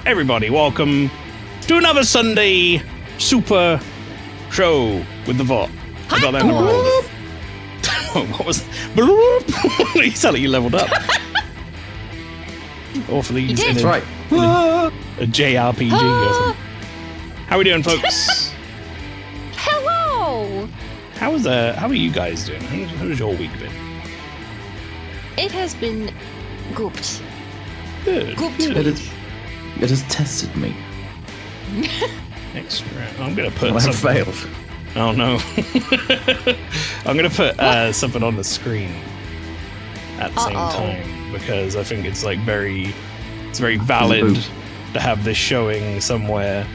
everybody, welcome to another Sunday super show with the VOT. I got that in the world. What was you sound like you leveled up. Awfully You did. in That's right. a JRPG or something. How we doing, folks? Hello! How are you guys doing? How's your week been? It has been gooped. Good. Gooped. It has tested me. Extra. I'm gonna put I have something. failed. Oh no. I'm gonna put something on the screen at the same time because I think it's like very valid to have this showing somewhere.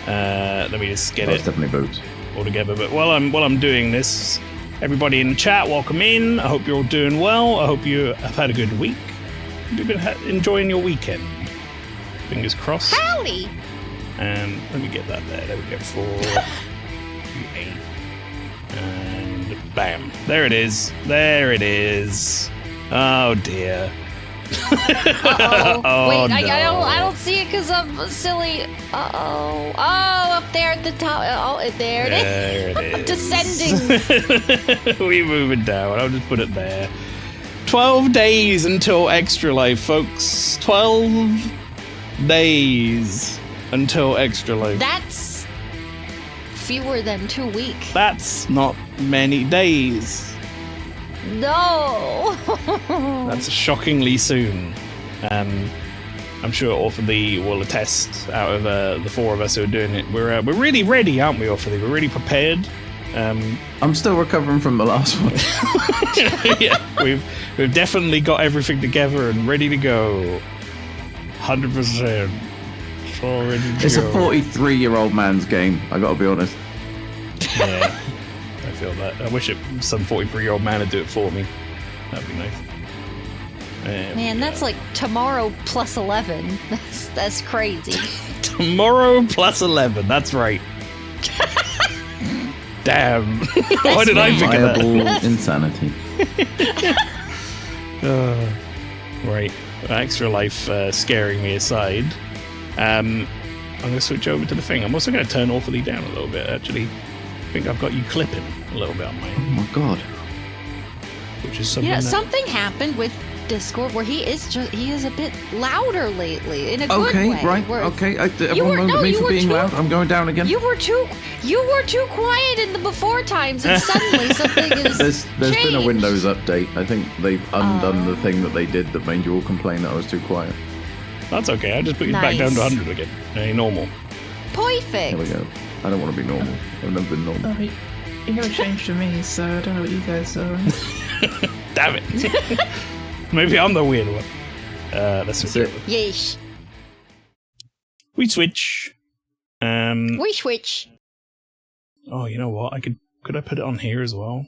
Let me just get it Definitely boots. all together. But while I'm doing this, everybody in the chat, welcome in. I hope you're all doing well. I hope you have had a good week. You've been enjoying your weekend. Fingers crossed. Howdy! Let me get that there. There we go. 4, 8, and bam. There it is. There it is. Oh dear. Uh-oh. Oh, Wait, no. I don't see it because I'm silly. Uh-oh. Oh, up there at the top. Oh, there it is. There it is. Descending. We moving down. I'll just put it there. 12 days until Extra Life, folks. 12 days until Extra Life. That's fewer than 2 weeks. That's not many days. No. That's shockingly soon. I'm sure Orphaly will attest. Out of the 4 of us who are doing it, we're really ready, aren't we, Orphaly? We're really prepared. I'm still recovering from the last one. Yeah, we've definitely got everything together and ready to go. 100%. All ready to It's go. a 43-year-old man's game, I gotta be honest. Yeah, I feel that. I wish some 43-year-old man would do it for me. That'd be nice. Man, that's like tomorrow plus 11. That's crazy. Tomorrow plus 11. That's right. Damn. Why did I think of that? Viable insanity. Right. Extra Life scaring me aside. I'm going to switch over to the thing. I'm also going to turn Awfully down a little bit, actually. I think I've got you clipping a little bit on Oh mine. my god. Which is something Something happened with Discord where he is a bit louder lately in a good Okay, way. right, where okay. Everyone moaned at me for being loud. I'm going down again. You were too quiet in the before times, and suddenly something is. There's been a changed. Windows update. I think they've undone the thing that they did that made you all complain that I was too quiet. That's okay. I just put you back down to 100 again. Hey, normal. Perfect. Here we go. I don't want to be normal. I've never been normal. Oh, you never changed for me, so I don't know what you guys are. Damn it. Maybe I'm the weird one. Let's switch That's it. over. Yeesh. We switch. We switch. Oh, you know what? Could I put it on here as well?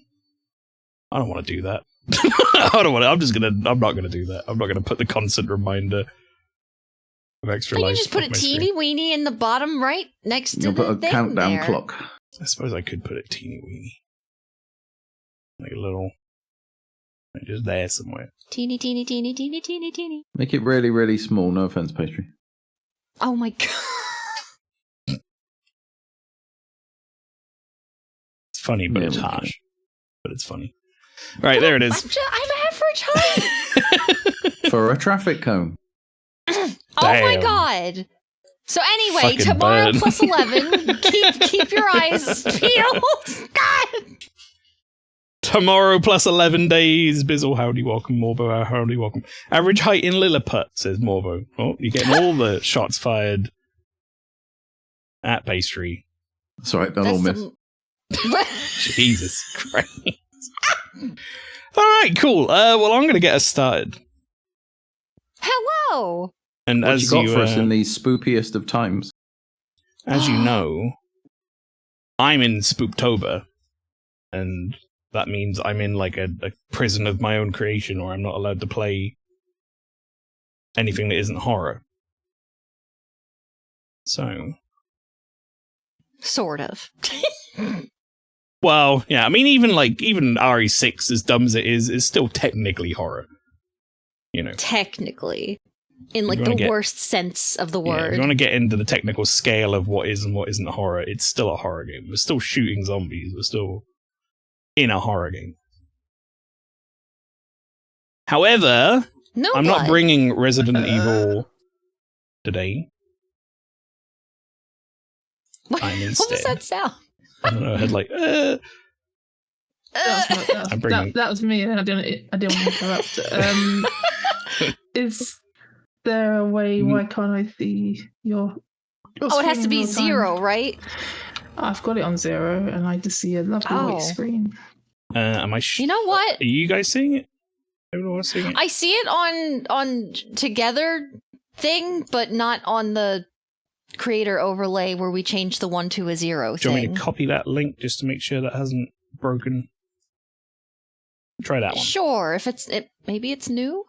I don't want to do that. I don't want to. I'm not gonna do that. I'm not gonna put the constant reminder of Extra Can Life. you just put on a my teeny screen. weeny in the bottom right next to You'll the put a thing countdown there? clock. I suppose I could put it teeny weeny, like a little, like just there somewhere. Teeny, teeny, teeny, teeny, teeny, teeny. Make it really, really small. No offense, pastry. Oh my god. It's funny, but There it's we go. harsh. But it's funny. Right, there it is. I'm average height. For a traffic cone. Oh my Damn. god. So anyway, Fucking tomorrow bird. plus 11. keep your eyes peeled. God. Tomorrow plus 11 days. Bizzle, howdy, welcome. Morbo, howdy, welcome. Average height in Lilliput, says Morbo. Oh, you're getting all the shots fired at Pastry. That's all right, they'll all miss. Jesus Christ. All right, cool. Well, I'm going to get us started. Hello. And What as you got you, for us in these spookiest of times? as you know, I'm in Spooktober, and that means I'm in like a prison of my own creation, or I'm not allowed to play anything that isn't horror. So, Sort of. well, yeah, I mean, even RE6, as dumb as it is still technically horror. You know. Technically. in like the worst sense of the word. If you want to get into the technical scale of what is and what isn't a horror, it's still a horror game. We're still shooting zombies. We're still in a horror game. However, I'm not bringing Resident Evil today. What was that sound? I don't know. I had like. That was me, and I didn't want to interrupt. Is there a way? Why can't I see your it has to be 0, right? I've got it on 0, and I just see a lovely white screen. Am I? You know what? Are you guys seeing it? Everyone's seeing it. I see it on together thing, but not on the creator overlay where we change the 1 to a 0 Do you thing. want me to copy that link just to make sure that hasn't broken? Try that one. Sure, if maybe it's new?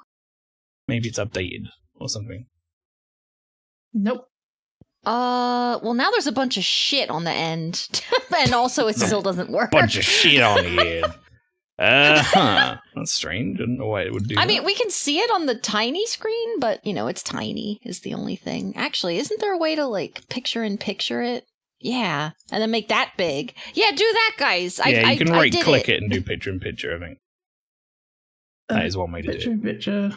Maybe it's updated or something. Nope. Well, now there's a bunch of shit on the end. And also it still doesn't work. Bunch of shit on the end. That's strange. I don't know why it would do that. I mean, we can see it on the tiny screen, but, it's tiny is the only thing. Actually, isn't there a way to, like, picture-in-picture it? Yeah, and then make that big. Yeah, do that, guys. Yeah, you can right-click it and do picture-in-picture, I think. That is one way to do it. Picture-in-picture.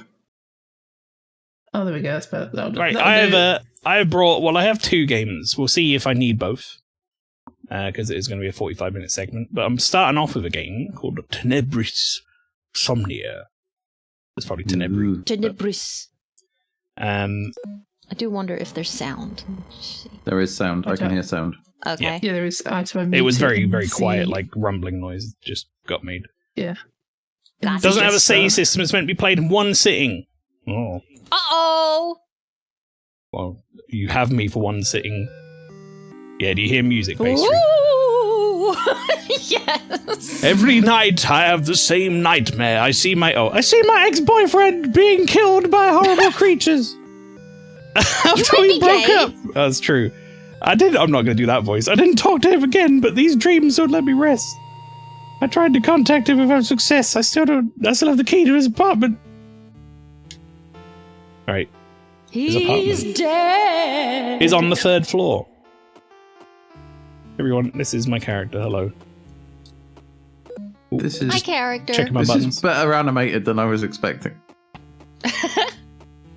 Oh, there we go. That's better. Right, I have 2 games. We'll see if I need both. Because it is going to be a 45-minute segment. But I'm starting off with a game called Tenebris Somnia. It's probably Tenebris. Tenebris. I do wonder if there's sound. There is sound. I can hear sound. Okay. Yeah, there is. It was very, very quiet, like rumbling noise just got made. Yeah. Gotcha. Doesn't have a save system. It's meant to be played in one sitting. Oh. Uh-oh! Well, you have me for one sitting. Yeah, do you hear music, Pastry? Ooh! Yes! Every night I have the same nightmare. I see my ex-boyfriend being killed by horrible creatures. After we broke up. That's true. I'm not going to do that voice. I didn't talk to him again, but these dreams don't let me rest. I tried to contact him without success. I still have the key to his apartment. Alright. He's dead! He's on the 3rd floor. Everyone, this is my character. Hello. This is my character. Checking my buttons. Is better animated than I was expecting. I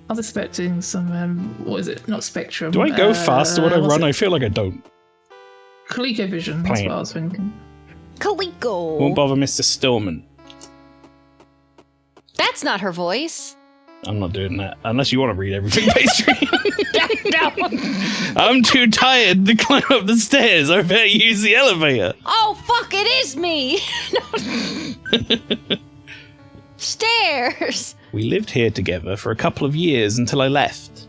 was expecting some, what is it? Not Spectrum. Do I go faster when I run? I feel like I don't. ColecoVision, that's what I was thinking. Coleco. Won't bother Mr. Stillman. That's not her voice. I'm not doing that. Unless you want to read everything, Pastry. No. I'm too tired to climb up the stairs. I better use the elevator. Oh, fuck, it is me. Stairs. We lived here together for a couple of years until I left.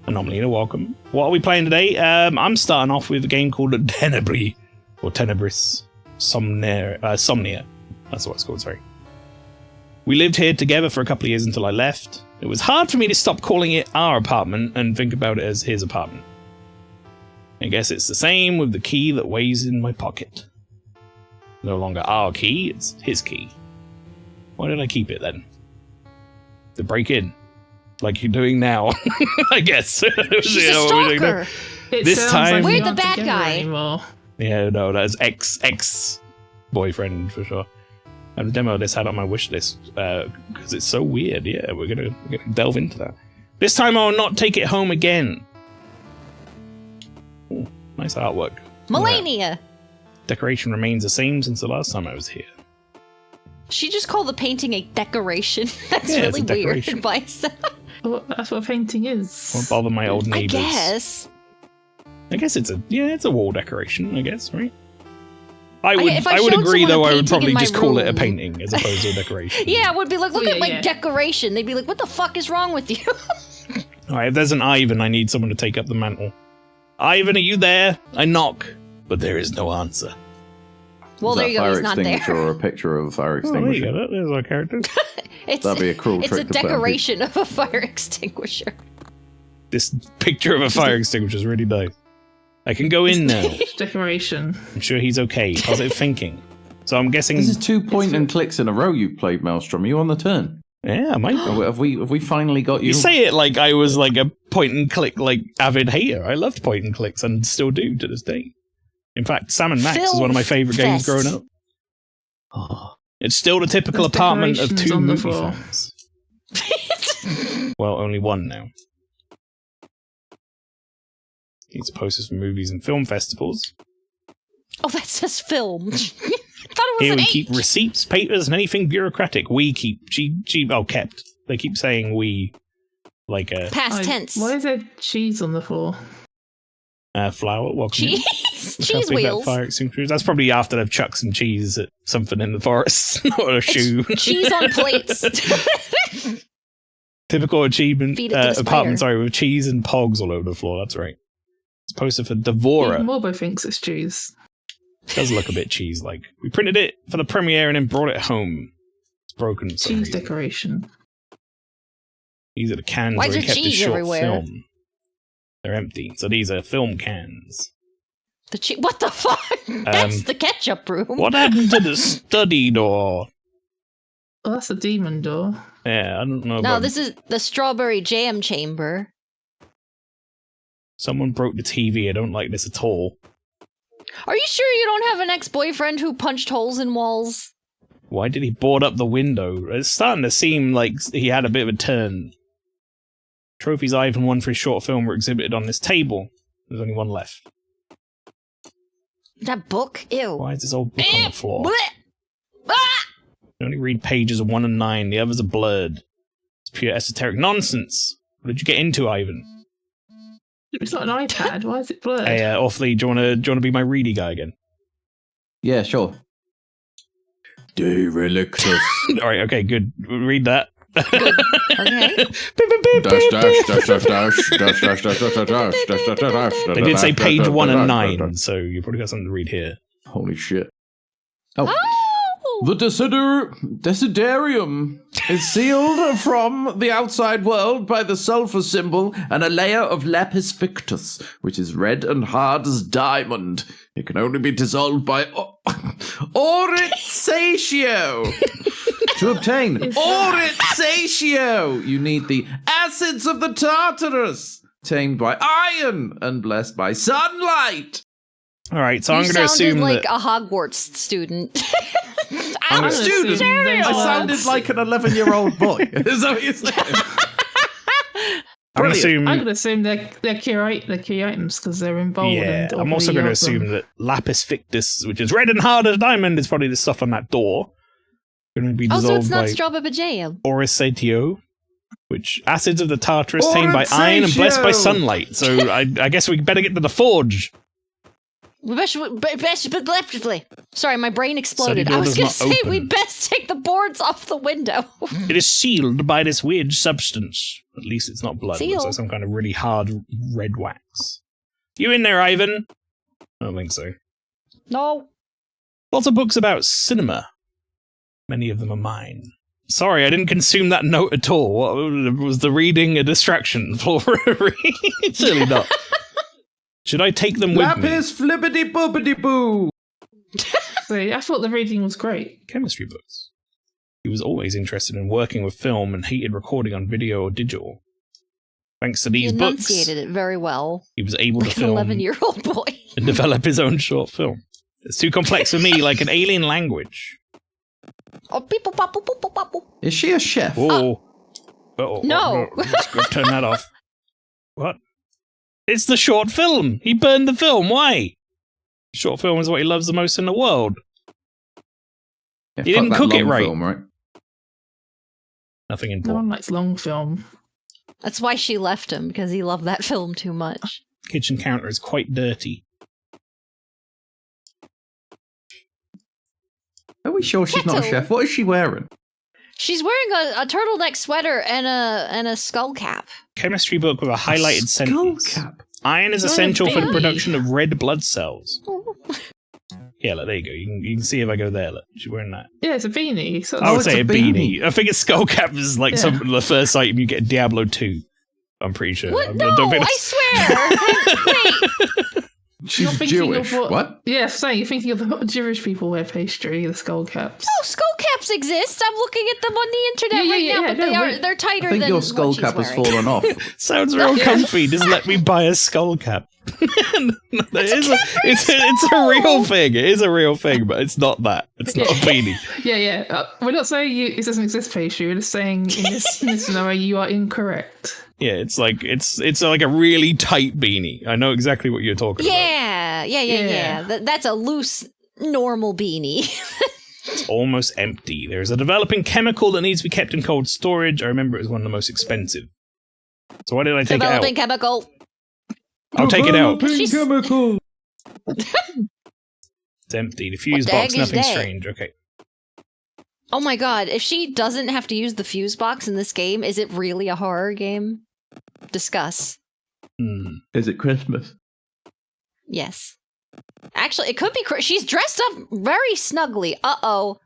Anomaly, welcome. What are we playing today? I'm starting off with a game called Tenebris, or Tenebris Somnia. That's what it's called, sorry. We lived here together for a couple of years until I left. It was hard for me to stop calling it our apartment and think about it as his apartment. I guess it's the same with the key that weighs in my pocket. No longer our key, it's his key. Why did I keep it then? To break in. Like you're doing now, I guess. She's a stalker. This time, we're the bad guy. Anymore. Yeah, no, that's ex-boyfriend for sure. I have a demo of this had on my wish list because it's so weird. Yeah, we're gonna delve into that. This time I'll not take it home again. Ooh, nice artwork. Millennia. Decoration remains the same since the last time I was here. She just called the painting a decoration. That's really weird by itself. Well, that's what painting is. Won't bother my old neighbors. I guess it's a wall decoration. I guess, right? I would I agree, though. I would probably just call it a painting as opposed to a decoration. Yeah, it would be like, look at my decoration. They'd be like, what the fuck is wrong with you? All right, if there's an Ivan, I need someone to take up the mantle. Ivan, are you there? I knock, but there is no answer. Well, there you go. He's not there. Or a picture of a fire extinguisher. Oh, there you go. There's our character. That'd be a cruel trick. It's a decoration of a fire extinguisher. This picture of a fire extinguisher is really nice. I can go in now. Decoration. I'm sure he's okay. Positive thinking. So I'm guessing... This is 2 point and clicks in a row you've played, Maelstrom. Are you on the turn? Yeah, mate. Have we finally got you? You say it like I was like a point and click like avid hater. I loved point and clicks and still do to this day. In fact, Sam and Max is one of my favorite games growing up. Oh, it's still the typical apartment of two movie fans. Well, only one now. These are posters for movies and film festivals. Oh, that says film. I thought it was Here an we H. keep receipts, papers, and anything bureaucratic. We keep. Kept. They keep saying we, like a Past tense. Why is there cheese on the floor? flour. Welcome. Cheese. Look Cheese how big that wheels. fire extinguisher is. That's probably after they've chucked some cheese at something in the forest, not a shoe. Cheese on plates. Typical achievement Feed it to the apartment, spider. sorry, with cheese and pogs all over the floor. That's right. It's posted for Devora. Even Morbo thinks it's cheese. Does look a bit cheese-like. We printed it for the premiere and then brought it home. It's broken. For some Cheese reason. decoration. These are the cans Why where is we there kept the cheese short everywhere? film. They're empty, so these are film cans. What the fuck? That's the ketchup room. What happened to the study door? Oh, that's a demon door. Yeah, I don't know. No, about this is the strawberry jam chamber. Someone broke the TV. I don't like this at all. Are you sure you don't have an ex-boyfriend who punched holes in walls? Why did he board up the window? It's starting to seem like he had a bit of a turn. Trophies Ivan won for his short film were exhibited on this table. There's only one left. That book? Ew. Why is this old book on the floor? Blech. Ah! You only read pages 1 and 9. The others are blurred. It's pure esoteric nonsense. What did you get into, Ivan? It's not an iPad. Why is it blurred? Hey, Awfully, do you want to be my reedy guy again? Yeah, sure. Derelictus. All right, okay, good. Read that. Okay. Dash, dash, dash, dash, dash, dash, dash, dash, dash, dash, dash, dash, dash. They did say page 1 and 9, so you probably got something to read here. Holy shit. Oh. Oh! The desiderium is sealed from the outside world by the sulfur symbol and a layer of lapis fictus, which is red and hard as diamond. It can only be dissolved by aurithatio. To obtain aurithatio, you need the acids of the Tartarus, obtained by iron and blessed by sunlight. All right, so I'm You going to sounded assume like that... a Hogwarts student. I'm I'm a a student. student. I sounded like an 11-year-old boy. Is that what you're saying? I'm going to assume... I'm going to assume they're key items because they're in bold. Yeah, and I'm also going to all three of assume them. that lapis fictus, which is red and hard as diamond, is probably the stuff on that door. Going to be Oh, so dissolved it's not by strawberry jam. aurithatio, which acids of the Tartarus tamed by iron and blessed by Aurithatio! sunlight. So I guess we better get to the forge. Sorry, my brain exploded. door I was does going not to say we open. best take the boards off the window. It is sealed by this weird substance. At least it's not blood. It looks Seal. like some kind of really hard red wax. You in there, Ivan? I don't think so. No. Lots of books about cinema. Many of them are mine. Sorry, I didn't consume that note at all. What, was the reading a distraction for a read? Surely not. Should I take them with me? Lapis flippity boopity boo. See, I thought the reading was great. Chemistry books. He was always interested in working with film and hated recording on video or digital. Thanks to He these books, enunciated it very well. he was able Like to an film 11-year-old boy. and develop his own short film. It's too complex for me, like an alien language. Oh, people pop, pop, pop, pop, pop. Is she a chef? Whoa. Uh-oh. No. Let's go turn that off. What? It's the short film. He burned the film. Why? Short film is what he loves the most in the world. Yeah, You fuck didn't that cook it long right. Film, right? Nothing No important. one likes long film. That's why she left him, because he loved that film too much. Kitchen counter is quite dirty. Are we sure she's not a Kettle. chef? What is she wearing? She's wearing a turtleneck sweater and a skull cap. Chemistry book with a highlighted Skull sentence. cap. Iron is Oh, essential for the baby. production of red blood cells. Yeah, look, there you go. You can see if I go there. Look, she's wearing that. Yeah, it's a beanie. So I would it's say a a beanie. beanie. I think a skull cap is like Yeah. the first item you get in Diablo 2. I'm pretty sure. What? I No, don't think I swear. Wait. She's Jewish. What? Yeah, you're thinking of the Jewish people wear pastry, the skull caps. No, skull caps exist. I'm looking at them on the internet now, but they're tighter than I think your skull cap has fallen off. Sounds real comfy. Just let me buy a skull cap. It's a real thing. It is a real thing, but it's not that. It's not a beanie. Yeah. We're not saying it doesn't exist pastry. We're just saying in this scenario you are incorrect. Yeah, it's like a really tight beanie. I know exactly what you're talking about. Yeah. That's a loose, normal beanie. It's almost empty. There's a developing chemical that needs to be kept in cold storage. I remember it was one of the most expensive. So why did I take it out? Developing chemical. I'll take it out. Chemical. It's empty. The fuse box, nothing strange. Okay. Oh my god, if she doesn't have to use the fuse box in this game, is it really a horror game? Discuss. Is it Christmas? Yes. Actually, it could be. She's dressed up very snugly. Uh-oh.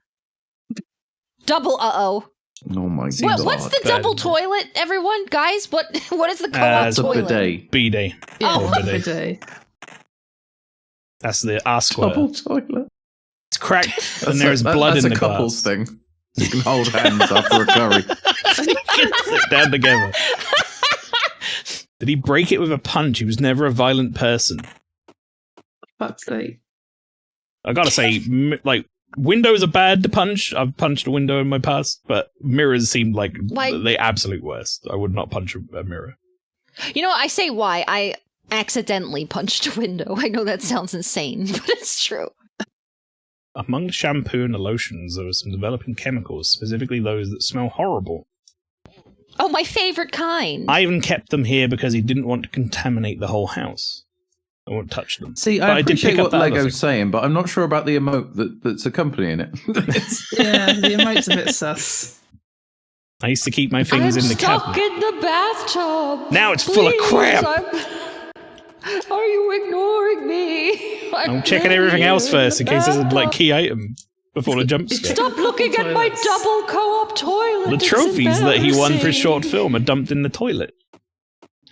Double uh-oh. Oh my god. What's the double toilet, everyone? Guys, what is the co-op toilet? It's a bidet. Bidet. Yeah, bidet. That's the ass squirter. Double toilet. It's cracked and there's blood in the glass. That's a couple's thing. You can hold hands after a curry. Sit down together. Did he break it with a punch? He was never a violent person. Fuck's sake. I gotta say, like, windows are bad to punch. I've punched a window in my past, but mirrors seem like the absolute worst. I would not punch a mirror. You know, I say why. I accidentally punched a window. I know that sounds insane, but it's true. Among the shampoo and the lotions, there were some developing chemicals, specifically those that smell horrible. Oh, my favorite kind. I even kept them here because he didn't want to contaminate the whole house. I won't touch them. See, I appreciate what Lego's saying, but I'm not sure about the emote that's accompanying it. Yeah, the emote's a bit sus. I used to keep my things in the cabinet. I'm stuck in the bathtub. Now it's full of crap. Are you ignoring me? I'm checking everything else first in case there's a key item before the jump scare. Stop looking at my double co-op toilet. The trophies that he won for his short film are dumped in the toilet.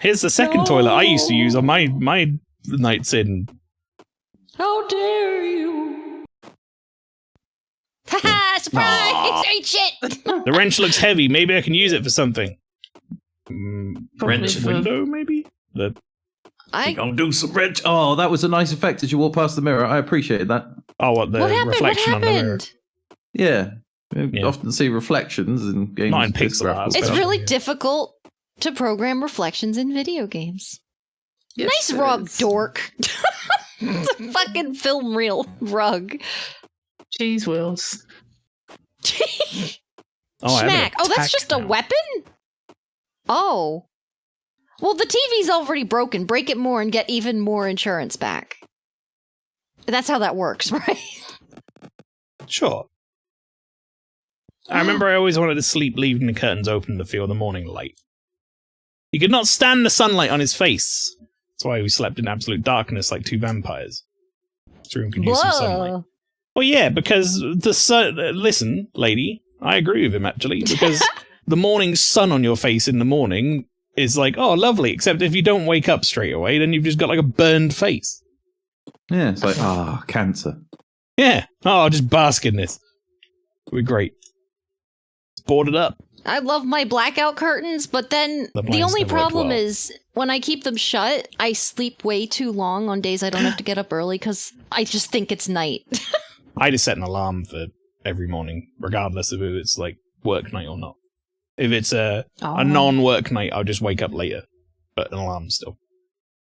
Here's the second toilet I used to use on my nights in. How dare you? Haha, surprise! Ain't shit! The wrench looks heavy. Maybe I can use it for something. Wrench window, maybe? I'll do some wrench. Oh, that was a nice effect as you walk past the mirror. I appreciated that. Oh, what reflection on the mirror? Yeah. You often see reflections in games. Not in pixel art. It's really difficult to program reflections in video games. Yes, nice rug, dork. It's a fucking film reel rug. Cheese wheels. Schmack. Oh, that's just a weapon? Oh. Well, the TV's already broken. Break it more and get even more insurance back. That's how that works, right? Sure. I remember I always wanted to sleep leaving the curtains open to feel the morning light. He could not stand the sunlight on his face. That's why we slept in absolute darkness like two vampires. This room could use some sunlight. Well, yeah, because the sun... listen, lady, I agree with him, actually, because the morning sun on your face in the morning is like, oh, lovely, except if you don't wake up straight away, then you've just got like a burned face. Yeah, it's like, cancer. Yeah, I'll just bask in this. We're great. It's boarded up. I love my blackout curtains, but then the only problem is when I keep them shut, I sleep way too long on days I don't have to get up early because I just think it's night. I just set an alarm for every morning, regardless of if it's like work night or not. If it's a non-work night, I'll just wake up later, but an alarm still.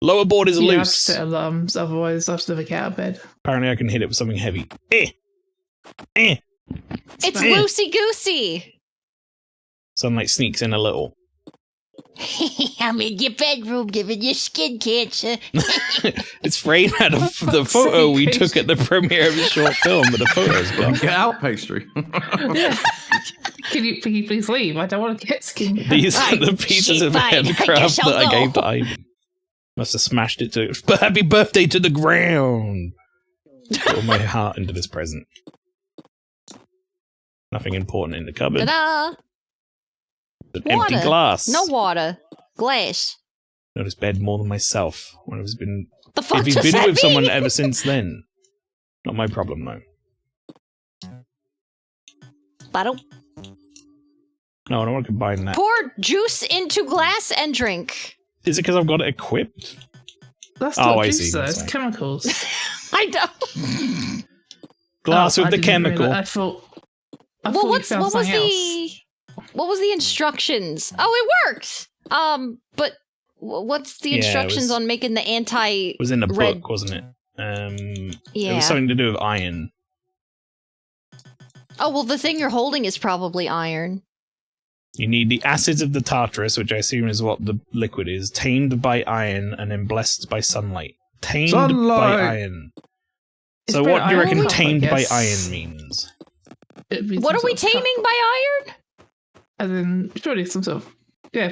Lower board is loose. You have to set alarms, otherwise I'll never get out of bed. Apparently I can hit it with something heavy. It's loosey-goosey. Sunlight sneaks in a little. I'm in your bedroom giving you skin cancer. It's framed out of the photo we took at the premiere of the short film, but the photo's gone. Get out, pastry. Yeah. Can you please leave? I don't want to get skin cancer. These are the pieces of handcraft that I gave to Ivan. Must have smashed it to... Happy birthday to the ground! Put my heart into this present. Nothing important in the cupboard. Ta-da! An empty glass. No water. Glass. Notice bed more than myself. One of us been The fuck If you've does been that with someone mean? ever since then, not my problem, though. Bottle. No, I don't want to combine that. Pour juice into glass and drink. Is it because I've got it equipped? That's Oh, not I juice, see, though. that's It's fine. chemicals. I know. Glass Oh, with I the didn't chemical. realize- I thought Well, you found what was something else. what was the instructions? Oh, it worked. But what's the Yeah, it instructions was- on making the anti? It was in the red- book, wasn't it? It Yeah. was something to do with iron. Oh well, the thing you're holding is probably iron. You need the acids of the Tartarus, which I assume is what the liquid is, tamed by iron and then blessed by sunlight. Tamed Sunlight! by iron. It's So very what do you iron reckon cup, I tamed by guess. iron means? It'd be What some are we sort of taming cup. by iron? As in, surely some sort of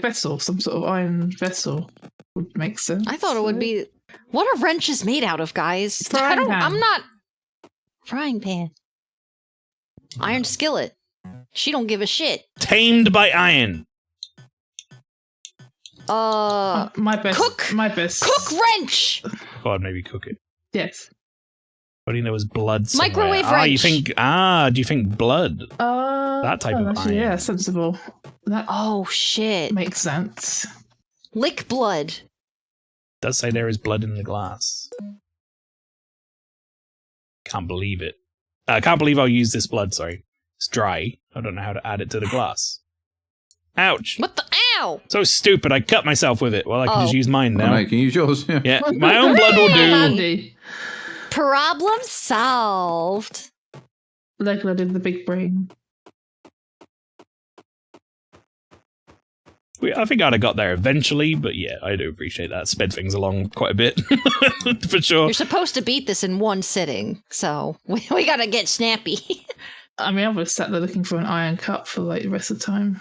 vessel, some sort of iron vessel would make sense. I thought it would be. What are wrenches made out of, guys? Frying pan. I'm not. Frying pan. Iron skillet. She don't give a shit. Tamed by iron. My best. cook- My best. Cook wrench. God, maybe cook it. Yes. What do you know was blood somewhere? Microwave You wrench. think, do you think blood? That type of actually, iron. yeah, sensible. That Oh shit. makes sense. Lick blood. Does say there is blood in the glass. Can't believe it. I can't believe I'll use this blood, sorry. It's dry. I don't know how to add it to the glass. Ouch. What the? Ow. So stupid, I cut myself with it. Well, I can just Oh. use mine Oh, now. no, you can use yours. Yeah. Yeah, my own blood will do. Handy. Problem solved. Legler did the big brain. I think I'd have got there eventually, but yeah, I do appreciate that. Sped things along quite a bit, for sure. You're supposed to beat this in one sitting, so we gotta get snappy. I mean, I was sat there looking for an iron cup for like the rest of the time.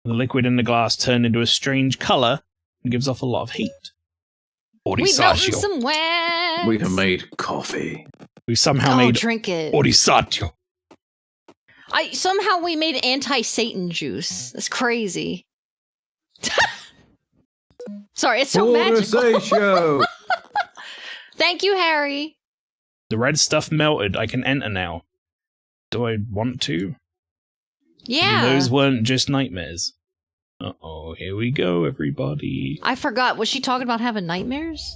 The liquid in the glass turned into a strange colour and gives off a lot of heat. We melting Orisatio. some wax. We have made coffee. We somehow Oh, made drink it. Orisatio. Somehow we made anti-Satan juice. That's crazy. Sorry, it's so magical. Orisatio. Thank you, Harry. The red stuff melted. I can enter now. Do I want to? Yeah. Those weren't just nightmares. Uh-oh, here we go, everybody. I forgot. Was she talking about having nightmares?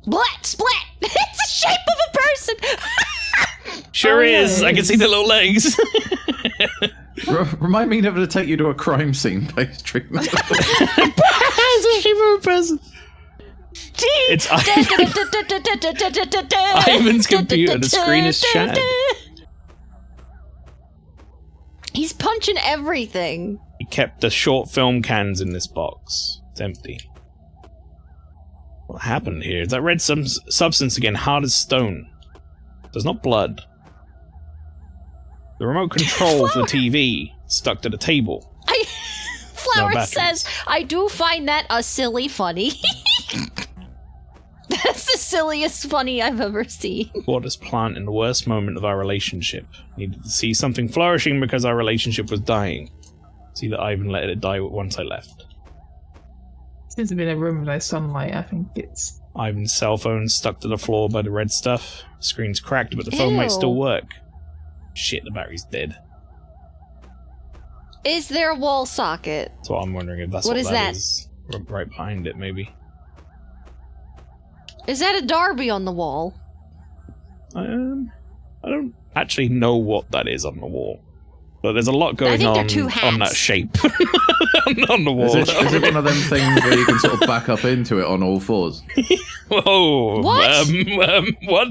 Splat! Splat! It's the shape of a person! Sure Oh, yeah, is. it I can is. see the little legs. Remind me never to take you to a crime scene based treatment. It's a shape of a person. It's Ivan's computer. The screen is shattered. He's punching everything. He kept the short film cans in this box. It's empty. What happened here? Is that red substance again? Hard as stone. There's not blood. The remote control for the TV stuck to the table. Flower batteries. says, I do find that a silly funny. That's the silliest funny I've ever seen. Bought this plant in the worst moment of our relationship. Needed to see something flourishing because our relationship was dying. See that Ivan let it die once I left. Seems to be in a room with no sunlight. I think it's. Ivan's cell phone stuck to the floor by the red stuff. Screen's cracked, but the phone might Ew. still work. Shit, the battery's dead. Is there a wall socket? That's what I'm wondering if that's What what is that that? is. Right behind it, maybe. Is that a Darby on the wall? I don't actually know what that is on the wall. But there's a lot going think they're on two on that hats. shape. on the wall. Is it one of them things where you can sort of back up into it on all fours? Whoa. What? What?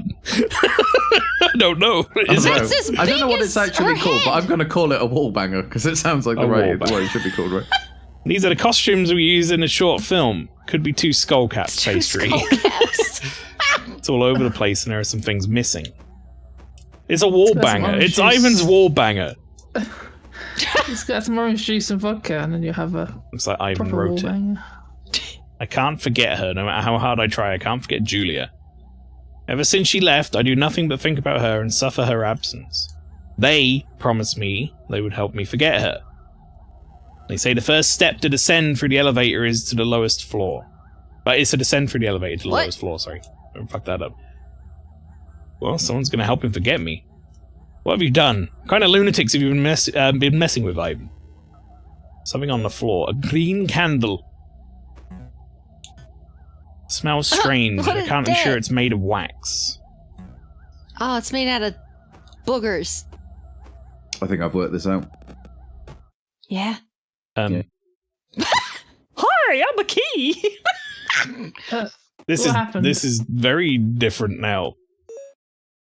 I don't know. Is I it? don't That's as know. I don't know big what it's as actually her called, but head. I'm going to call it a wall banger because it sounds like A the way wall banger. it should be called, right? These are the costumes we use in a short film. Could be two skull caps Two pastry. skull caps. It's all over the place and there are some things missing. It's a wall That's banger. orange It's juice. Ivan's wall banger. Just get some orange juice and vodka, and then you have a Looks like Ivan proper wall wrote it. banger. I can't forget her, no matter how hard I try. I can't forget Julia. Ever since she left, I do nothing but think about her and suffer her absence. They promised me they would help me forget her. They say the first step to descend through the elevator is to the lowest floor. It's to descend through the elevator to the What? lowest floor, sorry. Don't fuck that up. Well, someone's gonna help him forget me. What have you done? What kind of lunatics have you been messing with, Ivan? Something on the floor. A green candle. Smells strange. What I is can't be sure that? it's made of wax. Oh, it's made out of boogers. I think I've worked this out. Yeah. Yeah. Hi, I'm a key. This What happened? is very different now.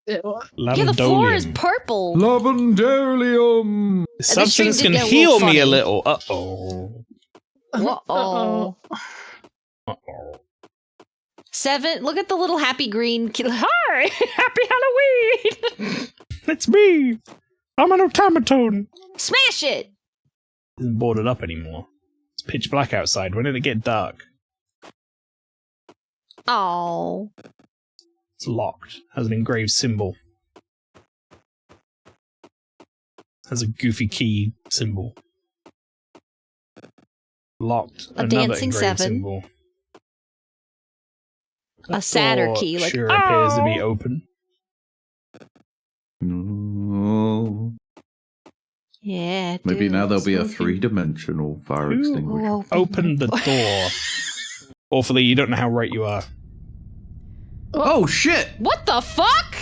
Yeah, what? Yeah, the floor is Lavandolium. purple. Lavandolium. This And the stream substance did can get a heal little me a funny. little. Uh-oh. Uh-oh. Uh-oh. 7. Look at the little happy green. Hi, happy Halloween. It's me. I'm an automaton. Smash it. Isn't boarded up anymore. It's pitch black outside. When did it get dark? Oh. It's locked. Has an engraved symbol. Has a goofy key symbol. Locked. A Another dancing engraved 7. symbol. A sadder Door key, like, sure appears to be "Ow." open. No. Yeah. Maybe dude. now there'll be a Smoking. 3-dimensional fire Ooh. extinguisher. Who Open the door. Awfully, you don't know how right you are. Oh shit! What the fuck?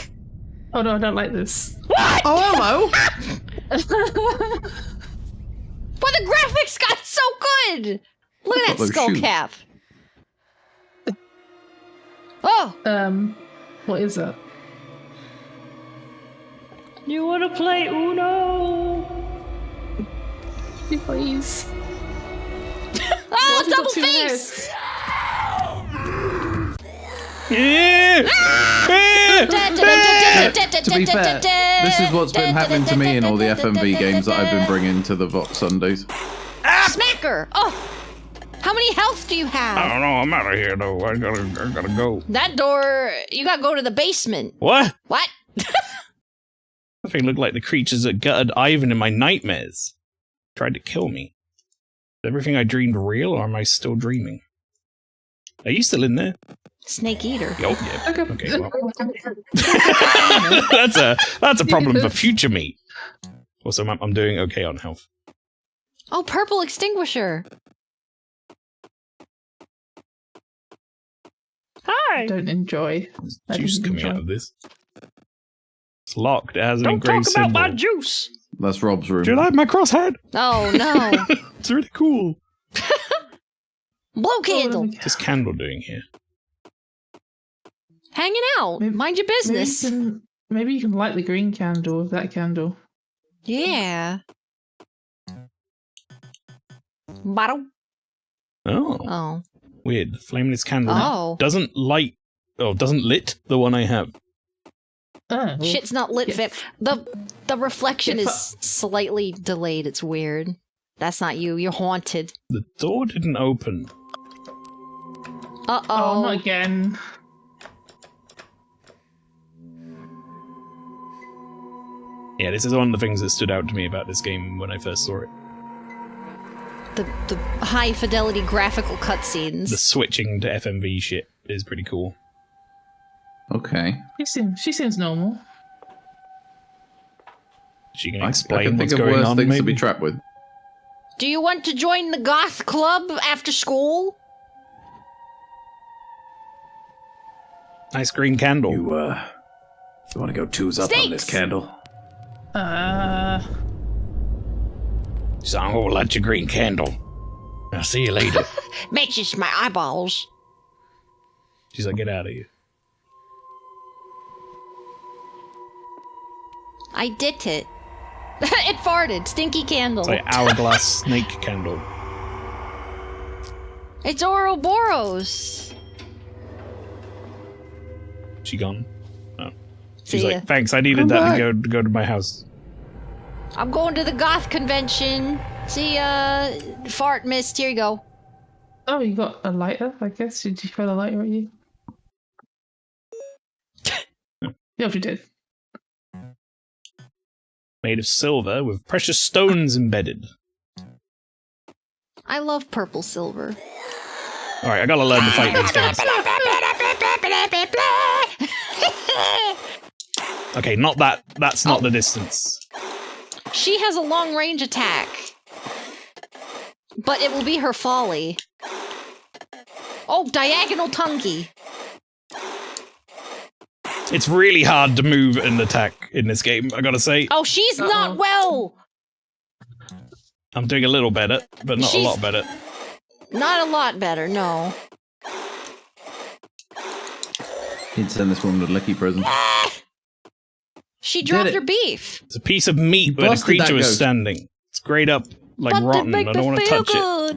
Oh no, I don't like this. Oh hello! Why the graphics got so good? Look at that those skull shoes. cap. Oh, What is that? you want to play Uno? Please. Oh, Why has it got double two face! To be fair, this is what's been happening to me in all the FMV games that I've been bringing to the Vox Sundays. Smacker! Oh, how many health do you I have? don't know. I'm out of here, though. I gotta go. That door, you gotta go to the basement. What? What? I think look like the creatures that gutted Ivan in my nightmares. Tried to kill me. Is everything I dreamed real, or am I still dreaming? Are you still in there? Snake eater. Oh, yeah. Okay, well. that's a problem for future me. Also, I'm doing okay on health. Oh, purple extinguisher. I Hi. don't enjoy. I Juice didn't coming out enjoy. of this. It's locked. It has an Don't engraved talk about symbol. my juice. That's Rob's room. Do you like my crosshead? Oh no. It's really cool. Blow candle. What's this candle doing here? Hanging out. Maybe- Mind your business. Maybe you can light the green candle with that candle. Yeah. Bottle. Oh, Oh. weird. The flameless candle Oh. doesn't lit the one I have. Oh. Shit's not lit, Yes. fam. The reflection Yeah, is slightly delayed. It's weird. That's not you. You're haunted. The door didn't open. Uh Oh, oh. not again. Yeah, this is one of the things that stood out to me about this game when I first saw it. The high fidelity graphical cutscenes. The switching to FMV shit is pretty cool. Okay. She seems normal. She can I explain can think what's of going worse on, things maybe? to be trapped with. Do you want to join the goth club after school? Nice green candle. You want to go twos up on this Snakes! candle? So I'm gonna light your green candle. I'll see you later. Matches my eyeballs. She's like, get out of here. I did it. It farted. Stinky candle. It's like hourglass snake candle. It's Ouroboros. She gone? Oh. See She's ya. like, thanks, I needed Come that back. to go to my house. I'm going to the goth convention. See ya. Fart mist. Here you go. Oh, you got a lighter, I guess. Did you throw the lighter at you? Yeah, she did. Made of silver with precious stones embedded. I love purple silver. Alright, I gotta learn to fight these things. Okay, not that. That's not the distance. She has a long range attack. But it will be her folly. Oh, diagonal tonguey. It's really hard to move and attack in this game, I gotta say. Oh, she's not well! I'm doing a little better, but not a lot better. Not a lot better, no. Need to send this woman to Licky prison. She dropped her beef. It's a piece of meat where the creature was standing. It's grayed up like but rotten. I don't want to touch it.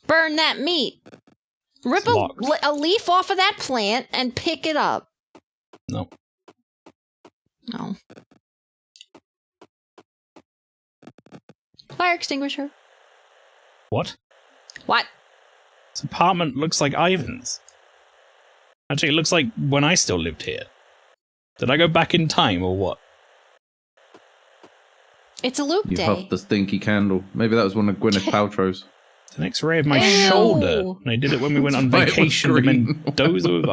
Burn that meat. Rip a leaf off of that plant and pick it up. No. No. Fire extinguisher. What? What? This apartment looks like Ivan's. Actually, it looks like when I still lived here. Did I go back in time or what? It's a loop You day. huffed the stinky candle. Maybe that was one of Gwyneth Paltrow's. It's an X-ray of my shoulder. And I did it when we went on vacation to Mendoza with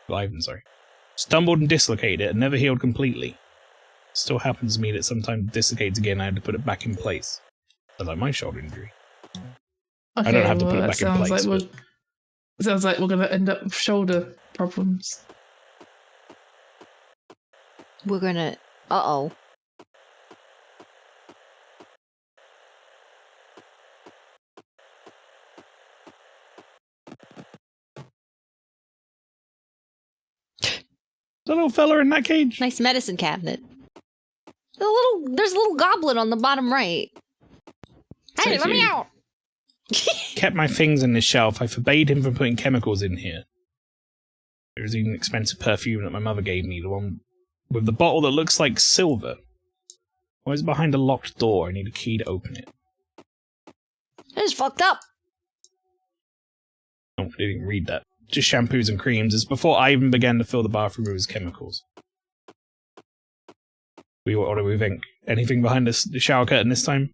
Ivan, sorry. Stumbled and dislocated it and never healed completely. Still happens to me that sometimes dislocates again. I had to put it back in place. I like my shoulder injury. Okay, I don't have to put it back in place. Sounds like we're going to end up with shoulder problems. We're gonna... Uh-oh. The little fella in that cage. Nice medicine cabinet. There's a little goblet on the bottom right. Hey, let me out! Kept my things in this shelf. I forbade him from putting chemicals in here. There was even an expensive perfume that my mother gave me, the one with the bottle that looks like silver. Why is it behind a locked door? I need a key to open it. It's fucked up. Oh, I didn't even read that. Just shampoos and creams. It's before I even began to fill the bathroom with his chemicals. What do we think? Anything behind the shower curtain this time?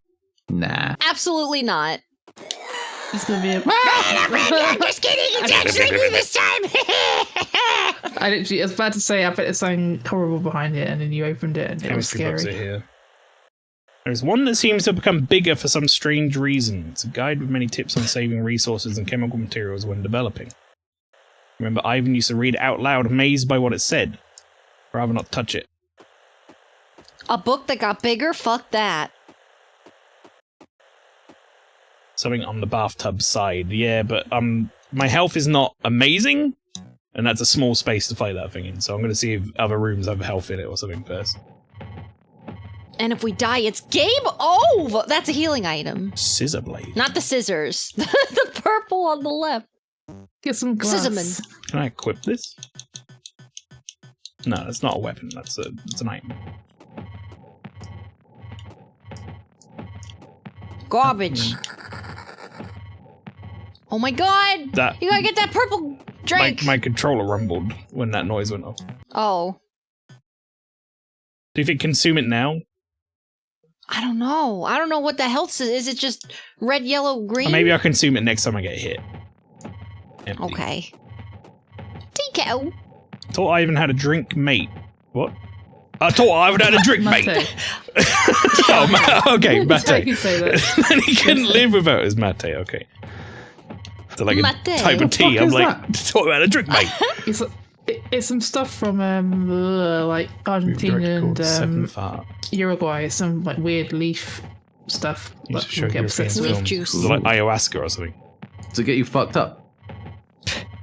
Nah. Absolutely not. It's gonna be a... I'm just kidding. It's actually me this time. I was about to say, I bet there's something horrible behind it, and then you opened it, and it was Chemistry books are scary. here. There's one that seems to have become bigger for some strange reason. It's a guide with many tips on saving resources and chemical materials when developing. Remember, Ivan used to read it out loud, amazed by what it said. Rather not touch it. A book that got bigger? Fuck that. Something on the bathtub side. Yeah, but my health is not amazing, and that's a small space to fight that thing in, so I'm going to see if other rooms have health in it or something first. And if we die, it's game over! That's a healing item. Scissor blade. Not the scissors. The purple on the left. Get some glass. Scissorman. Can I equip this? No, that's not a weapon. It's an item. Garbage. Oh my god! You gotta get that purple drink! My controller rumbled when that noise went off. Oh. Do you think consume it now? I don't know. I don't know what the health is. Is it just red, yellow, green? Or maybe I'll consume it next time I get hit. Empty. Okay. Tico. Thought I even had a drink, mate. What? I thought I even had a drink, mate. Okay, Mate. Then he couldn't live without his mate. Okay. So like mate. a type of tea. I'm like, thought I had a drink, mate. It's some stuff from like Argentina and Uruguay. It's some like weird leaf stuff. You should show European leaf juice. It's like ayahuasca or something. To get you fucked up.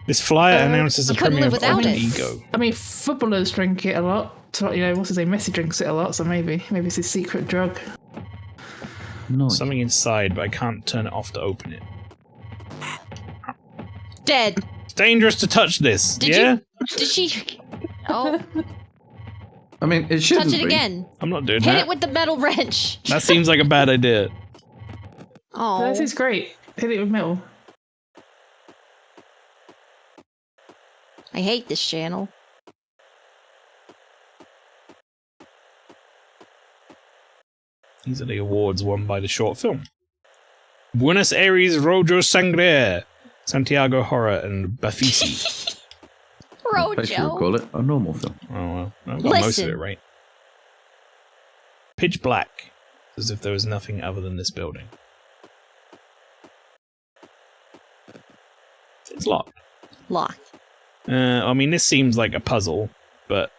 This flyer announces a premiere of alter it. ego. I mean, footballers drink it a lot. So, you know, what's his name? Messi drinks it a lot, so maybe it's his secret drug. Nice. Something inside, but I can't turn it off to open it. Dead. It's dangerous to touch this. Did she? Oh. I mean, it shouldn't Touch it be. again. I'm not doing Hit that. it with the metal wrench. That seems like a bad idea. Oh. This is great. Hit it with metal. I hate this channel. These are the awards won by the short film. Buenos Aires Rojo Sangre, Santiago Horror, and Bafisi. I should Rojo. call it a normal film. Oh, well. I got most of it right. Pitch black. As if there was nothing other than this building. It's locked. Locked. I mean, this seems like a puzzle, but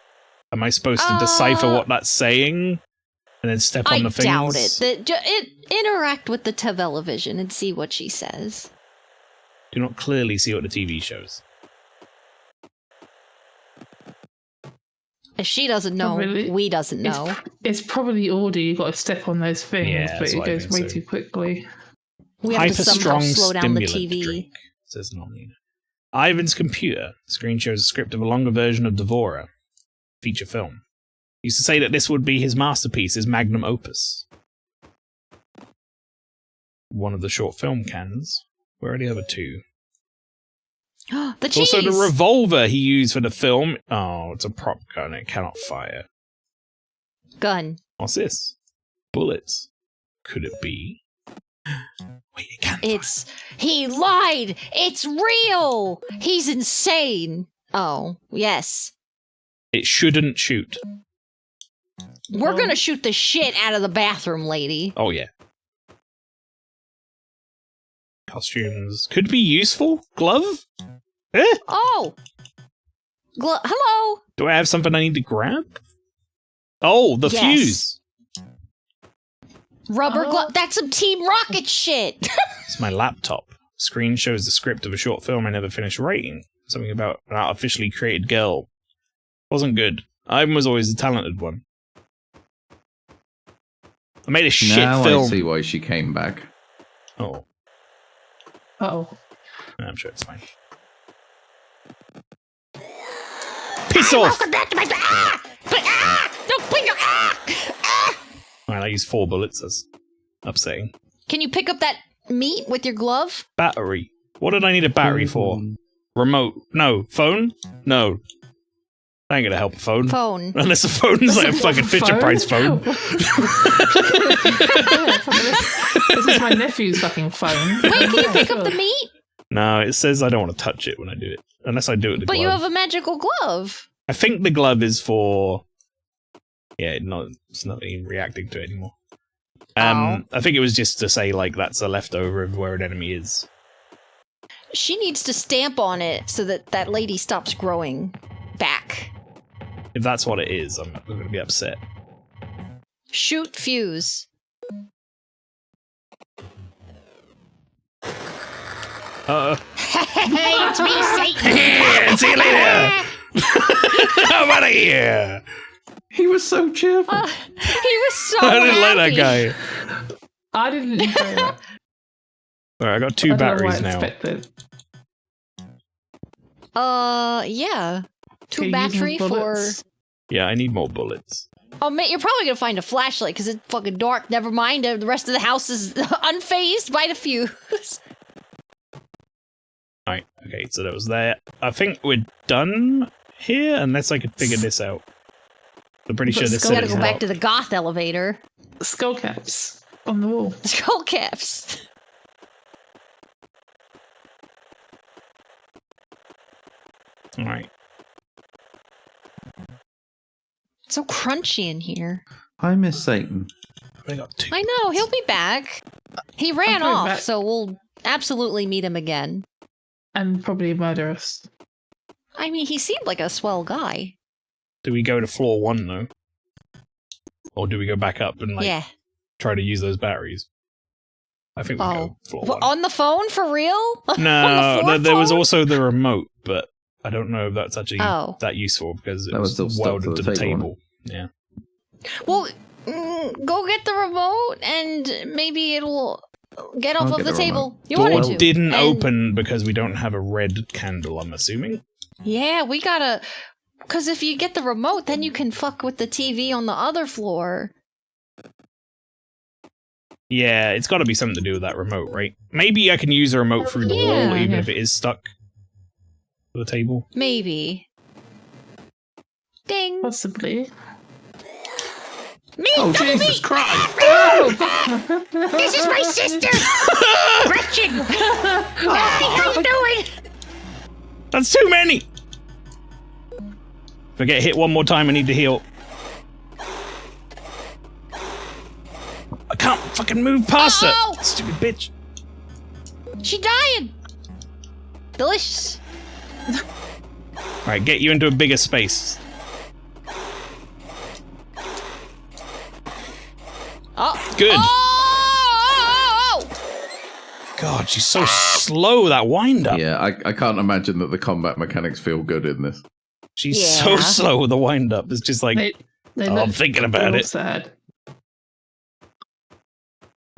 am I supposed to decipher what that's saying? And then step on the things? I doubt it. Interact with the television and see what she says. Do not clearly see what the TV shows. If she doesn't know, we doesn't know. It's probably audio. You've got to step on those things, Yeah, but it goes way so. too quickly. We have to somehow Hyper-strong slow down the stimulant TV. drink, says Nominee. Ivan's computer. The screen shows a script of a longer version of Devora. Feature film. He used to say that this would be his masterpiece, his magnum opus. One of the short film cans. Where are the other two? The cheese! Also, the revolver he used for the film. Oh, it's a prop gun. It cannot fire. Gun. What's this? Bullets. Could it be? Wait, it can fire. He lied! It's real! He's insane! Oh, yes. It shouldn't shoot. We're gonna shoot the shit out of the bathroom, lady. Oh, yeah. Costumes. Could be useful. Glove? Eh? Oh! Hello? Do I have something I need to grab? Oh, the Yes. fuse. Rubber glove. That's some Team Rocket shit. It's my laptop. Screen shows the script of a short film I never finished writing. Something about an artificially created girl. Wasn't good. Ivan was always the talented one. I made a shit now film. I see why she came back. Oh, Oh, I'm sure it's fine. Piss off! Alright, I used 4 bullets. That's upsetting. Can you pick up that meat with your glove? Battery. What did I need a battery for? Remote. No. Phone? No. That ain't gonna help a phone. Phone. Unless the phone's like a fucking Fisher Price phone. This is my nephew's fucking phone. Wait, can you pick up the meat? No, it says I don't want to touch it when I do it. Unless I do it with the But glove. you have a magical glove. I think the glove is for... Yeah, it's not even reacting to it anymore. I think it was just to say, like, that's a leftover of where an enemy is. She needs to stamp on it so that that lady stops growing back. If that's what it is, I'm going to be upset. Shoot fuse. Hey, it's me, Satan. Yeah, see you later! I'm out of here! He was so cheerful. He was so I didn't like that happy. guy. I didn't enjoy that. Alright, I got 2 I don't know batteries what I now. expected. Yeah. 2 Okay, battery using for... bullets. Yeah, I need more bullets. Oh, man, you're probably gonna find a flashlight because it's fucking dark. Never mind, the rest of the house is unfazed by the fuse. Alright, okay, so that was there. I think we're done here, unless I could figure this out. I'm pretty sure this We said gotta it's go back locked. to the goth elevator. Skull caps on the wall. Skull caps. Alright. It's so crunchy in here. I miss Satan. I got 2. I know, he'll be back. He ran going off, back. so we'll absolutely meet him again. And probably murder us. I mean, he seemed like a swell guy. Do we go to floor 1 though? Or do we go back up and Yeah. try to use those batteries? I think we go floor 1. On the phone, for real? No, floor there was phone? also the remote, but I don't know if that's actually Oh. that useful because it That was was still stuck welded to to the the table, table. Yeah. Well, go get the remote and maybe it'll get off I'll of get the the table. You Door wanted to. didn't And- open because we don't have a red candle, I'm assuming. Yeah, we gotta... Because if you get the remote, then you can fuck with the TV on the other floor. Yeah, it's got to be something to do with that remote, right? Maybe I can use a remote through the wall, Yeah. even if it is stuck to the table. Maybe. Ding. Possibly. Me, Oh, double Jesus me. Christ! This is my sister, Gretchen. Hi, how you doing? That's too many! If I get hit one more time, I need to heal. I can't fucking move past her! Stupid bitch. She dying. Delicious. Alright, get you into a bigger space. Oh. Good. Oh! God, she's so slow, that wind-up. Yeah, I can't imagine that the combat mechanics feel good in this. She's so slow with the wind-up. It's just like, I'm thinking about it. Sad.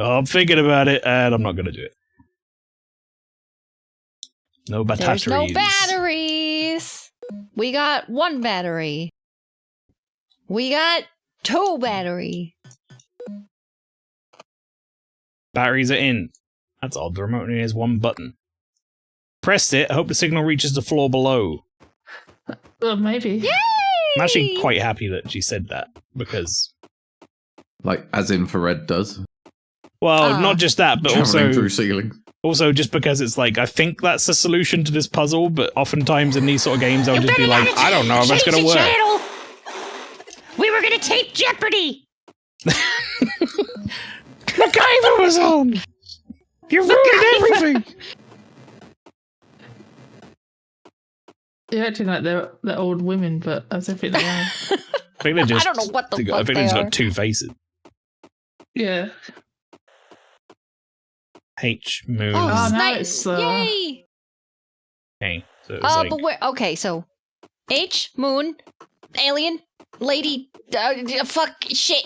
I'm thinking about it, and I'm not going to do it. No batteries. There's no batteries. We got 1 battery. We got 2 battery. Batteries are in. That's odd. The remote only has 1 button. Pressed it. I hope the signal reaches the floor below. Well, maybe. Yay! I'm actually quite happy that she said that, because... Like, as infrared does. Well, not just that, but Traveling through ceilings. Also, just because it's like, I think that's the solution to this puzzle, but oftentimes in these sort of games, I'll just be like, I don't know if that's going to work. Channel. We were going to tape Jeopardy. MacGyver was on! You ruined everything! You're acting like they're old women, but I don't think they are. I think they're just, I don't know what the fuck I think they just got 2 faces. Yeah. H, moon. Oh, now nice. it's, Yay! Okay, so it's like... But where? Okay, so H, moon, alien, lady, fuck, shit.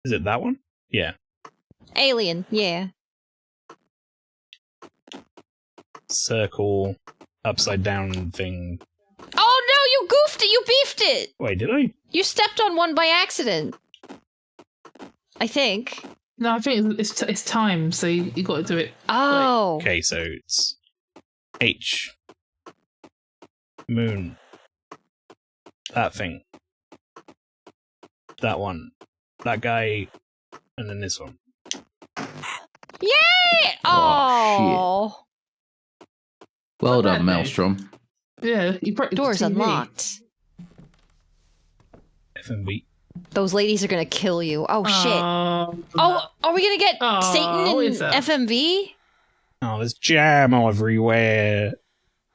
Is it that one? Yeah. Alien, yeah. Circle, upside down thing. Oh no, you goofed it, you beefed it! Wait, did I? You stepped on one by accident. I think. No, I think it's time, so you got to do it. Oh. Okay, so it's H, moon, that thing, that one, that guy, and then this one. Yay! Oh. Well done, that Maelstrom. Yeah, you broke Doors the TV. unlocked. FMB. Those ladies are gonna kill you. Oh shit. Oh, Are we gonna get Oh, Satan what in is that? FMV? Oh, there's jam everywhere.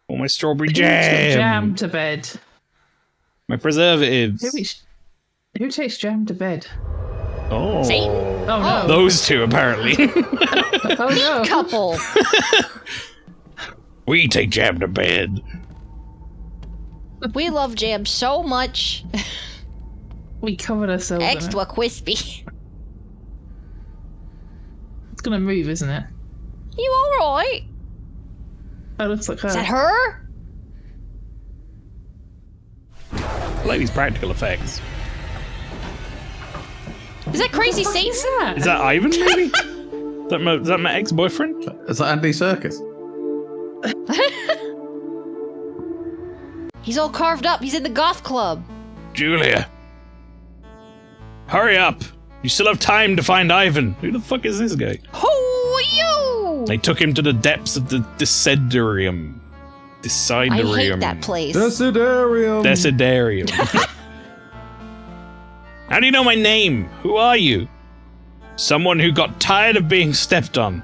All my strawberry who took jam. jam to bed? My preservatives. Who takes jam to bed? Oh. Satan? Oh no! Those 2, apparently. Oh no! Couple. We take jam to bed. We love jam so much. We covered ourselves. in it. Extra crispy. It's gonna move, isn't it? You alright? That looks like her. Is that her? Ladies' practical effects. Is that crazy What the fuck Satan? Is that Ivan, maybe? Is that my ex-boyfriend? Is that Andy Serkis? He's all carved up. He's in the goth club. Julia. Hurry up. You still have time to find Ivan. Who the fuck is this guy? Who are you? They took him to the depths of the Decidarium. I hate that place. Decidarium. Decidarium. How do you know my name? Who are you? Someone who got tired of being stepped on.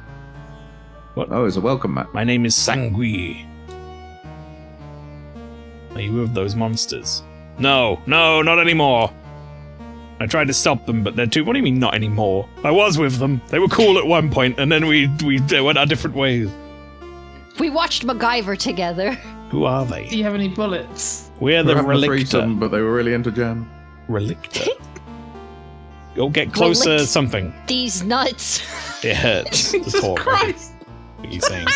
Oh, it's a welcome mat. My name is Sangui. Are you of those monsters? No, not anymore. I tried to stop them, but they're too... What do you mean, not anymore? I was with them. They were cool at one point, and then we went our different ways. We watched MacGyver together. Who are Do they? you have any bullets? We're the We're having a Relicta. threesome, but they were really into jam. Relicta. Go get closer, Relict- something. These nuts. It hurts to talk. Christ! What are you saying?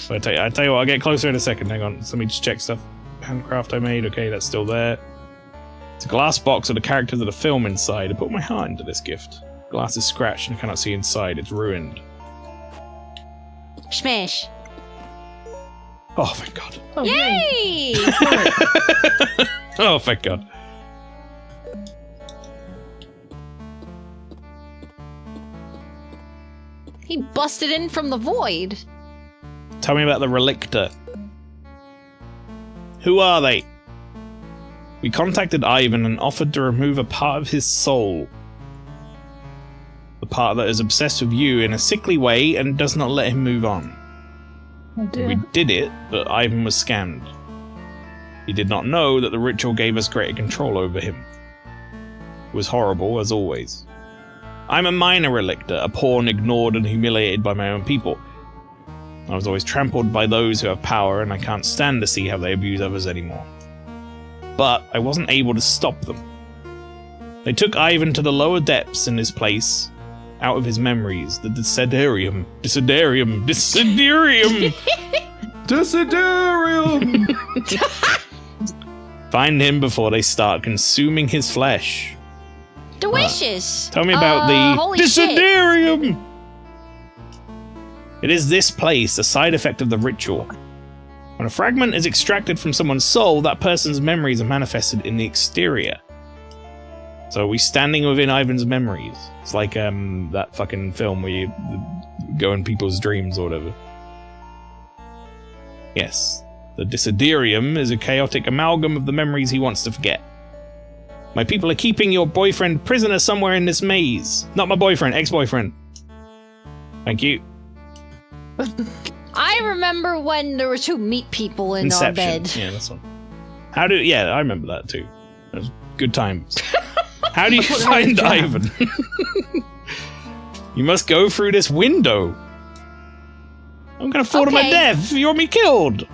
But I tell you what, I'll get closer in a second. Hang on, let me just check stuff. Handcraft I made. Okay, that's still there. It's a glass box with the characters of the film inside. I put my heart into this gift. Glass is scratched and I cannot see inside. It's ruined. Smash. Oh, thank God. Oh, Yay! Oh, thank God. He busted in from the void. Tell me about the Relictor. Who are they? We contacted Ivan and offered to remove a part of his soul. The part that is obsessed with you in a sickly way and does not let him move on. Oh dear. We did it, but Ivan was scammed. He did not know that the ritual gave us greater control over him. It was horrible, as always. I'm a minor Relictor, a pawn ignored and humiliated by my own people. I was always trampled by those who have power, and I can't stand to see how they abuse others anymore. But I wasn't able to stop them. They took Ivan to the lower depths in his place, out of his memories, the Desiderium. Desiderium! Desiderium! Desiderium! Find him before they start consuming his flesh. Delicious! Tell me about the holy shit. Desiderium! It is this place, a side effect of the ritual. When a fragment is extracted from someone's soul, that person's memories are manifested in the exterior. So are we standing within Ivan's memories? It's like that fucking film where you go in people's dreams or whatever. Yes, the Desiderium is a chaotic amalgam of the memories he wants to forget. My people are keeping your boyfriend prisoner somewhere in this maze. Not my boyfriend, ex-boyfriend. Thank you. I remember when there were 2 meat people in Inception. our bed. Yeah, that's one. Yeah, I remember that too. That was good times. How do you find Ivan? You must go through this window. I'm gonna fall to my death. You want me killed?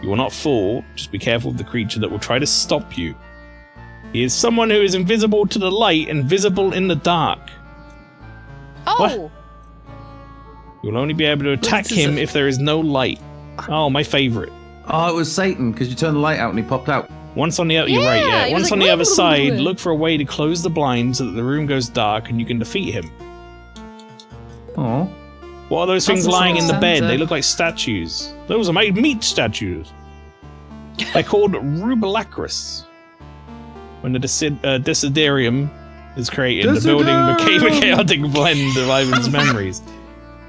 You will not fall. Just be careful of the creature that will try to stop you. He is someone who is invisible to the light and visible in the dark. Oh! What? You will only be able to attack him if there is no light. Oh, my favourite. Oh, it was Satan, because you turned the light out and he popped out. Once on the other, you're right, yeah. he Once was on like, the other side, "Woo." look for a way to close the blinds so that the room goes dark and you can defeat him. Oh. What are those That's things the lying in the bed? Santa. They look like statues. Those are my meat statues. They're called rubelacris. When the Desiderium is created, the building became a chaotic blend of Ivan's memories.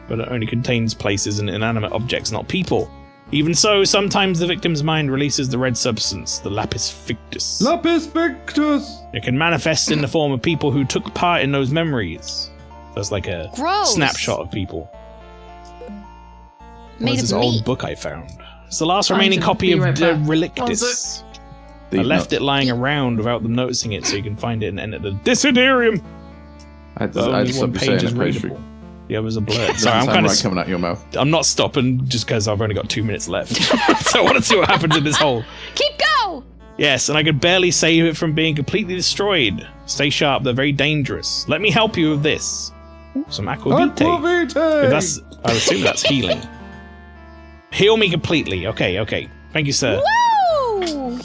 But it only contains places and inanimate objects, not people. Even so, sometimes the victim's mind releases the red substance, the lapis fictus. Lapis Victus! It can manifest in the form of people who took part in those memories. That's like a Gross. snapshot of people. Made Where's of this meat. old book I found? It's the last Find remaining it. copy Be of right De back. Relictis. I Deep left nuts. it lying around without them noticing it, so you can find it and enter the Desiderium. I had But to only stop one you page saying is it pastry. readable. The others are blurred. Doesn't Sorry, I'm sound kind right of. coming out your mouth. I'm not stopping just because I've only got 2 minutes left. So I want to see what happens in this hole. Keep go! Yes, and I could barely save it from being completely destroyed. Stay sharp, they're very dangerous. Let me help you with this. Some aquavite. If that's, I assume that's healing. Heal me completely. Okay. Thank you, sir. Woo!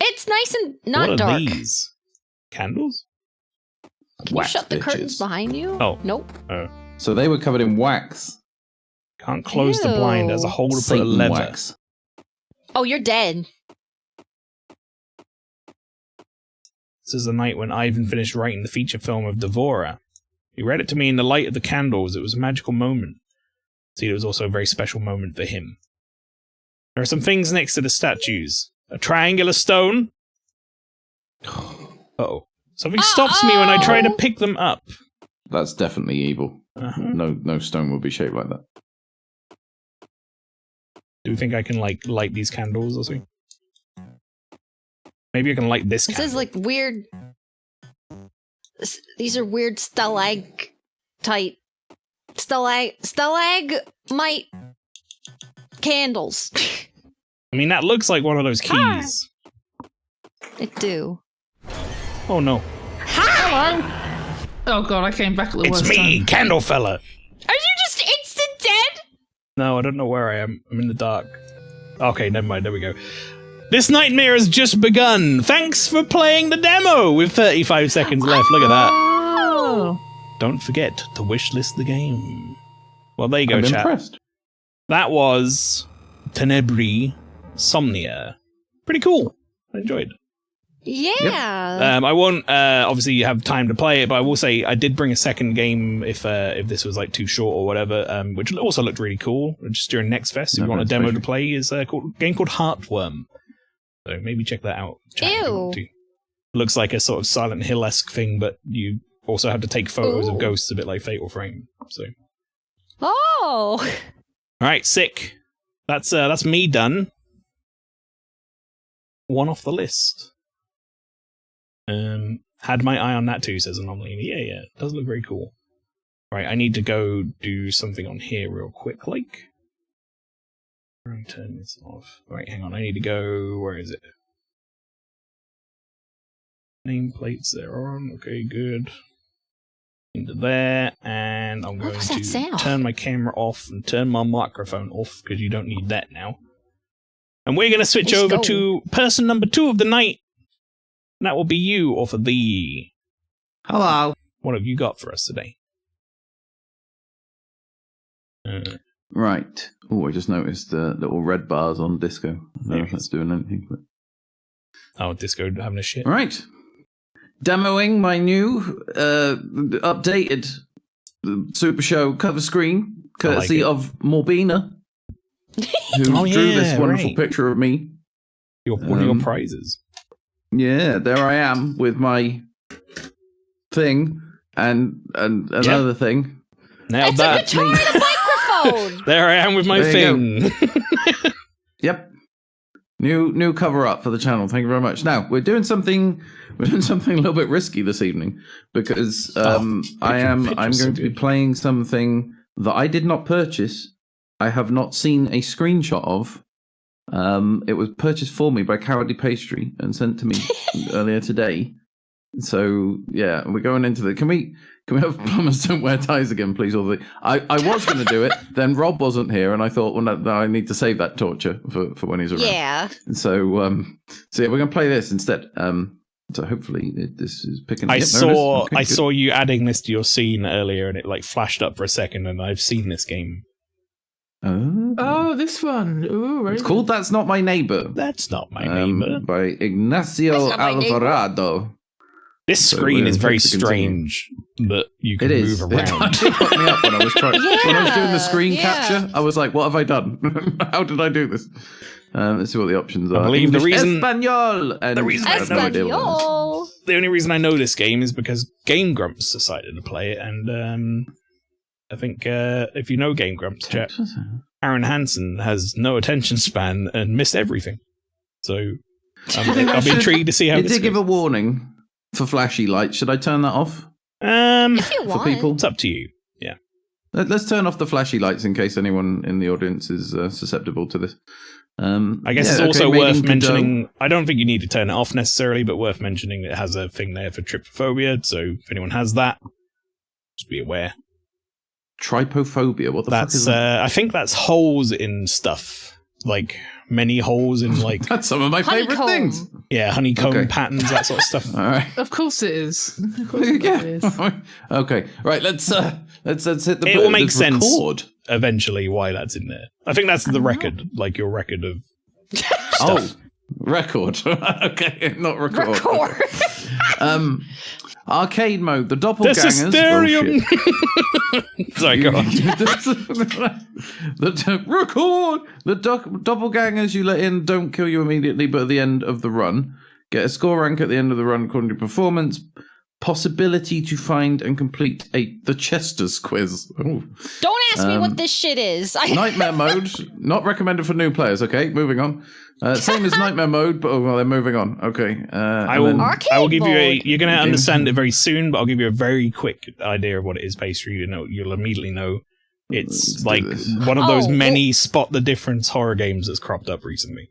It's nice and not what are dark. these? Candles? Can you shut the curtains behind you? Oh. Nope. So they were covered in wax. Can't close the blind as a hole to put a Satan lever. wax. Oh, you're dead. This is the night when Ivan finished writing the feature film of Devora. He read it to me in the light of the candles. It was a magical moment. See, it was also a very special moment for him. There are some things next to the statues. A triangular stone. Uh-oh. Something stops me when I try to pick them up. That's definitely evil. Uh-huh. No stone will be shaped like that. Do you think I can, like, light these candles or something? Maybe I can light this It candle. says like weird. These are weird stalagmite candles. I mean, that looks like one of those keys. It do. Oh, no. Oh god, I came back at the It's worst me, time. Candle Fella. Are you just instant dead? No, I don't know where I am. I'm in the dark. Okay, never mind. There we go. This nightmare has just begun. Thanks for playing the demo with 35 seconds left. Look at that. Oh. Don't forget to wishlist the game. Well, there you go, I'm chat. impressed. That was Tenebri Somnia. Pretty cool. I enjoyed it. Yeah. I won't obviously have time to play it, but I will say I did bring a second game if this was like too short or whatever, which also looked really cool. Just during Next Fest, if you want a demo to play, is a game called Heartworm. So maybe check that out. Ew. Looks like a sort of Silent Hill-esque thing, but you also have to take photos of ghosts, a bit like Fatal Frame. So. Oh. All right, sick. That's me done. One off the list. Had my eye on that too, says Anomaly. Yeah, it does look very cool. Right, I need to go do something on here real quick, like. Turn this off. Right, hang on, I need to go, where is it? Nameplates there on, okay, good. Into there, and I'm going to turn my camera off and turn my microphone off, because you don't need that now. And we're going to switch over to person number 2 of the night. And that will be you, or for thee. Hello. What have you got for us today? Right. Oh, I just noticed the little red bars on Disco. I don't know if that's doing anything. But... Oh, Disco having a shit. Right. Demoing my new, updated Super Show cover screen, courtesy of Morbina, who drew this wonderful picture of me. One of your prizes. Yeah, there I am with my thing and another thing. Nailed that. It's a guitar and a microphone. There I am with my thing. Yep. New cover up for the channel. Thank you very much. Now we're doing something a little bit risky this evening because I'm going to be playing something that I did not purchase. I have not seen a screenshot of. It was purchased for me by Cowardly Pastry and sent to me earlier today. So yeah, we're going into the. Can we have plumbers don't wear ties again, please? I was going to do it, then Rob wasn't here, and I thought, well, no, I need to save that torture for when he's around. Yeah. And so yeah, we're going to play this instead. So hopefully this is picking. I saw you adding this to your scene earlier, and it like flashed up for a second, and I've seen this game. Oh, this one. Ooh, it's called That's Not My Neighbor. That's Not My Neighbor. By Ignacio Alvarado. This screen is very strange that you can move around. It fucked me up when I was when I was doing the screen capture. I was like, what have I done? How did I do this? Let's see what the options are. I believe the reason Espanol. The only reason I know this game is because Game Grumps decided to play it, and I think if you know Game Grumps, chat, Aaron Hansen has no attention span and missed everything. So I'll be intrigued to see how. It did give a warning for flashy lights. Should I turn that off? If you want. For people, it's up to you. Yeah. Let's turn off the flashy lights in case anyone in the audience is susceptible to this. I guess it's also worth mentioning. I don't think you need to turn it off necessarily, but worth mentioning it has a thing there for trypophobia. So if anyone has that, just be aware. Trypophobia. What the fuck is that? I think that's holes in stuff, like many holes in like. That's some of my favorite things. Yeah, honeycomb patterns, that sort of stuff. All right. Of course it is. Okay. Right. Let's hit the. It will make sense eventually why that's in there. I think that's the record, like your record of stuff. Oh, record. Okay, not record. Arcade mode. The doppelgangers. Sorry, go on. Record. The doppelgangers you let in don't kill you immediately, but at the end of the run, get a score rank at the end of the run according to performance. Possibility to find and complete the Chester's quiz. Ooh. Don't ask me what this shit is. Nightmare mode, not recommended for new players. Okay, moving on. Same as nightmare mode, but they're moving on. Okay. I will give you you're going to understand it very soon, but I'll give you a very quick idea of what it is, Pastry. You'll immediately know. It's like one of those many spot the difference horror games that's cropped up recently.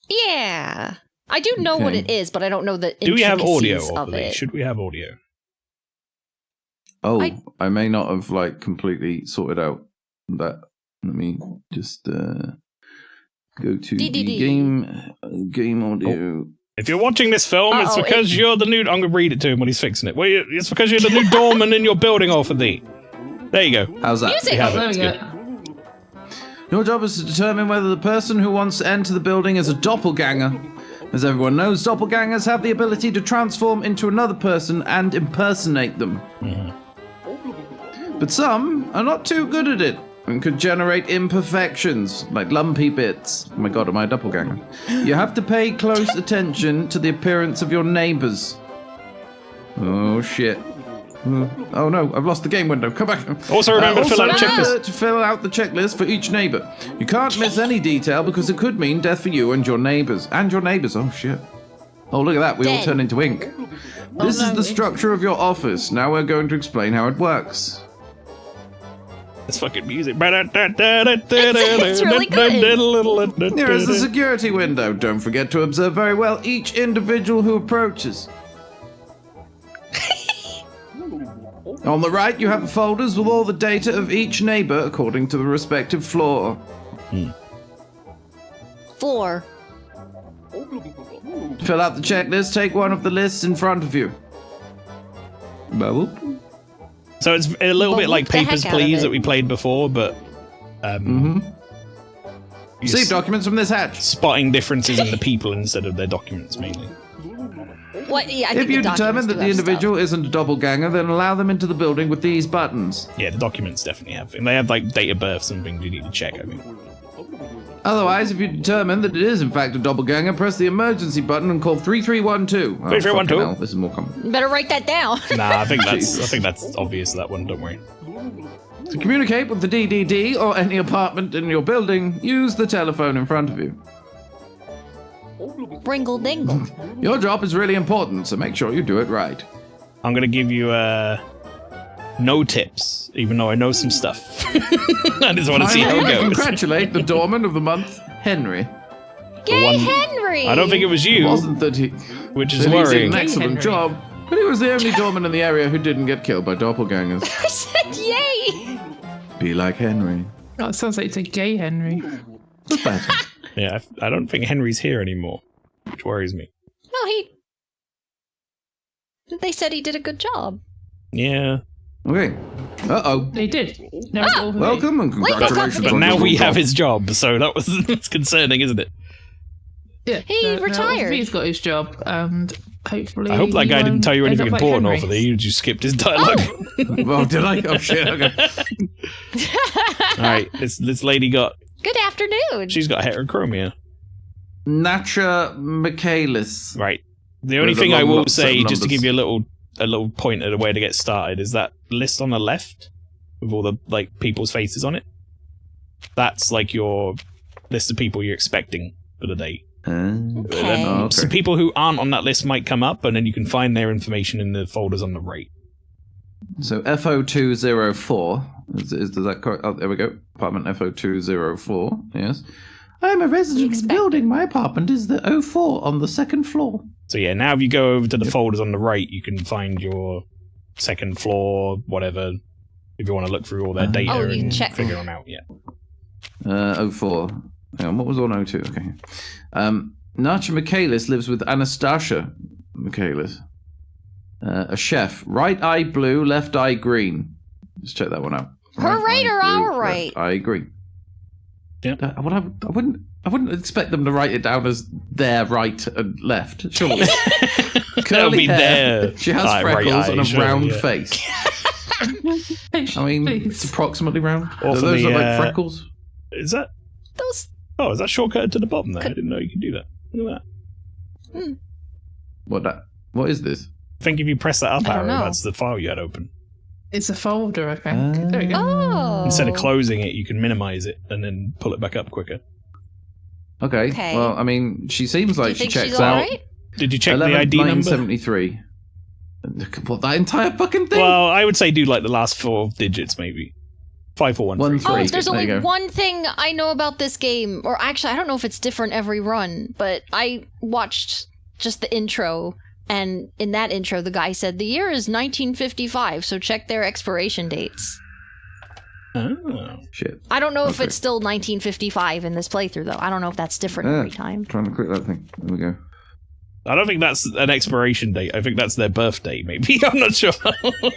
Yeah. I do know what it is, but I don't know the intricacies. Do we have audio of it? Should we have audio? Oh, I may not have like sorted out that. Let me just go to the game audio. If you're watching this film, it's because you're the new. I'm gonna read it to him when he's fixing it. Well, it's because you're the new doorman in your building off of the. There you go. How's that? Music. There we go. Your job is to determine whether the person who wants to enter the building is a doppelganger. As everyone knows, doppelgangers have the ability to transform into another person and impersonate them. But some are not too good at it and could generate imperfections, like lumpy bits. Oh my god, am I a doppelganger? You have to pay close attention to the appearance of your neighbors. Oh shit. Oh no, I've lost the game window. Come back. Also remember to fill out a checklist. To fill out the checklist for each neighbor. You can't miss any detail because it could mean death for you and your neighbors. And your neighbors. Oh shit. Oh, look at that. We all turn into ink. This is the structure of your office. Now we're going to explain how it works. It's fucking music. It's really good. Here is the security window. Don't forget to observe very well each individual who approaches. On the right, you have folders with all the data of each neighbor according to the respective floor. Floor. Fill out the checklist. Take one of the lists in front of you. Bubble. So it's a little bit like Papers, Please that we played before, but Receive documents from this hatch. Spotting differences in the people instead of their documents, mainly. What? Yeah, if you determine that the individual isn't a doppelganger, then allow them into the building with these buttons. Yeah, the documents definitely have. And they have like date of birth, something you need to check, I think. Otherwise, if you determine that it is in fact a doppelganger, press the emergency button and call 3312. 3312. This is more common. You better write that down. Nah, I think that's obvious, that one, don't worry. To communicate with the DDD or any apartment in your building, use the telephone in front of you. Bringle dingle. Your job is really important, so make sure you do it right. I'm going to give you no tips, even though I know some stuff. I just want to see how it goes. Congratulate the doorman of the month, Henry. Yay, Henry! I don't think it was you. It wasn't that he... Which is He did worrying. an excellent job, but he was the only doorman in the area who didn't get killed by doppelgangers. I said yay! Be like Henry. Oh, it sounds like it's a gay Henry. But better. Yeah, I don't think Henry's here anymore, which worries me. No, they said he did a good job. Yeah. Okay. Uh-oh. They did. Welcome and congratulations. But now we have his job, so that's concerning, isn't it? Yeah. He retired. He's got his job, and hopefully. I hope that guy didn't tell you anything important, like awfully. You just skipped his dialogue. Well, did I? Oh, shit. Okay. Alright, this lady got... Good afternoon. She's got heterochromia. Nacha Michaelis. Right. The only thing I will say, just to give you a little point at a way to get started, is that list on the left with all the like people's faces on it. That's like your list of people you're expecting for the day. Okay. So people who aren't on that list might come up, and then you can find their information in the folders on the right. So FO204 is that correct? Oh, there we go. Apartment FO204. Yes. I'm a resident of the building. My apartment is the 04 on the second floor. So yeah, now if you go over to the folders on the right, you can find your second floor, whatever, if you want to look through all their data and figure them out. Yeah. 04. Hang on, what was on 02? Okay. Nacha Michaelis lives with Anastasia Michaelis. A chef. Right eye blue, left eye green. Let's check that one out. Her right or our right? Left eye green. Yeah. I wouldn't expect them to write it down as their right and left. Surely. Curly hair. She has freckles and a round face. I mean, it's approximately round. Or those look like freckles. Is that? Those. Oh, is that shortcut to the bottom there? I didn't know you could do that. Look at that. What is this? I think if you press that up arrow, that's the file you had open. It's a folder, I think. There we go. Oh. Instead of closing it, you can minimize it and then pull it back up quicker. Okay. Well, I mean, she seems like she checks out. Right? Did you check the ID number? 973. What, that entire fucking thing? Well, I would say do like the last 4 digits, maybe. 5413. Oh, if there's only one thing I know about this game, or actually, I don't know if it's different every run, but I watched just the intro. And in that intro, the guy said, the year is 1955, so check their expiration dates. Oh. Shit. I don't know if it's still 1955 in this playthrough, though. I don't know if that's different every time. Trying to click that thing. There we go. I don't think that's an expiration date. I think that's their birthday, maybe. I'm not sure.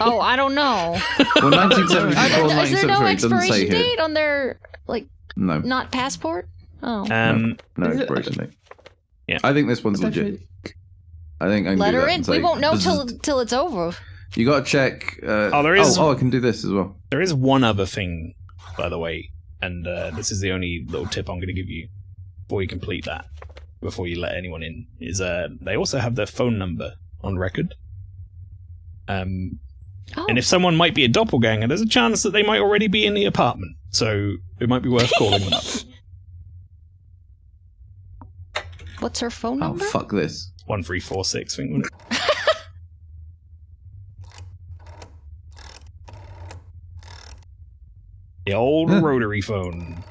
Oh, I don't know. Well, 1974, Is there no 1973, expiration date on their, like, no. not passport? Oh. No expiration date. Yeah. I think this one's legit. I think I can Let do her that in. and say, We won't know "Bzzzt." till it's over. You got to check. there is. I can do this as well. There is one other thing, by the way, and this is the only little tip I'm going to give you before you complete that, before you let anyone in, is they also have their phone number on record. And if someone might be a doppelganger, there's a chance that they might already be in the apartment, so it might be worth calling them up. What's her phone number? Oh, fuck this. 1346, I think, wasn't it? The old rotary phone.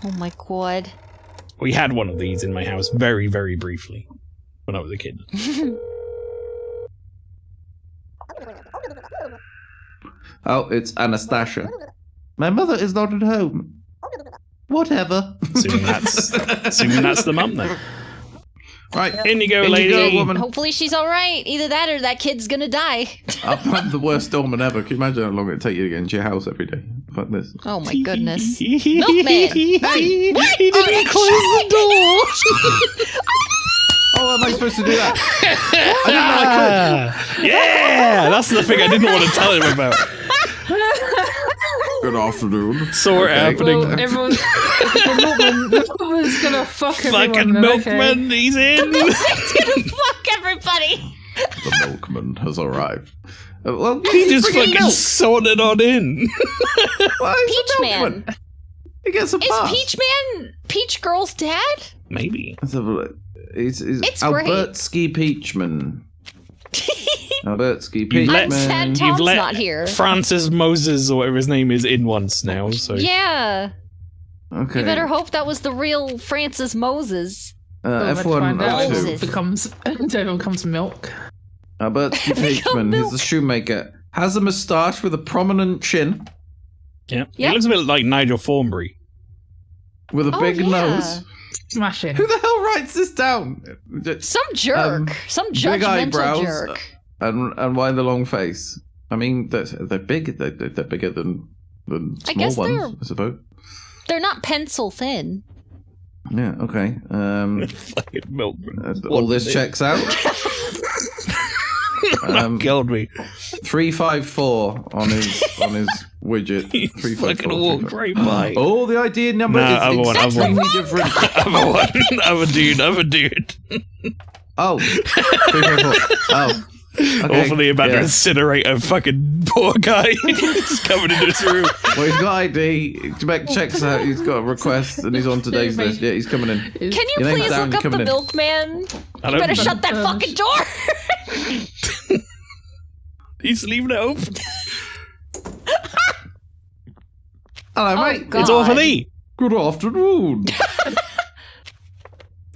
Oh my god. We had one of these in my house very, very briefly when I was a kid. Oh, it's Anastasia. My mother is not at home. Whatever. Assuming that's the mum then. Right, in you go, in lady. you go, woman. Hopefully she's alright. Either that or that kid's gonna die. I'm the worst doorman ever. Can you imagine how long it'd take you to get into your house every day? Fuck this. Oh my goodness. Milkman! Hey, what? He didn't close the door! Oh, am I supposed to do that? I didn't know I could. Yeah! That's the thing I didn't want to tell him about. Good afternoon. Saw it happening. Well, the milkman's gonna fuck Fucking everyone. Then, milkman, okay. he's in! It's gonna fuck everybody! The milkman has arrived. Well, He just bringing fucking milk. sorted on in. Why is Peach the Man. milkman? He gets a Is pass. Peach Man Peach Girl's dad? Maybe. Let's have a look. It's great. Albertsky Peachman. Albertsky You've let- I'm sad Peachman. Tom's let not here. Francis Moses, or whatever his name is, in once now, so... Yeah. Okay. You better hope that was the real Francis Moses. Let's F1 find out Moses. O2. if it becomes milk. Albertsky Peachman. He's a shoemaker. Has a moustache with a prominent chin. Yeah. Yep. He looks a bit like Nigel Thornberry. With a big yeah. nose. Smashing. Who the hell writes this down? Some jerk. Some big judgmental eyebrows, jerk. And why the long face? I mean, they're big. They're bigger than I small guess ones, I suppose. They're not pencil thin. Yeah. Okay. Fucking milkman. All this checks out. Killed me. 354 on his widget. He 354. fucking walked right by. Oh, the ID number No, is other one, other extremely one. different. Other dude. Oh, 354. Oh. Okay. Awfully about to yeah. incinerate a fucking poor guy who's coming into his room. Well, he's got ID. Checks out. He's got a request, and he's on today's list. Yeah, he's coming in. Can you Your name's please down, look up you're the coming in. milkman? I You better don't- shut that fucking door! He's leaving it open. Hello, Oh, mate. God. It's all for thee. Good afternoon.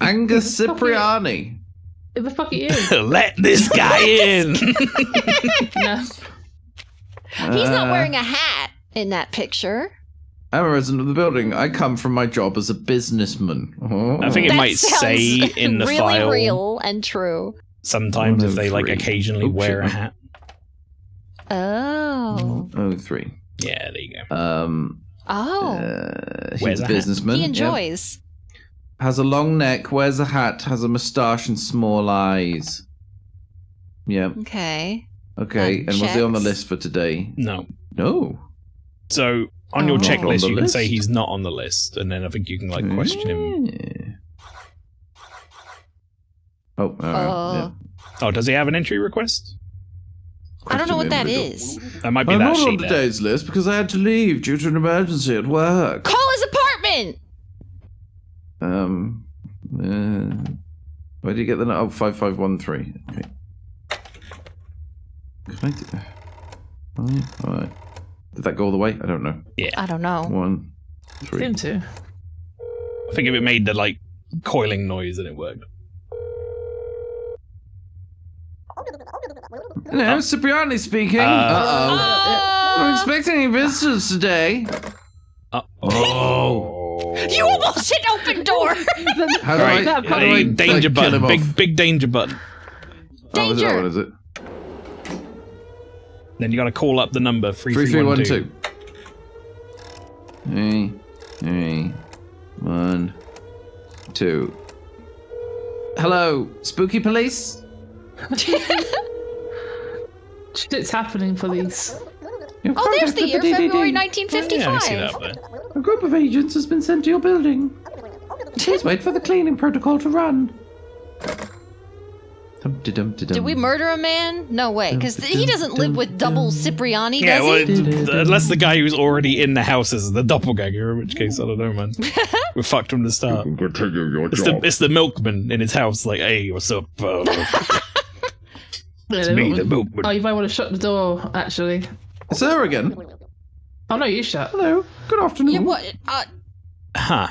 Angus Cipriani. Who the fuck it is? Let this guy in. No. He's not wearing a hat in that picture. I'm a resident of the building. I come from my job as a businessman. Oh. I think it That might say sounds in the really file real and true. sometimes if they like 103. occasionally Oops, wear a shit. hat. Oh. 03. Yeah, there you go. He's Wears a a hat. businessman. He yep. enjoys. Has a long neck, wears a hat, has a moustache and small eyes. Yeah. Okay. Okay. That And was he on the checks. list for today? No. No. So on your Oh. Not on checklist, the you can say list? he's not on the list, and then I think you can like question him. Yeah. Oh, all right. Yeah. Oh, does he have an entry request? I don't know what that Question is. That might be I'm that not on sheet there. today's list because I had to leave due to an emergency at work. Call his apartment! Where do you get the 5513? Okay. Can I do... Oh, all right. Did that go all the way? I don't know. I don't know. 1, 3. Him too. I think if it made the like coiling noise, then it worked. Hello, Cipriani speaking. Oh! I'm expecting any visitors today. Oh. You almost hit open door! How do Right, how do I danger kill him button, off? big danger button. Oh, is it that Danger. one, is it? Then you got to call up the number 3312. 3312. 3, 3, 1, 2. Hello, spooky police? Shit's happening, police. Oh, there's the year, February Yeah, 1955. I see that there. A group of agents has been sent to your building. Please wait for the cleaning protocol to run. Did we murder a man? No way, because he doesn't live with double Cipriani, Yeah, does he? well, unless the guy who's already in the house is the doppelganger, in which case, I don't know, man. We're fucked from the start. Continue your job. It's the milkman in his house, like, hey, what's up? It's me, the milkman. Oh, you might want to shut the door, actually. It's her again. Oh, no, you shut. Hello, good afternoon. Yeah, what? Huh.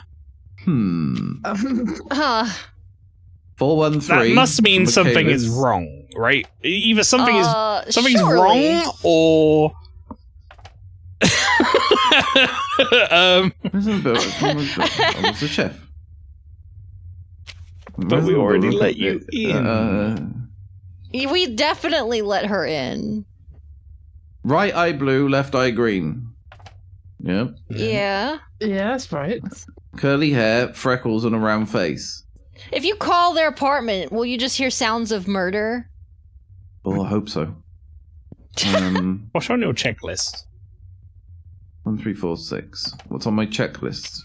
413. That must mean something is Michaelis. wrong, right? Either something's surely. wrong, or Where's the chef? but we already let you in. We definitely let her in. Right eye blue, left eye green. Yep. Yeah. Yeah, that's right. Curly hair, freckles, and a round face. If you call their apartment, will you just hear sounds of murder? Oh, I hope so. What's on your checklist? 1, 3, 4, 6. What's on my checklist?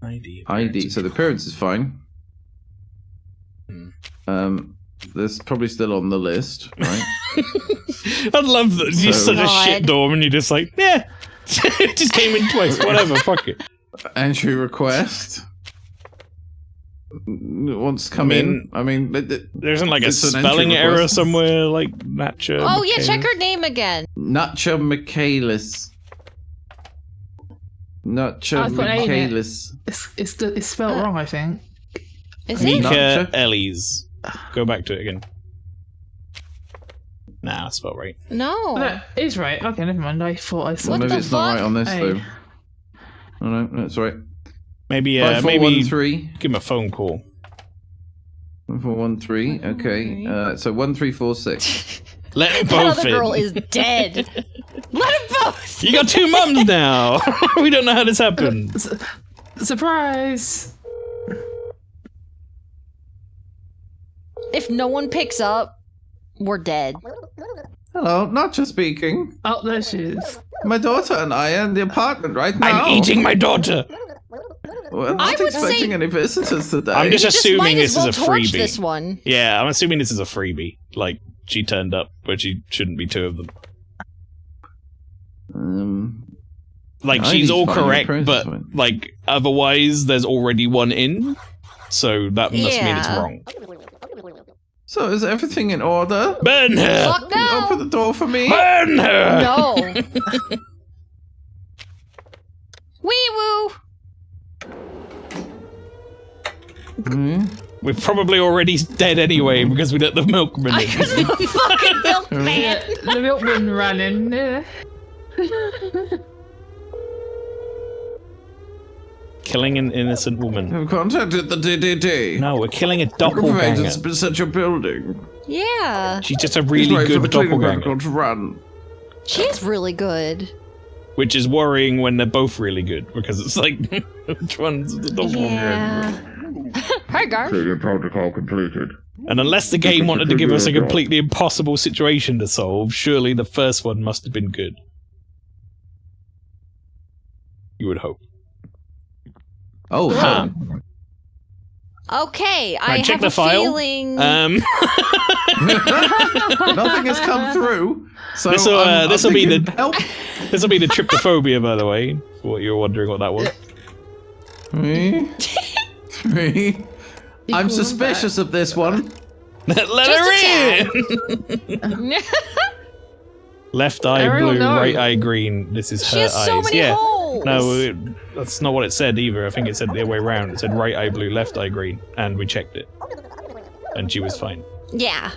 ID. ID. So the appearance is fine. That's probably still on the list, right? I'd love that. You're such a God. shit dorm, and you're just like, yeah, it just came in twice. Whatever, fuck it. Entry request. Wants to come in. I mean, There isn't like a it's an spelling entry error request. somewhere, like Natcha. Oh, yeah, check her name again. Natcha Michaelis. Natcha I've got A in it. Michaelis. It's spelled wrong, I think. Is it? Mika. Mika Natcha? Ellies. Go back to it again. Nah, that's spelled right. No. That is right. Okay, never mind. I thought I saw Well, What maybe the it's not fuck? right on this, Hey. though. Oh, no, that's right. Maybe, 5413. give him a phone call. 5413. Okay. So 1346. Let them That both other in. girl is dead. Let them both. You got two mums now. We don't know how this happened. Surprise! If no one picks up, we're dead. Hello, Natcha speaking. Oh, there she is. My daughter and I are in the apartment right now. I'm eating my daughter. We're I not would expecting say- any visitors today. I'm just You just assuming might this as well is a torch freebie. this one. Yeah, I'm assuming this is a freebie. Like, she turned up, but she shouldn't be two of them. Like, I she's think all it's fine, correct, the but, appearance is fine. like, otherwise, there's already one in. So that must mean it's Yeah. wrong. So is everything in order? Burn her! Fuck no. Open the door for me. Burn her! No. Wee woo. We're probably already dead anyway because we let the milkman in. Because the fucking milkman. The milkman ran in there. Killing an innocent woman. I've contacted the DDD. No, we're killing a Group of doppelganger. agents has been sent your building. Yeah. She's just a Please really wait for good the cleaning doppelganger. protocol to run. She's really good. Which is worrying when they're both really good, because it's like, which one's the doppelganger? Yeah. Hi, Gar. Cleaning protocol completed. And unless the game wanted to give us a completely impossible situation to solve, surely the first one must have been good. You would hope. Oh, Huh. Okay, I check have the a file. feeling. nothing has come through. So This'll, I'm this'll be thinking the- help. This will be the tryptophobia, by the way, for what you were wondering what that was. 3. I'm Equal suspicious of this one. Let Just her in! Left eye Everyone blue, knows. right eye green. This is she her has so eyes. many Yeah. holes. No, that's not what it said either. I think it said the other way around. It said right eye blue, left eye green, and we checked it. And she was fine. Yeah.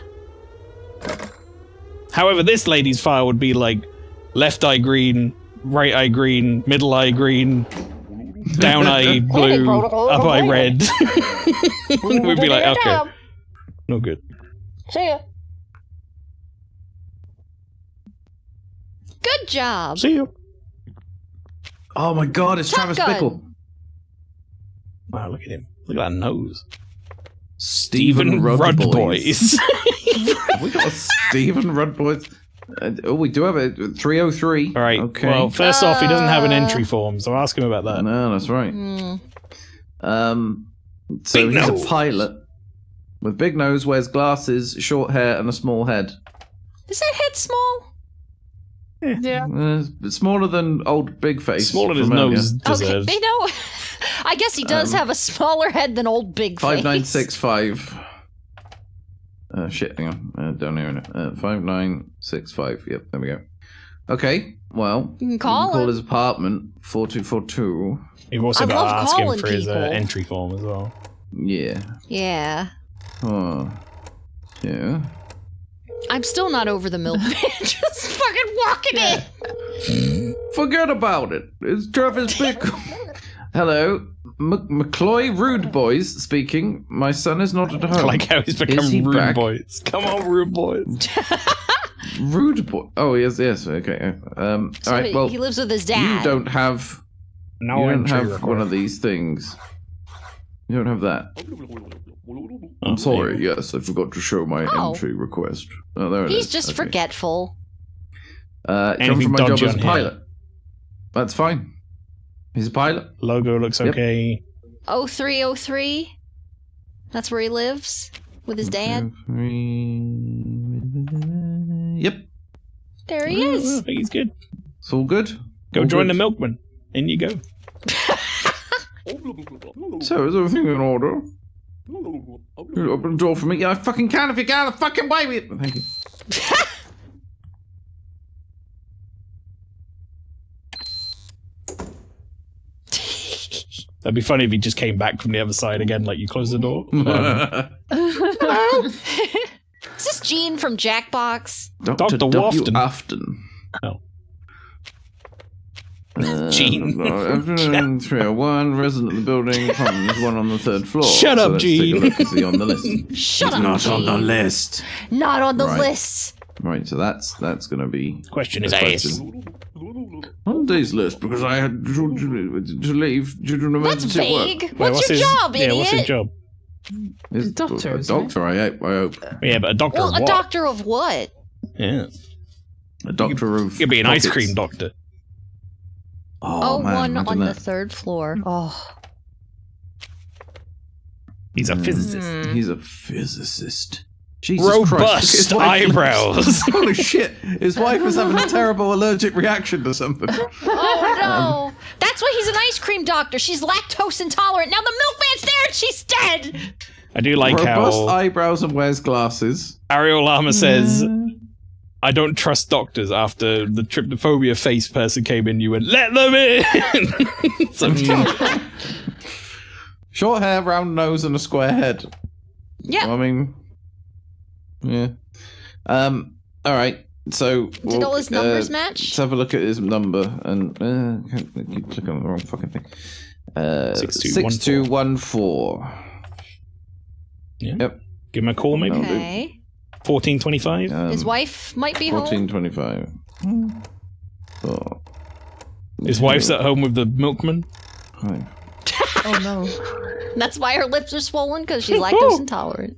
However, this lady's file would be like left eye green, right eye green, middle eye green, down eye blue, up eye red. We'd be like, okay, no good. See ya. Good job. See you. Oh my god, it's Travis Shotgun. Bickle. Wow, look at him. Look at that nose. Stephen Rudd Boys. We got a Stephen Rudd Boys. We do have a 303. All right. Okay. Well, first off, he doesn't have an entry form, so ask him about that. No, that's right. So Big he's nose. a pilot with big nose, wears glasses, short hair, and a small head. Is that head small? Yeah. Smaller than old Big Face. Smaller than his from earlier. nose deserves. Okay, I guess he does have a smaller head than old Big Face. 5965. Shit, hang on. Down here. 5965. Yep, there we go. Okay, well, You can call him. his apartment 4242. You've also I got love to ask him calling for his people. entry form as well. Yeah. Yeah. Oh. Yeah. I'm still not over the milkman. Just fucking walking in. Forget about it. It's Travis Bickle. Hello. McCloy Rude Boys speaking. My son is not at home. I like how he's become Is he Rude back? Boys. Come on, Rude Boys. Rude Boy. Oh, yes, okay. All So right, well, he lives with his dad. you don't have... No you don't entry have required. one of these things. You don't have that. Oh, I'm sorry, yes, I forgot to show my Oh. entry request. Oh, there it is. He's just Okay. forgetful. It comes Anything from my job dodgy as a on here? pilot. That's fine. He's a pilot. Logo looks Yep. okay. 0303. That's where he lives with his dad. Yep, There he is. I think he's good. it's all good. Go All join good. the milkman. In you go. So, is everything in order? You open the door for me. Yeah, I fucking can if you get out of the fucking way with it. Thank you. That'd be funny if he just came back from the other side again, like you closed the door. Is this Gene from Jackbox? Dr. Dr. W. Wafton. Afton. Oh. Gene. 301, resident of the building. There's one on the third floor. Shut up, let's Gene. Take a look. Is he on the list? Shut up, Not on the Gene. list. Not on the Right. list. Right, so that's going to be Question is the ace. on today's list because I had to leave due to an That's emergency at work. vague. Wait, What's your his, job, idiot? Yeah, what's his job? He's a doctor, a isn't he? doctor, I hope. Yeah, but a doctor Well, of a what? doctor of what? Yeah. A doctor of. He could be an ice pockets. cream doctor. Oh, man, one imagine on the that. third floor. Oh. He's a physicist. He's a physicist. Jesus Christ. Robust His wife lives- eyebrows. Holy shit. His wife is having a terrible allergic reaction to something. Oh no! That's why he's an ice cream doctor. She's lactose intolerant. Now the milkman's there and she's dead. I do like Robust how eyebrows and wears glasses. Ariel Lama says, I don't trust doctors after the tryptophobia face person came in. You went, let them in. So, Short hair, round nose, and a square head. Yeah. I mean, yeah. All right. So Did all his numbers match? Let's have a look at his number and I keep clicking on the wrong fucking thing. 6214. yeah. Yep. Give him a call, maybe. Okay. 1425. His wife might be home. 1425. Oh. His wife's at home with the milkman. Hi. Oh no. That's why her lips are swollen because she's lactose intolerant.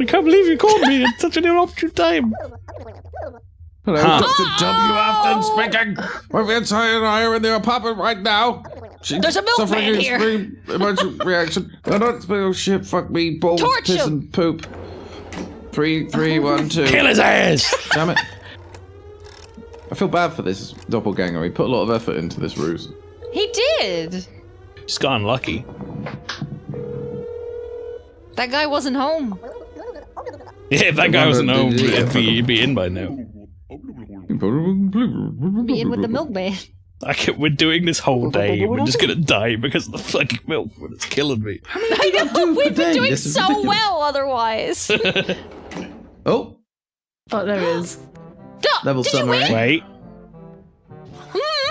I can't believe you called me at such an inopportune time. Hello, Huh. Dr. W. Afton speaking. My fiancée and I are in the apartment right now. She's There's a milkman suffering a here. extreme emergency reaction. No, not oh shit, fuck me, balls, Torch piss him. and poop. 3, 3, 1, 2. Kill his ass! Damn it. I feel bad for this doppelganger. He put a lot of effort into this ruse. He did. Just got unlucky. That guy wasn't home. Yeah, if that guy wasn't home, he'd be in by now. Be in with the milkman. We're doing this whole day, and we're just gonna die because of the fucking milkman. It's killing me. I know. We've been doing This is so ridiculous. well otherwise. Oh, Oh, there it is. level Did you summary. win? Wait.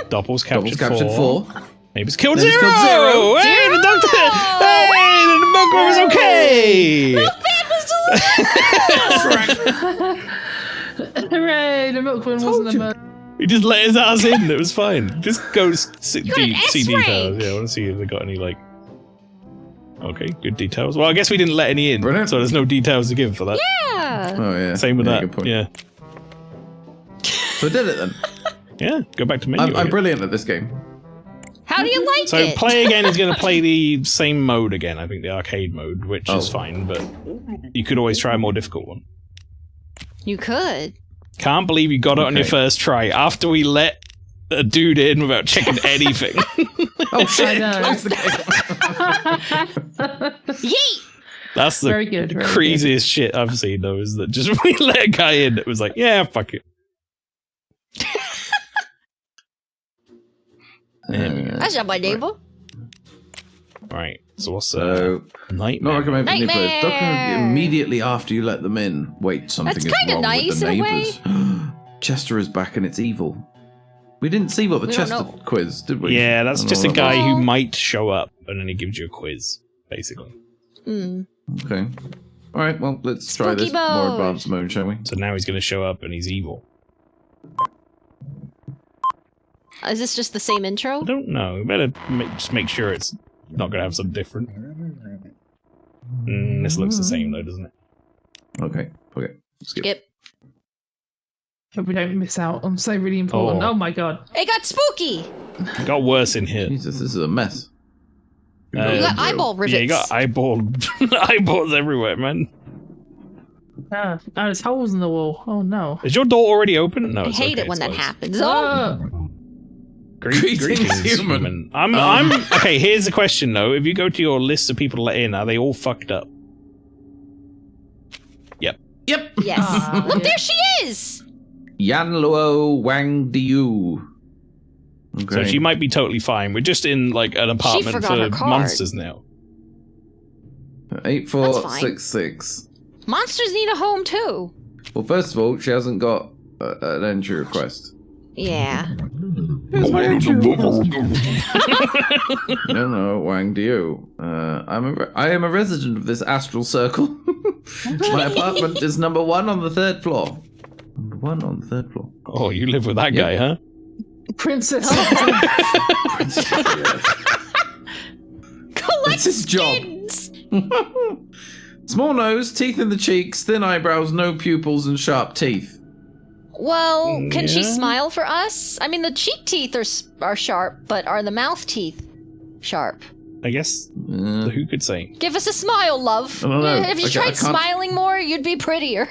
Doppel's captured, Doubles captured 4. Maybe it's killed Then it's zero! killed zero. Hey, the doctor! Hey, the milkman was okay! Hooray! The milkman wasn't a murder. He just let his ass in, it was fine. Just go to got an S see rank. details. Yeah, I want to see if they got any, like... Okay, good details. Well, I guess we didn't let any in, Brilliant. so there's no details to give for that. Yeah. Oh yeah. Same with Yeah, that. good point. Yeah. So I did it then. Yeah, go back to menu. I'm brilliant at this game. How do you like So it? play again is going to play the same mode again. I think the arcade mode, which is fine, but you could always try a more difficult one. You could. Can't believe you got it on your first try after we let a dude in without checking anything. Oh shit! I know. Close the game. Yeet! That's the Very good, very craziest shit I've seen, though, is that just we let a guy in that was like, yeah, fuck it. That's not my neighbor. Right, so what's So, nightmare? not recommend for new players. Nightmare! Document immediately after you let them in. Wait, something That's is kinda wrong nice with the in a way. neighbors. Chester is back and it's evil. We didn't see what the We don't Chester know. quiz, did we? Yeah, that's I don't just know a what guy that who Oh. might show up, and then he gives you a quiz, basically. Mm. was. Okay. All right. Well, let's try Spooky this more mode. advanced mode, shall we? So now he's going to show up, and he's evil. Is this just the same intro? I don't know. We better just make sure it's not going to have something different. This looks the same, though, doesn't it? Okay. Skip. Skip. Hope we don't miss out on so really important. Oh. Oh my god. It got spooky. It got worse in here. Jesus, this is a mess. You got eyeball rivets. Yeah, you got eyeballs everywhere, man. Oh, there's holes in the wall. Oh no. Is your door already open? No, I it's hate okay, it when it's that closed. happens. Oh, Greetings, human. I'm okay. Here's the question though: if you go to your list of people to let in, are they all fucked up? Yep. Yep. yes. Ah, Look, yeah. there she is. Yan Luo Wang Diu. Okay. So she might be totally fine. We're just in like an apartment forgot her for card. monsters now. 8466. Monsters need a home too. Well, first of all, she hasn't got an entry request. Yeah. Here's my entry request. No, Wang Diu. I am a resident of this astral circle. My apartment is number 1 on the 3rd floor. Number 1 on the 3rd floor. Oh, you live with that guy, huh? Princess. Collect That's his job. skins. Small nose, teeth in the cheeks, thin eyebrows, no pupils, and sharp teeth. Well, can she Yeah. smile for us? I mean, the cheek teeth are sharp, but are the mouth teeth sharp? I guess. Uh, Who could say? Give us a smile, love. I don't know. If you Okay, I tried can't- smiling more, you'd be prettier.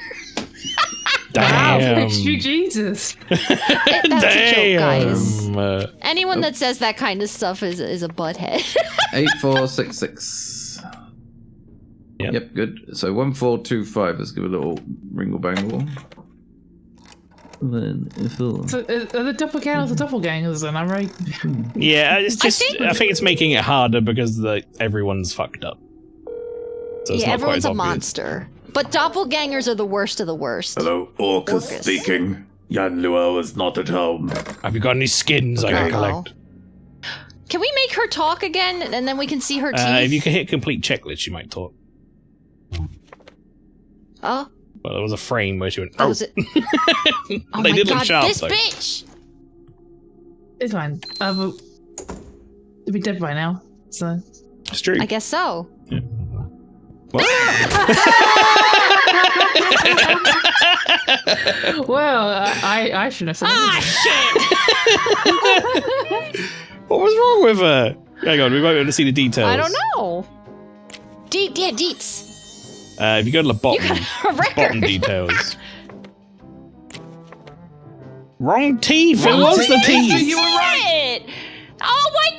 Wow, Damn. Jesus. That's a joke, guys. Damn. Anyone that says that kind of stuff is a butthead. 8466. Yep. Good. So 1425. Let's give it a little ringle bangle. Then if So, are the doppelgangers the doppelgangers then? I'm right. Yeah, it's just. I I think it's making it harder because everyone's fucked up. So it's Yeah, not quite everyone's as a obvious. monster. But doppelgangers are the worst of the worst. Hello, Orcus Orcus. speaking. Yan Luo is not at home. Have you got any skins I can Uh-oh. collect? Can we make her talk again, and then we can see her teeth? If you can hit complete checklist, she might talk. Oh, Well, there was a frame where she went. oh, Oh, is it? Oh they my did god, look sharp this though. bitch! It's fine. We'll be dead by now. So. It's true. I guess so. What? Well, I shouldn't have said Ah, shit! What was wrong with her? Hang on, we might be able to see the details. I don't know. Deets. If you go to the You bottom, got a record. bottom details. Wrong teeth. It was the teeth. You were right. Oh my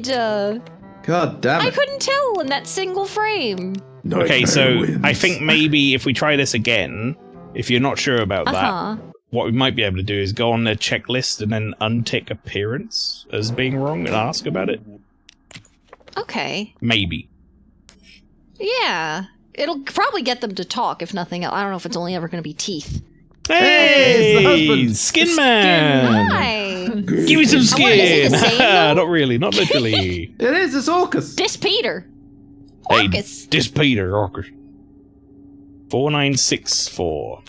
god! God damn I it. couldn't tell in that single frame. Okay, so Nightmare I wins. think maybe if we try this again, if you're not sure about that, Uh-huh. what we might be able to do is go on their checklist and then untick appearance as being wrong and ask about it. Okay. Maybe. Yeah. It'll probably get them to talk, if nothing else. I don't know if it's only ever going to be teeth. Hey, it's the Hey, husband. Skin Man! Hi. Give me some I wonder, is skin! he the same, though? Not really, not literally. It is, it's Orcus. Dis Peter. Hey, Orcus. this Peter, Orcus. 4964.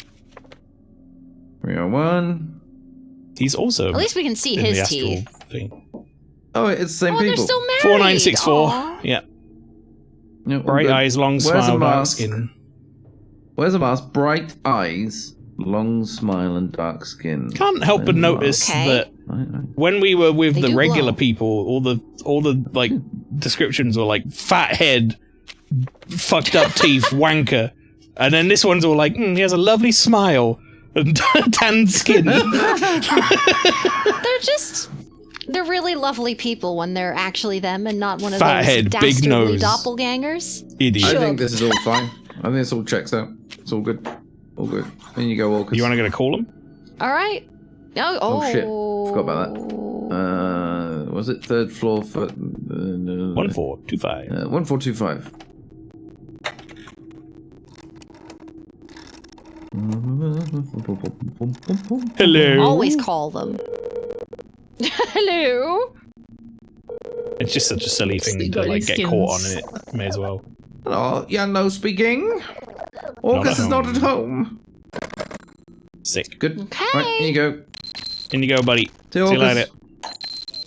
301. He's also At least we can see in the his astral teeth. thing. Oh, it's the same Oh, they're people. still married. 4964. Aw. Yeah. Yeah, all Bright good. eyes, long Where's smile, a dark mask? skin. Where's the mask? Bright eyes, long smile, and dark skin. Can't help but Where's the notice mask? that Right. when we were with They the do regular glow. people, all the like descriptions were like fat head, fucked up teeth, wanker, and then this one's all like he has a lovely smile and tan skin. They're really lovely people when they're actually them and not one of Fat those head, big dastardly nose. doppelgangers. Idiot. I think this is all fine. I think this all checks out. It's all good. All good. In you go, Orcus. You want to go to call him? All right. Oh, shit. Forgot about that. Was it third floor for... 1425. 1425. Hello. Always call them. Hello. It's just such a silly thing You to got like your get caught on skins. in it. May as well. Hello, Yano speaking. Orcus is not at home. Sick. Good. Okay. Right, here you go. In you go, buddy. See you See you Orcus. later.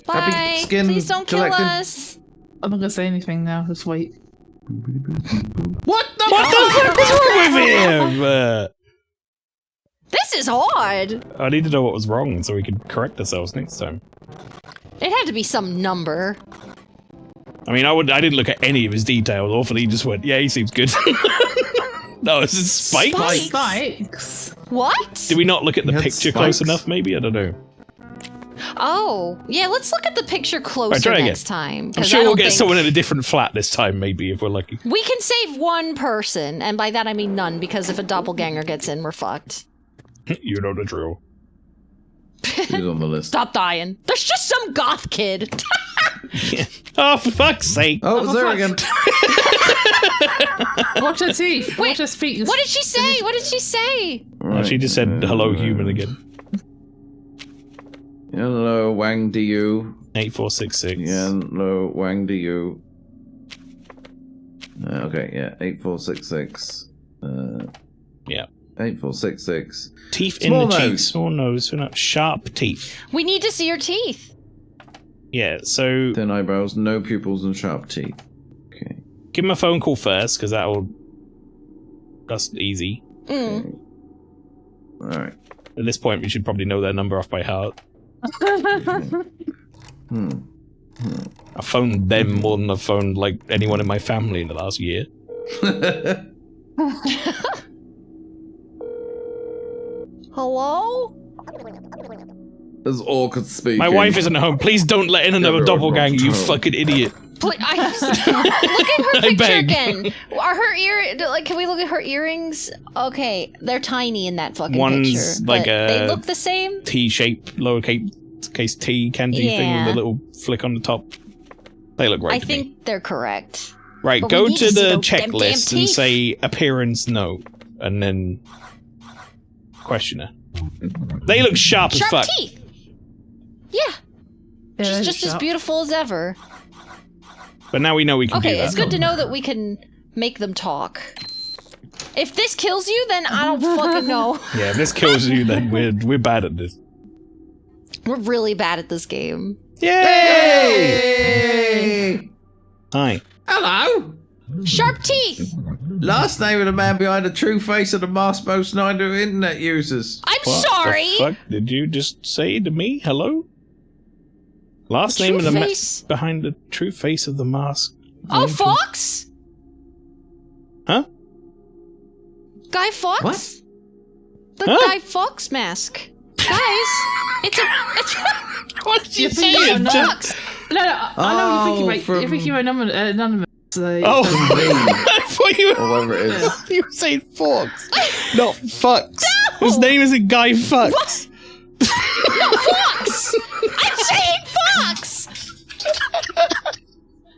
Bye. Happy skin Please don't kill collecting. us. I'm not gonna say anything now. Just wait. What the What the fuck is wrong with him? This is hard. I need to know what was wrong so we can correct ourselves next time. It had to be some number. I mean, I didn't look at any of his details. Awfully, he just went, yeah, he seems good. No, this is Spike. Spikes. What? Did we not look at the He had picture close spikes. enough? Maybe I don't know. Oh, yeah. Let's look at the picture closer try again. next time. I'm 'cause sure I we'll don't get think- someone in a different flat this time. Maybe if we're lucky. We can save one person, and by that I mean none, because if a doppelganger gets in, we're fucked. You know the drill. Who's on the list? Stop dying. There's just some goth kid. Oh, for fuck's sake! Oh, it's there fuck. again. Watch her teeth. Wait, Watch her feet. What did she say? What did she say? Oh, she just said hello, human again. Hello, Wang Diu. 8466. Hello, Wang Diu. Okay, yeah, 8466. Yeah. 8466. Teeth Small in the nose. cheeks. Small nose. Sharp teeth. We need to see your teeth. Yeah. So Thin eyebrows, no pupils, and sharp teeth. Okay. give him a phone call first, because that's easy. Mm. Alright. At this point, we should probably know their number off by heart. I phoned them more than I've phoned like anyone in my family in the last year. Hello? As Orcus speaking. My wife isn't home. Please don't let in another Yeah, doppelganger, you no. fucking idiot. Look at her I picture beg. again. Are her can we look at her earrings? Okay, they're tiny in that fucking One's picture. like but they a- look the same. T-shaped, lowercase T candy thing Yeah. with a little flick on the top. They look right I to me. think they're correct. Right, but go we need to to see the those damn checklist and teeth. say appearance no, and then questioner. They look sharp as Sharp fuck. teeth. Yeah, she's just as beautiful as ever. But now we know we can do Okay, that. it's good to know that we can make them talk. If this kills you, then I don't fucking know. Yeah, if this kills you, then we're bad at this. We're really bad at this game. Yay! Hey! Hi. Hello! Sharp teeth. Last name of the man behind the true face of the masked most to internet users. I'm What sorry. the fuck did you just say to me? Hello? Last The name true of the man face? behind the true face of the mask. Oh, Fox? Huh? Guy Fox? What? The Huh? Guy Fox mask. Guys, it's What did you say? say? Fox. No, I know you're thinking from- you're thinking about anonymous. Oh, I thought you Or whatever it is. you were saying Fox, not Fucks. His name isn't Guy Fucks. Fox! I'm saying Fox!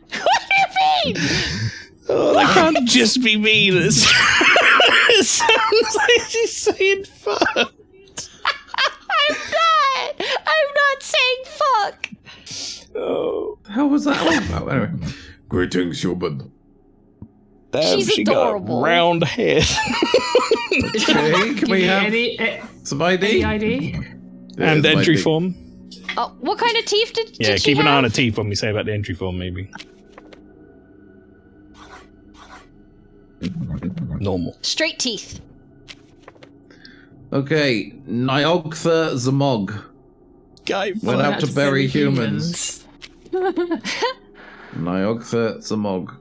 What do you mean? Oh, that can't just be me. It sounds like she's saying fuck. I'm not saying fuck. Oh, How was that all about? Anyway. Greetings, human. damn, She's she adorable. got a round head. Okay, can we have some ID? ID? Yeah, And it's my entry thing. form. Oh, what kind of teeth did Yeah, she keep an eye have? on the teeth when we say about the entry form, maybe. Normal. Straight teeth. Okay, Nyogtha Zamog. Guy Went out to bury humans. Nyogtha Zamog.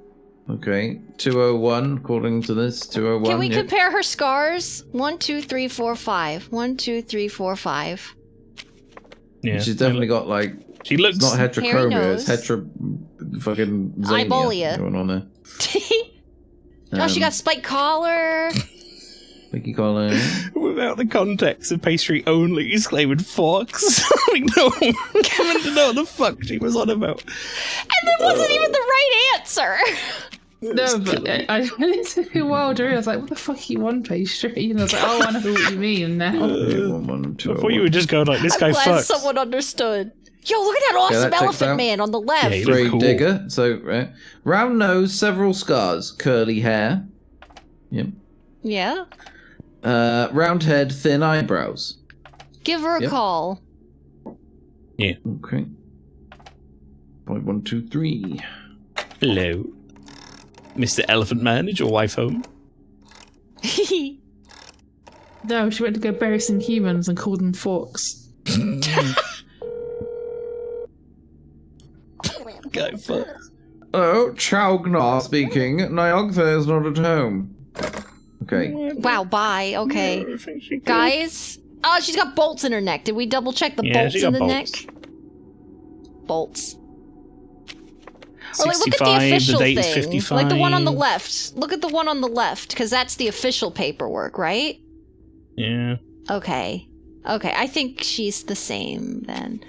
Okay, 201, according to this. 201. Can we yep. compare her scars? 1, 2, 3, 4, 5. 1, 2, 3, 4, 5. Yeah, she's definitely got like. She looks. It's not heterochromia. It's nose. fucking zania Eyeballia. going on there. Oh, she got spiked collar. Vicky collar. Without the context of pastry only, he's claiming Fox. Like, no one to know what the fuck she was on about. And that wasn't even the right answer. No, but it took a while to realize, like, what the fuck you want, pastry? And I was like, oh, I know what you mean now. I thought you would just go like, this I'm guy glad fucks. someone understood. Yo, look at that awesome that checks elephant out. man on the left. Yeah, he looked Grave cool. digger. So, right. Round nose, several scars. Curly hair. Yep. Yeah. Round head, thin eyebrows. Give her a Yep. call. Okay. 123. Hello. Mr. Elephant Man, is your wife home? No, she went to go bury some humans and called them forks. Guy fucks. Oh, Chaugnar speaking. Nyogtha is not at home. Okay. Wow, bye. Okay. I think she could. Guys. Oh, she's got bolts in her neck. Did we double check the Yeah, bolts she got in the bolts. neck? Bolts. Or like, look at 65, the official the date is thing. 55. Like the one on the left. Look at the one on the left, because that's the official paperwork, right? Yeah. Okay. Okay, I think she's the same then.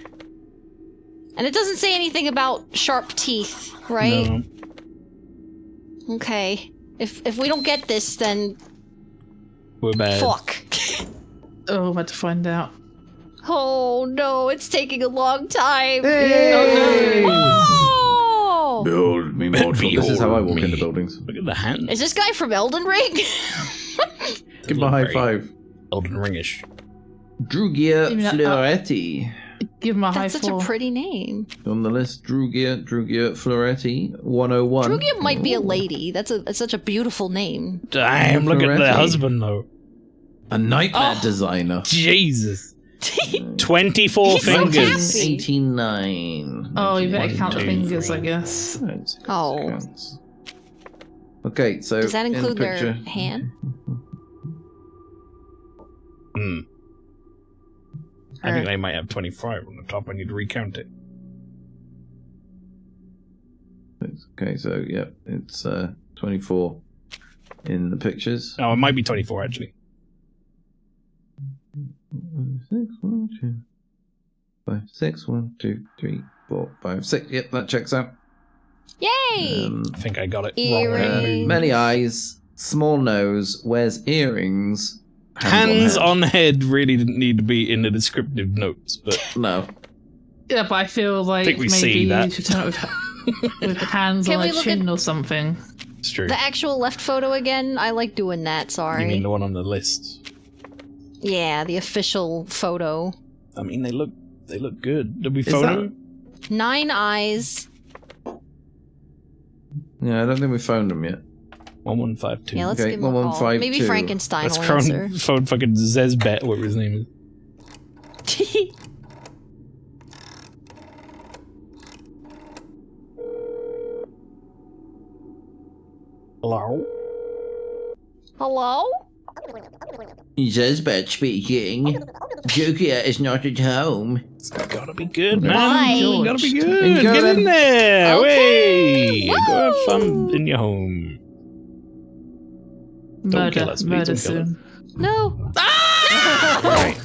And it doesn't say anything about sharp teeth, right? No. Okay. If we don't get this, then We're bad. fuck. Oh, I'm about to find out. Oh no, it's taking a long time. Hey! Oh! Behold me, mortal. This is how I walk me. into buildings. Look at the hand. Is this guy from Elden Ring? Give him a high five. Elden Ringish. Drugia Give me that- Floretti. Give him a high That's such four. a pretty name. On the list, Drugia Floretti, 101. Drugia might be a Ooh. lady. That's such a beautiful name. Damn, look at the Floretti. husband though. A nightmare Oh. designer. Jesus. 24 He's so fingers. happy. 89. Oh, you better 91. count the 2, fingers, 3. I guess. Oh. Counts. Okay, so Does that in the include their picture- hand? Hmm. I think they might have 25 on the top. I need to recount it. Okay, so yep, it's 24 in the pictures. Oh, it might be 24 actually. 6, 1, 2, 5, 6, 1, 2, 3, 4, 5, 6. Yep, that checks out. Yay! I think I got it wrong. Earring. Many eyes, small nose, wears earrings. Hands on on head really didn't need to be in the descriptive notes, but head. No. Yeah, but I feel like think we maybe see that. you should turn it with hands Can on we a look chin or something. it's true. The actual left photo again? I like doing that, You mean sorry. the one on the list? Yeah, the official photo. I mean, they look good. Did we Is photo? 9 eyes. Yeah, I don't think we found them yet. 1152. Yeah, let's Okay, give him a call. 1152. Maybe Frankenstein Let's will phone, answer. phone fucking Zezbet, whatever his name is. Hello? Hello? Zezbet speaking. Jukia is not at home. It's gotta be good, man. Why? Gotta be In good. go Get then. in there. Okay. Way. Go have fun Woo. in your home. Don't kill us, please. Murder Don't kill us. soon. No. Right.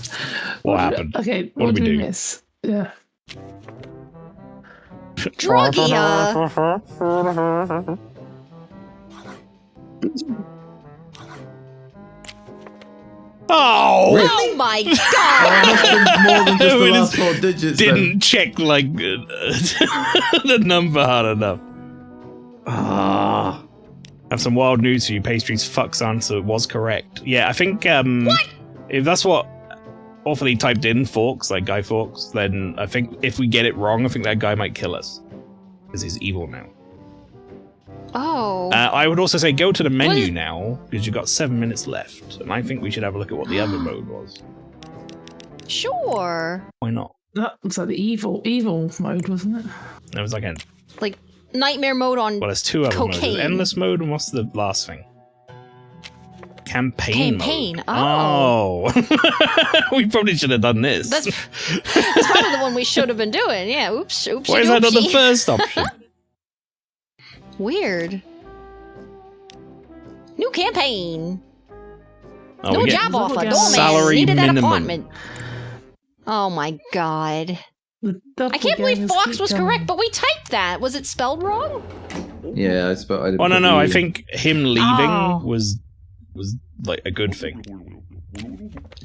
What happened? Okay, What what do we did we do? miss? Yeah. Drugia. Oh! Oh my Oh, god! it must have been more than just the We last just 4 digits. Didn't check like the number hard enough. Ah. I have some wild news for you. Pastry's fuck's answer was correct. Yeah, I think if that's what Awfully typed in, Fawkes, like Guy Fawkes, then I think if we get it wrong, I think that guy might kill us. Because he's evil now. Oh. I would also say go to the menu now, because you've got 7 minutes left. And I think we should have a look at what the other mode was. Sure. Why not? That looks like the evil mode, wasn't it? There was like a... Like, nightmare mode on Well, there's two other modes. cocaine. There's endless mode, and what's the last thing? Campaign mode. Oh. We probably should have done this. That's probably the one we should have been doing. Yeah, oops. Why is that not the first option? Weird. New campaign. Oh, No we get job offer. Doorman salary needed an minimum. apartment. Oh my god. I can't believe doppelgangers Fox keep was coming. correct, but we typed that. Was it spelled wrong? Yeah, I suppose I didn't. Oh, no, put no. the I E. think him leaving Oh. was like a good thing.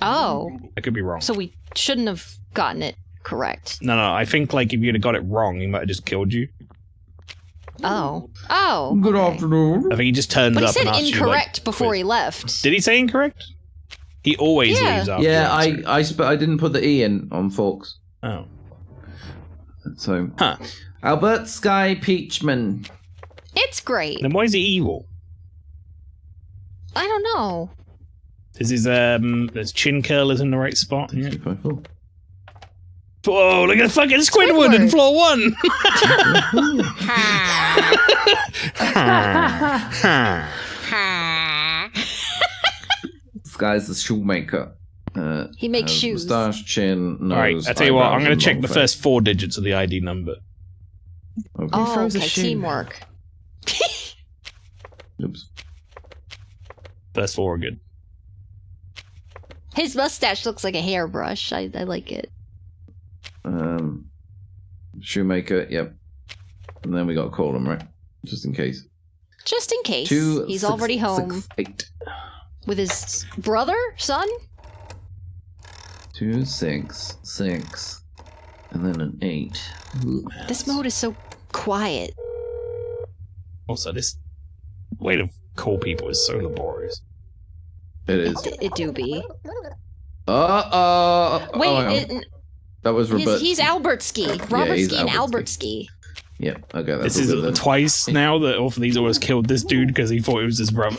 Oh. I could be wrong. So we shouldn't have gotten it correct. No, I think like if you'd have got it wrong, he might have just killed you. Oh. Oh. Good okay. afternoon. I think he just turned But he up and said asked incorrect you, like, before quiz. he left. Did he say incorrect? He always Yeah. leaves after. Yeah, you answer. I didn't put the E in on Fox. Oh. So, Huh. Albert Sky Peachman. It's great. Then why is he evil? I don't know. Is his chin curlers in the right spot? Yeah. 254. Whoa, look at fucking Squidward in Squidward. floor 1! This guy's the shoemaker. He makes has shoes. Moustache, chin, nose. Alright, I tell you what, I'm eyebrows, going and to check long the face. first 4 digits of the ID number. Okay. Oh, throws a okay. shoe? Teamwork. Oops. First 4 are good. His mustache looks like a hairbrush. I like it. Shoemaker, yep. And then we got to call him, right? Just in case. Just in case. 2, He's 6, already home 6, 8. with his brother, son. 2, 6, 6. And then an 8. Ooh. This mode is so quiet. Also, this way to call people is so laborious. It is. It do be. hang Wait, on. That was Robert. he's Albertsky. he's Robertsky and Albertsky. Albertsky. Yep, okay, that's This all good is then. twice now that all of these almost killed this dude because he thought it was his brother.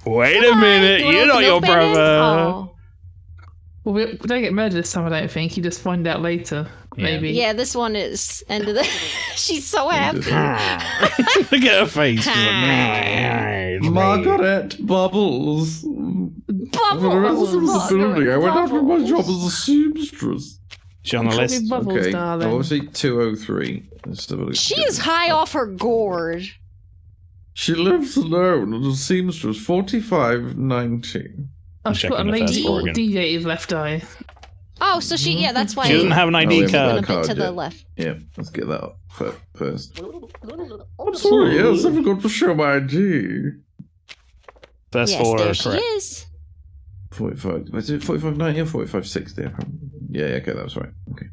Wait a minute, you're not your brother. Oh. Well, we don't get murdered this time, I don't think. You just find out later, Yeah. maybe. Yeah, this one is end of the. She's so happy. Look at her face. She's like, Margaret Bubbles. For the rest of the building, I went out for my job as a seamstress. She on the list? Bubbles, Okay, darling. obviously 203. Let's have a look. She is high off her gourd. She lives alone as a seamstress, 4590. Oh, she's got a Checking the first lady organ. deviated left eye. Oh, so she that's why She doesn't have an Oh, ID yeah, went a card. card, bit to the yeah. left. Yeah, let's get that up first. I'm sorry, yes, I forgot to show my ID. First Yes, 4 there are she correct. is. 45, was it 4590 or 4560? Yeah, okay, that was right. Okay.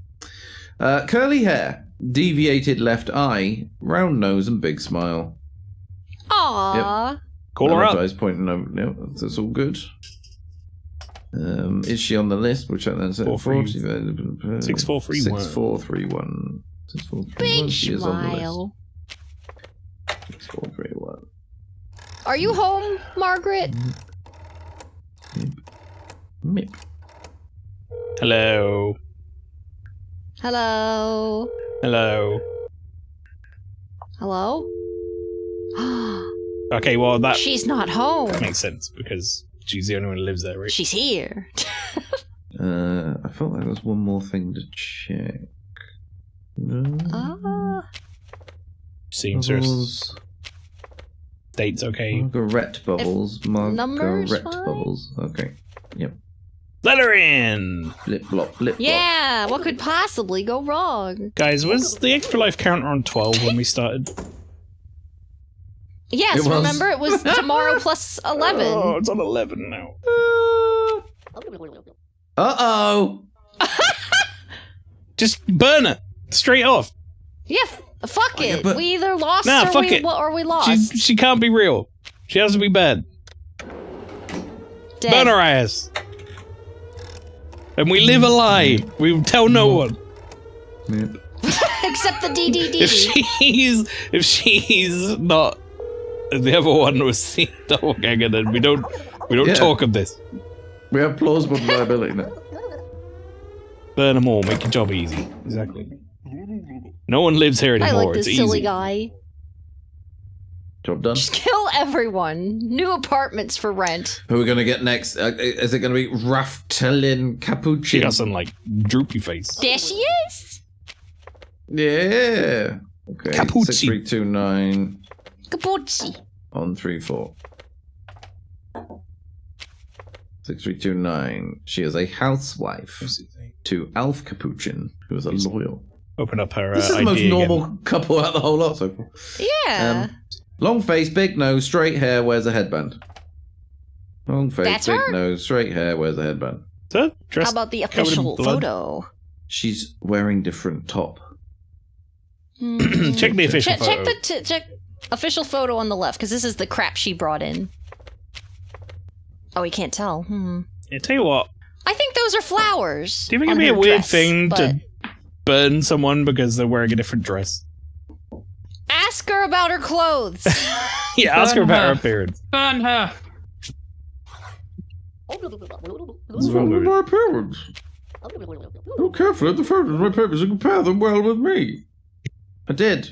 Curly hair, deviated left eye, round nose, and big smile. Aww. Call her up. Eyes pointing over. No, that's all good. Is she on the list? Which I then said 6431. 6431. 6431. Big She is on the list. smile. 6431. Are you home, Margaret? Mip. Hello. Hello. Hello. Hello? Okay, well, that She's not home. makes sense because she's the only one who lives there, right? She's here. I felt like there was one more thing to check. No. Seamstress. Bubbles. Date's okay. Margaret Bubbles. numbers Margaret fine? Bubbles. Okay. Yep. Let her in! Blip blop, blip blop. Yeah, what could possibly go wrong? Guys, was the extra life counter on 12 when we started? Yes, It was. remember it was tomorrow plus 11. Oh, it's on 11 now. Uh-oh! Just burn it. Straight off. Yeah, fuck it. but- We either lost Nah, or, fuck we, it. or we lost. She can't be real. She has to be bad. Dead. Burn her ass. And we live a lie. We tell no one. Yep. Except the DDD. If she's not, the other one was the doppelganger, then we don't talk of this. We have plausible deniability now. Burn them all, make your job easy. Exactly. No one lives here anymore. I like this it's silly easy. guy. Job done. Just kill everyone. New apartments for rent. Who are we going to get next? Is it going to be Raftelin Capuchin? She got some, like, droopy face. There she is. Yeah. Okay. Capuchin. 6329 Capucci. on 34. 6329. She is a housewife to Alf Capuchin, who is a loyal. Open up her This is the most normal couple out of the whole lot so far. Yeah. Long face, big nose, straight hair, wears a headband. Long face, That's big her? nose, straight hair, wears a headband. So, How about the official photo? She's wearing different top. Check the official photo. Check official photo on the left, because this is the crap she brought in. Oh, you can't tell. Yeah, tell you what. I think those are flowers. Do you think on it'd be a her weird dress, thing but to burn someone because they're wearing a different dress? ask her about her clothes? Yeah, ask her Burn about her her. appearance. Burn her. What's wrong with my appearance? Look carefully at the photos of my papers and compare them well with me. I did.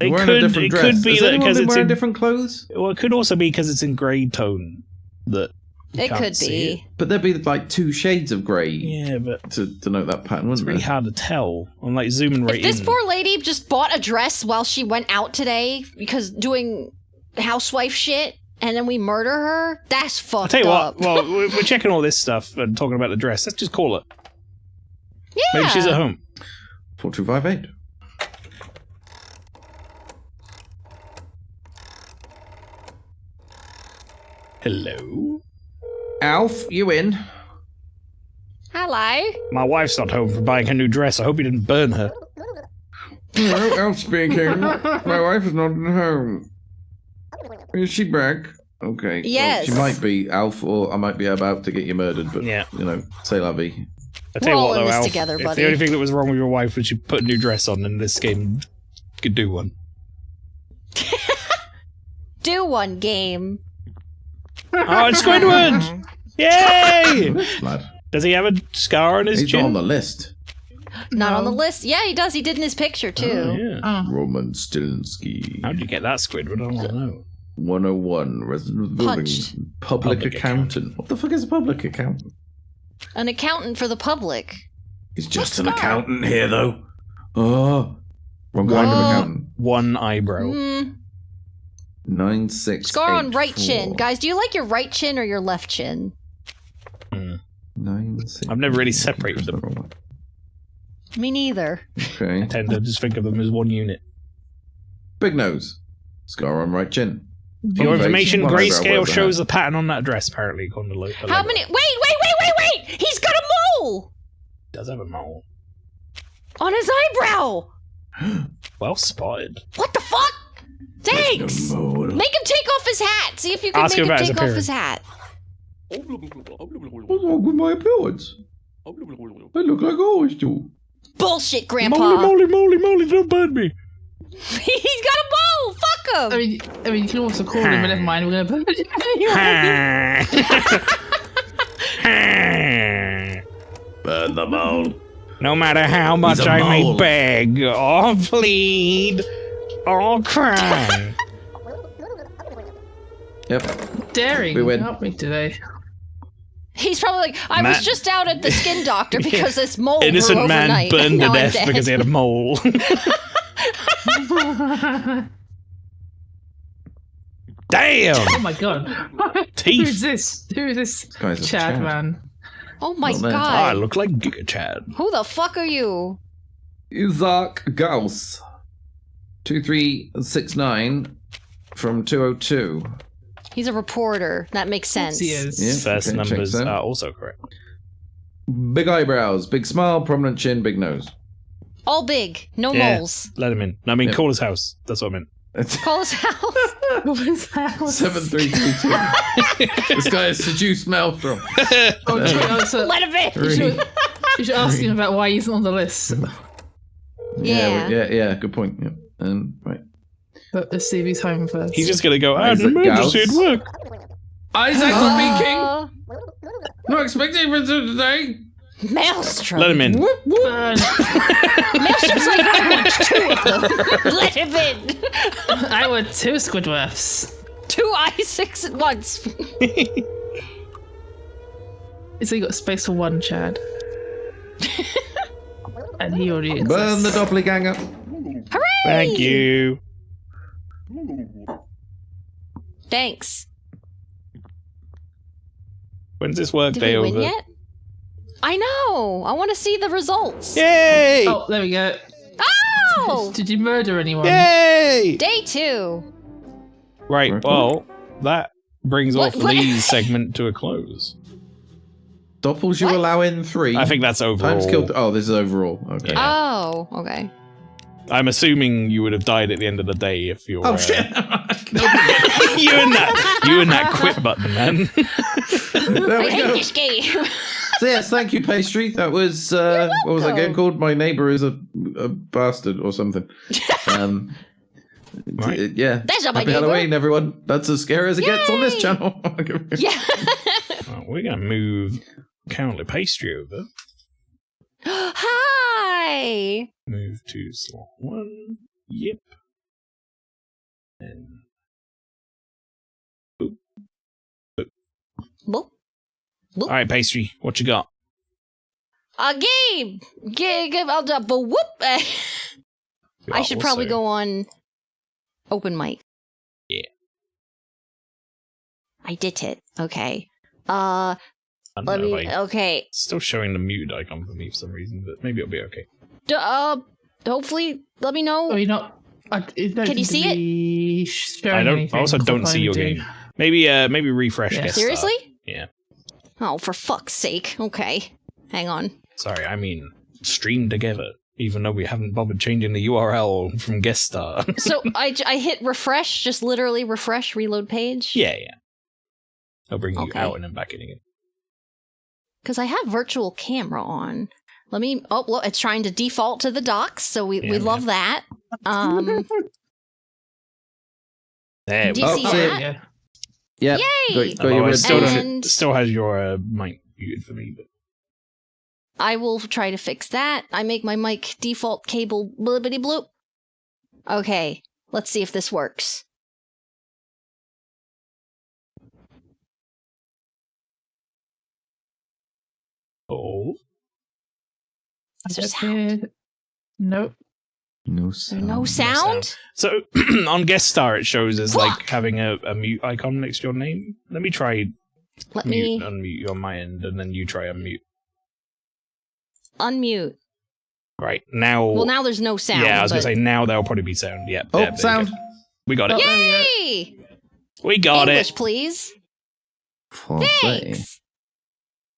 It Wearing a different dress. could be Has that anyone because been it's wearing in different clothes. Well, it could also be because it's in grey tone that you It can't could see be. it. But there'd be like 2 shades of grey Yeah, but to denote that pattern, it's wouldn't really there? hard to tell. I'm like zooming right If this in. poor lady just bought a dress while she went out today because doing housewife shit, and then we murder her, that's I'll fucked tell you up. what. Well, we're checking all this stuff and talking about the dress. Let's just call it. Yeah. Maybe she's at home. 4258. Hello. Alf, you in? Hello. My wife's not home for buying her new dress. I hope you didn't burn her. Hello, Alf speaking. My wife is not at home. Is she back? Okay. Yes. Well, she might be, Alf, or I might be about to get you murdered, but, Yeah. you know, say la vie. I tell you We're all what, in though, this Alf, together, if buddy. the only thing that was wrong with your wife was she put a new dress on, and this game could do one. Do one game. Oh, it's Squidward! Yay! This lad. Does he have a scar on his He's chin? not on the list. Not on the No. list. Yeah, he does. He did in his picture, too. Oh, yeah. Oh. Roman Stilinski. How did you get that, Squidward? I don't want to know. 101, resident of the building. Punched. Public Public accountant. What the fuck is a public accountant? An accountant for the public. He's just What's an that? accountant here, though. Oh. Wrong kind of Whoa. accountant. One eyebrow. 9684. Scar on right chin. Guys, do you like your right chin or your left chin? 96. I've never really separated them. Me neither. Okay. I tend to just think of them as one unit. Big nose. Scar on right chin. For your Okay. information, One eyebrow, grayscale where's the shows hat? the pattern on that dress, apparently, according to Luke. How many? Wait! He's got a mole Does have a mole. on his eyebrow. Well spotted. What the fuck? Thanks. Mole. Make him take off his hat. See if you can Ask make him him about his take off his hat. What's wrong with my appearance? I look like I always do. Bullshit, Grandpa. Moly, don't burn me. He's got a mole. Fuck him. I mean, you can also call him, but never mind. We're gonna put it anyway. Burn the mole. No matter how much a I may mole. beg or plead or cry. Yep. Daring. We win. Help me today. He's probably like, I was Matt- just out at the skin doctor because this mole Innocent grew man overnight. burned to Now I'm death dead. because he had a mole. Damn! Oh my god. Who's Teeth! this? Who is this guy's a Chad Chad. man? Oh my Not there. Oh, I god. look like Giga Chad. Who the fuck are you? Isaac Gauss. 2369 from 202. He's a reporter. That makes sense. He is. Yeah. First okay, numbers checks out. are also correct. Big eyebrows, big smile, prominent chin, big nose. All big. No Yeah. moles. Let him in. I mean, Yep. call his house. That's what I meant. Call his house. What is that? 7332. This guy is seduced Maelstrom. Oh, true. Oh, so Let him in. you should ask him about why he's not on the list. Yeah. Yeah. Good point. Yeah. Right. But let's see if he's home first. He's just gonna go, Isaac an emergency at Gauss. work. Isaac speaking. Uh, Not expecting for today. Maelstrom. Let him in. Maelstrom's like, I want 2 of them. Let him in. I want 2 Squidward's. 2 Isaacs at once. So you got space for 1, Chad. And he already exists. Burn the doppelganger. Hooray! Thank you. Thanks. When's this work Did day we over? win yet? I know. I want to see the results. Yay! Oh, there we go. Oh! Did you murder anyone? Yay! Day 2. Right, well, that brings What- off what- Lee's segment to a close. Doppels you What? allow in 3. I think that's overall. Times killed. Oh, this is overall. Okay. Yeah. Oh, okay. I'm assuming you would have died at the end of the day if you're. Oh shit! you and that quit button, man. There I we hate go. this game. So yes, thank you, Pastry. That was what was that game called? My neighbor is a bastard or something. Right. Yeah. That's not my Happy neighbor. Halloween, everyone. That's as scary as it gets on this Yay! channel. Yeah. Well, we're gonna move Cowardly Pastry over. Hi. Move to slot 1. Yep. And Boop. all right, Pastry, what you got? A game. I'll do but whoop. I should probably go on open mic. Yeah. I did it. Okay. I don't Let know, me. Okay. It's still showing the muted icon for me for some reason, but maybe it'll be okay. Hopefully, let me know. Oh, you're not. Can you see it? I also don't see your game. Maybe refresh. Yeah. guest Seriously? star. Yeah. Oh, for fuck's sake. Okay. Hang on. Sorry, I mean stream together. Even though we haven't bothered changing the URL from guest star. So I hit refresh, just literally refresh, reload page. yeah. I'll bring you Okay. out and then back in again. Because I have virtual camera on. Let me. Oh, look, it's trying to default to the docs, so we Yeah, love that. There Do we you go. see Oh, that? Yeah. Yeah. Yay! Got your Although it red still, And- still has your mic muted for me. But I will try to fix that. I make my mic default cable blibbity bloop. Okay, let's see if this works. oh, Is there sound? Nope. No sound. No sound? so on guest star it shows as like Fuck! having a mute icon next to your name. Let me try Let mute me unmute you on my end, and then you try unmute. unmute. Right now. Well, now there's no sound. yeah, I was gonna but- say now there'll probably be sound. Yeah. Oh, there you sound. go. We got it. Oh, there we go. Yay! We got English, it. please. Français. Thanks.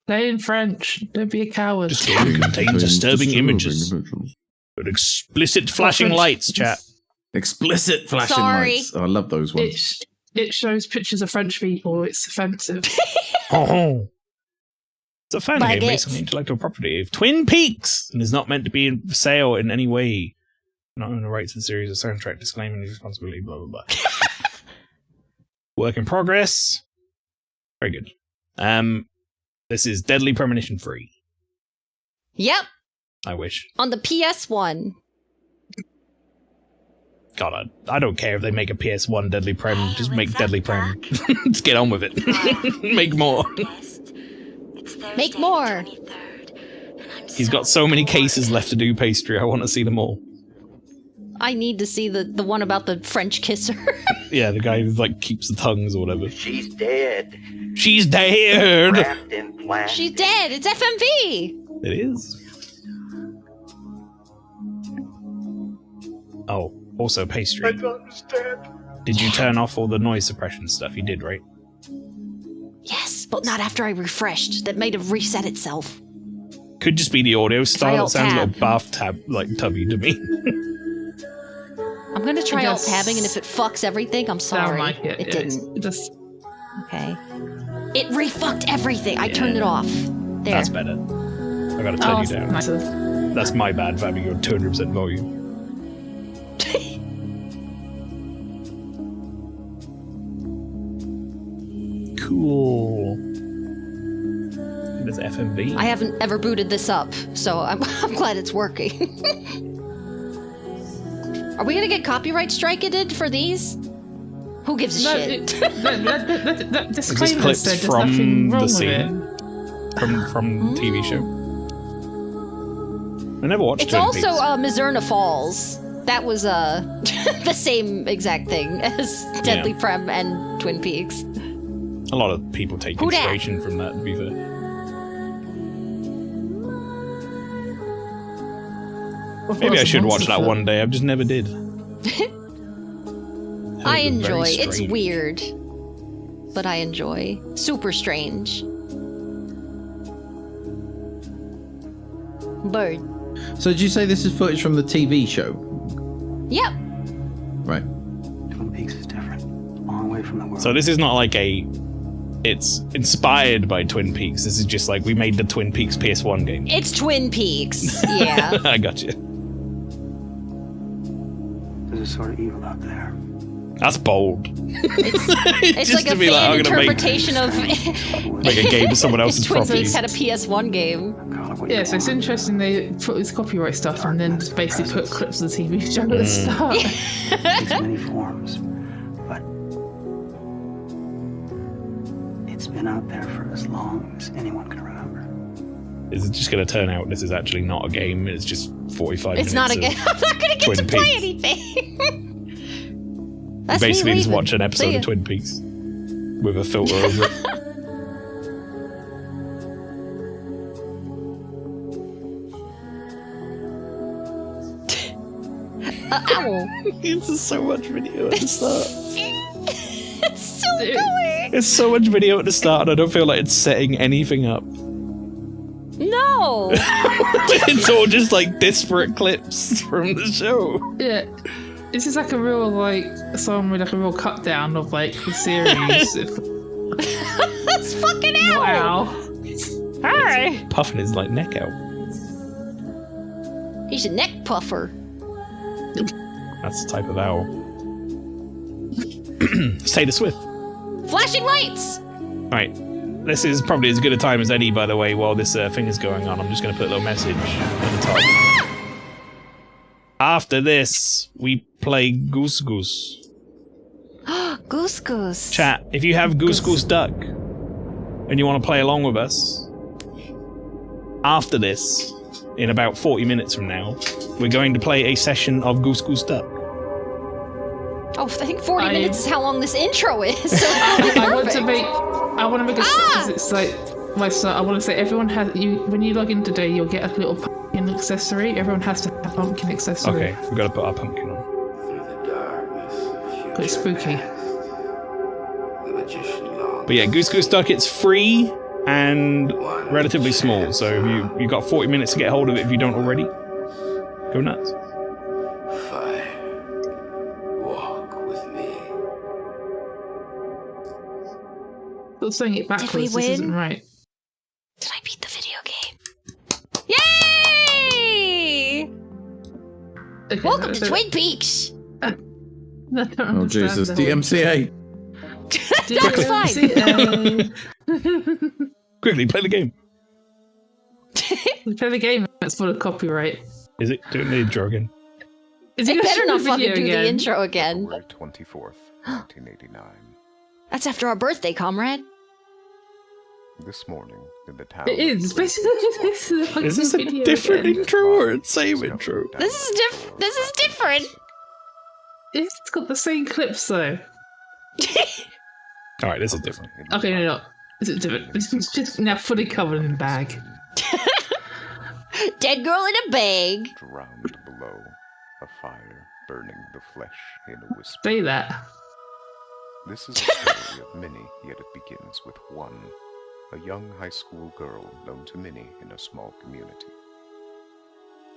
Play in French. Don't be a coward. This game contains disturbing images. With explicit flashing French- lights, chat. Explicit flashing Sorry. lights. Oh, I love those ones. It shows pictures of French people. It's offensive. Oh. It's a fan game Baguette. based on the intellectual property of Twin Peaks and is not meant to be for sale in any way. Not own the rights to the series or soundtrack, disclaiming his responsibility, blah, blah, blah. Work in progress. Very good. This is Deadly Premonition 3. Yep, I wish. on the PS1. God, I don't care if they make a PS1 Deadly Prem. Just make Deadly Prem. Let's get on with it. Make more. Make more. He's got so many cases left to do, Pastry. I want to see them all. I need to see the one about the French kisser. Yeah, the guy who like keeps the tongues or whatever. She's dead. She's dead. Wrapped in plastic. She's dead. It's FMV. It is. Oh, also Pastry. Did you turn off all the noise suppression stuff? You did, right? Yes, but not after I refreshed. That might have reset itself. Could just be the audio style. It Alt sounds a tab. little bathtub like tubby to me. I'm gonna try alt does tabbing, and if it fucks everything, I'm sorry. Sound like it. It yeah, didn't. It just Okay. It refucked everything. I turned it off. There. That's better. I gotta turn you down. nice. That's my bad for having you on 200% volume. Cool. There's FMV. I haven't ever booted this up, so I'm glad it's working. Are we gonna get copyright striked for these? Who gives a shit? That Is this disclaimer clips said there's from nothing wrong the with scene? it. From the TV show? I never watched It's Twin also Peaks. Mizurna Falls. That was the same exact thing as Deadly Prem and Twin Peaks. A lot of people take Who dat? inspiration from that, to be fair. Maybe I should watch that one day. I just never did. I enjoy. Very It's strange. weird, but I enjoy. Super strange. Bird. So did you say this is footage from the TV show? Yep. Right. Twin Peaks is different. A long way from the world. So this is not like it's inspired by Twin Peaks. This is just like we made the Twin Peaks PS1 game. It's Twin Peaks. Yeah. I got you. There's a sort of evil out there. That's bold. It's Just like to a be like, fan I'm gonna interpretation of Make a game of someone else's Twin property. Peaks had a PS1 game. Call it what Yeah, you so it's want. interesting they put this copyright stuff and then just basically put clips of the TV show at the start. It takes many forms, but it's been out there for as long as anyone can remember. Is it just going to turn out this is actually not a game? It's just 45 minutes. It's not a of game. I'm not gonna get Twin to play Peaks. anything. That's Basically, me just leaving. watch an episode See ya. of Twin Peaks with a filter over it. Ow. It's so much video at the start. It's still going. It's so much video at the start, and I don't feel like it's setting anything up. No. It's all just like disparate clips from the show. Yeah. This is like a real, like, song with like a real cut down of like the series. That's fucking owl. Wow. Hi. Puffing his like neck out. He's a neck puffer. That's the type of owl. Taylor Swift. Flashing lights. Right. This is probably as good a time as any, by the way, while this thing is going on. I'm just going to put a little message at the top. After this, we play Goose Goose. Goose Goose. Chat, if you have Goose Goose Duck and you want to play along with us, after this, in about 40 minutes from now, we're going to play a session of Goose Goose Duck. Oh, I think 40 minutes is how long this intro is. So I want to make a because it's like my son. I want to say everyone has you when you log in today, you'll get a little pumpkin accessory. Everyone has to have a pumpkin accessory. Okay, we've got to put our pumpkin on. It's spooky. But yeah, Goose Goose Duck, it's free and relatively small, so if you've got 40 minutes to get hold of it if you don't already. Go nuts. Still saying it backwards. This win? isn't right. Did I beat the video game? Yay! Okay, Welcome to Twin Peaks. I don't Oh understand Jesus, the whole- DMCA. That's fine. Quickly, play the game. We play the game. That's full of copyright. Is it doing the intro again? Is It gonna better show not the fucking video do the again? intro again. February 24th, 1989. That's after our birthday, comrade. This morning, in the town. It is. Basically, this is Is this a video different again. intro or the same intro? This is different. It's got the same clips though. Alright, this is different. Okay, no. Is it different? It's just now fully covered in bag. Dead girl in a bag. Drowned below, a fire burning the flesh in a whisper. Say that. This is a story of many, yet it begins with one. A young high school girl known to many in a small community.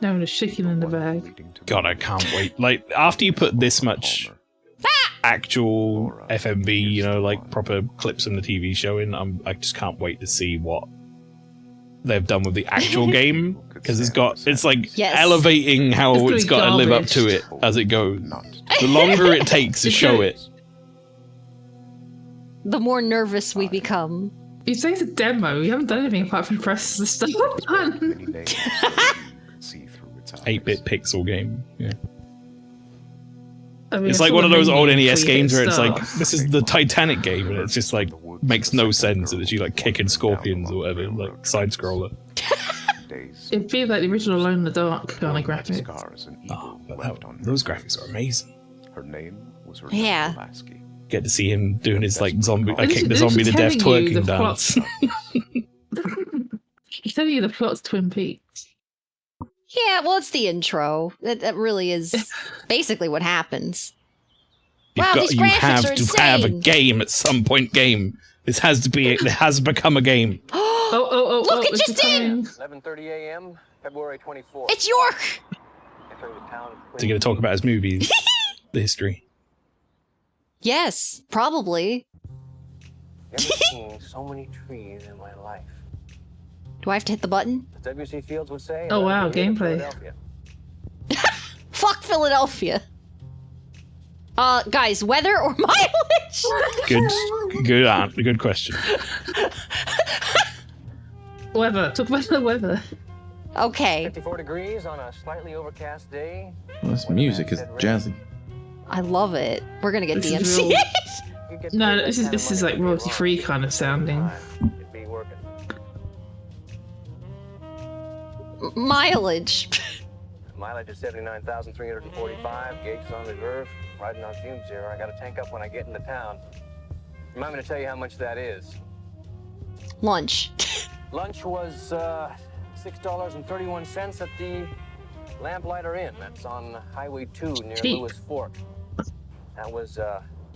No, the chicken in the One bag. leading to God, I many. can't wait. Like, after you put this much Palmer, actual FMV, you know, like proper clips from the TV show in, I just can't wait to see what they've done with the actual game, because it's like Yes. elevating how It's it's got to live up to it as it goes. The longer it takes to show it. The more nervous we become. You say it's a demo. You haven't done anything apart from press the start button. 8-bit pixel game. Yeah. I mean, It's I like saw one of the those old menu NES before you games hit where it's like, start. this is the Titanic game, and it's just like, makes no sense, and it's you like kicking scorpions or whatever, like side scroller. It'd be like the original Alone in the Dark kind of graphic. Oh, but those graphics are amazing. Her name was Yeah. Lasky. Get to see him doing his like zombie, I This kick is- the this zombie is to death telling you twerking the dance. It's telling you the plot's Twin Peaks. Yeah, well, it's the intro. That really is basically what happens. Wow, these You graphics have are to have a insane. game at some point. Game. This has to be. It has become a game. Look, it it's just in! becoming- 11:30 a.m., February 24th. It's York! Entering the town of Is he going to talk about his movies, the history? Yes, probably. Never seen so many trees in my life. Do I have to hit the button? As W.C. Fields would say. Oh, wow, "I've been to gameplay. Philadelphia." Fuck Philadelphia. Guys, weather or mileage? Good question. Weather. Talk about the weather. Okay, 54 degrees on a slightly overcast day. Well, this music is jazzy. I love it. We're gonna get This is DMC. real- You get No, paid this that is kind of like money for royalty free your kind of sounding. time. You'd be working. Mileage. Mileage is 79,345. Gauge is on reserve. Riding on fumes here. I got to tank up when I get into town. Remind me to tell you how much that is. Lunch. Lunch was $6.31 at the Lamplighter Inn. That's on Highway 2 near Cheap. Lewis Fork. That was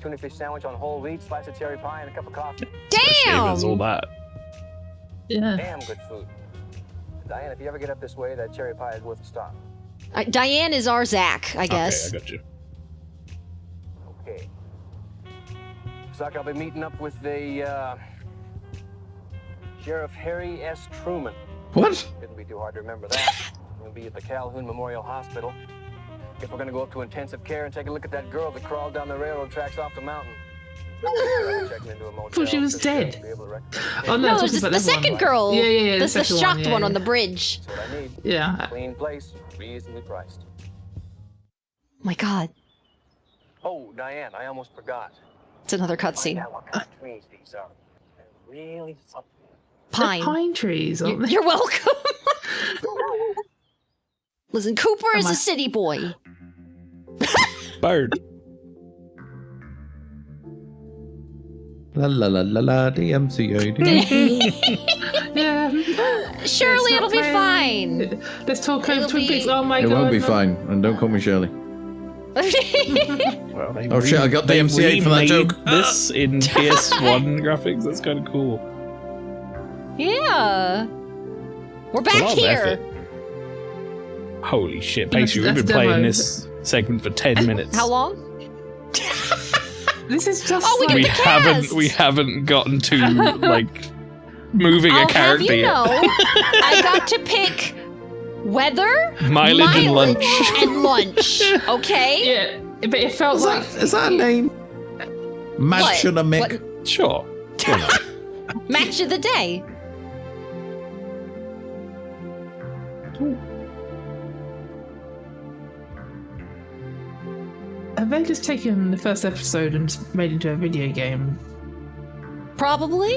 tuna fish sandwich on whole wheat, slice of cherry pie, and a cup of coffee. There's all Damn! that. Yeah. Damn good food. Diane, if you ever get up this way, that cherry pie is worth a stop. Diane is our Zach, I guess. Okay, I got you. Okay. Looks like I'll be meeting up with the Sheriff Harry S. Truman. What? Shouldn't be too hard to remember that. We'll be at the Calhoun Memorial Hospital. Guess we're gonna go up to intensive care and take a look at that girl that crawled down the railroad tracks off the mountain. Checking into a motel. Thought she was so Sheriff dead. will be able to recognize Oh, the no, No, talking it's about the this one. second girl. Yeah. The second shocked yeah, one on yeah. the bridge. That's what I need. Yeah. Clean place, reasonably priced. Oh my god. Oh, Diane, I almost forgot. It's another Find cutscene. out what kind of trees these are. They're really something. They're Pine. pine trees, aren't they? You're welcome. Listen, Cooper is Am I- a city boy. Bird. La la la la la DMCA. Yeah. Surely Let's it'll not be play. fine. Let's talk over It'll Twin be- Peaks. Oh my It god. won't be no. fine, and don't call me Shirley. Well, they Oh shit, I got the they MC8 for that remade joke. This in PS1 graphics. That's kind of cool. Yeah. We're It's a lot back of here. effort. Holy shit, That's- Pacey, we've been that's playing demo. this segment for 10 minutes. How long? This is just Oh, we like... get We the cast. we haven't gotten to like moving I'll a character have you yet. know, I got to pick weather, Mileage and lunch. and lunch. Okay. Yeah, but it felt like... Is that a name? Match What? and a Mick. What? Sure. Why not? Match of the day. Have they just taken the first episode and just made it into a video game? Probably.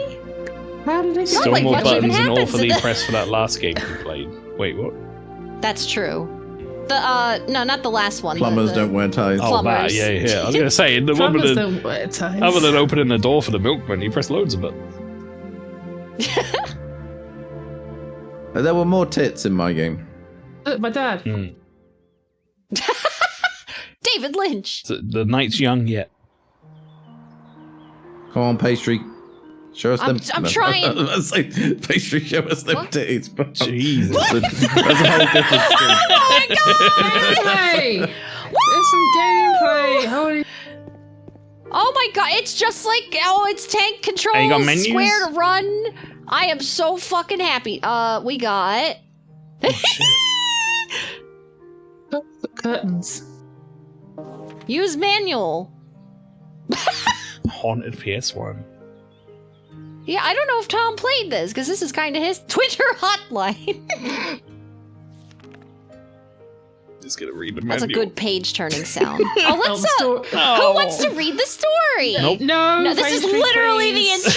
How did they Not Still like more much even buttons and all happens for in the the- press for that last game we played. Wait, what? That's true. The no, not the last one. Plumbers don't wear ties. Oh, Plumbers. that, yeah. I was gonna say, the one with Plumbers the, don't wear ties. other than opening the door for the milkman, you press loads of buttons. There were more tits in my game. Look, my dad. Mm. David Lynch. So the night's young yet. Come on, pastry. Show us I'm- them. I'm trying. Let's say, pastry, show us them What? titties. But Jesus. That's a whole different thing. Oh my god! Gameplay! There's some gameplay! Holy... Oh my god! It's just like it's tank controls, And you got menus? square to run. I am so fucking happy. We got... Oh, shit. The curtains. Use manual. Haunted PS1. Yeah, I don't know if Tom played this, because this is kind of his Twitter hotline. Just gonna read the That's a manual. good page-turning sound. Oh, let's Oh, who wants to read the story? Nope. No, this is pastry, literally please. the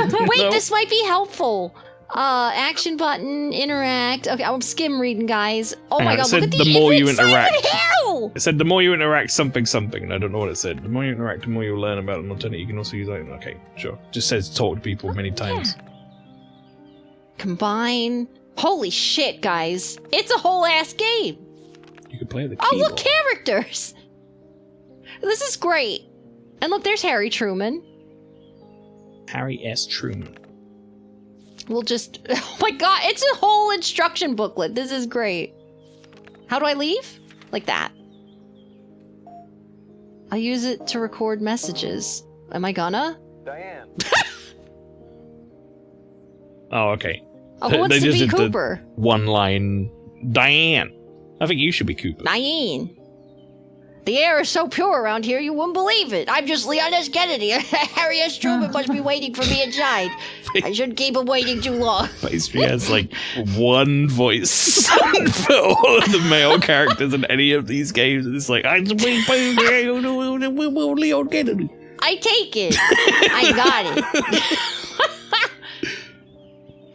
intro. Wait, Nope. this might be helpful. Action button, interact. Okay, I'm skim reading, guys. Oh Hang my on, it god, said look at the more you it's Silent interact. Hill! It said the more you interact something, and I don't know what it said. The more you interact, the more you'll learn about an alternative. You can also use that. Okay, sure. Just says talk to people many times. Combine. Holy shit, guys. It's a whole ass game. You can play the Oh, keyboard. look, characters. This is great. And look, there's Harry Truman. Harry S. Truman. We'll just... Oh my god, it's a whole instruction booklet. This is great. How do I leave? Like that. I use it to record messages. Am I gonna? Diane. Oh, okay. Oh, who wants They to just be did the Cooper? one line. Diane. I think you should be Cooper. Diane. The air is so pure around here, you wouldn't believe it. I'm just Leon S. Kennedy. Harry S. Truman must be waiting for me inside. I shouldn't keep him waiting too long. Pastry has like one voice for all of the male characters in any of these games. It's like, I'm Leon Kennedy. I take it. I got it.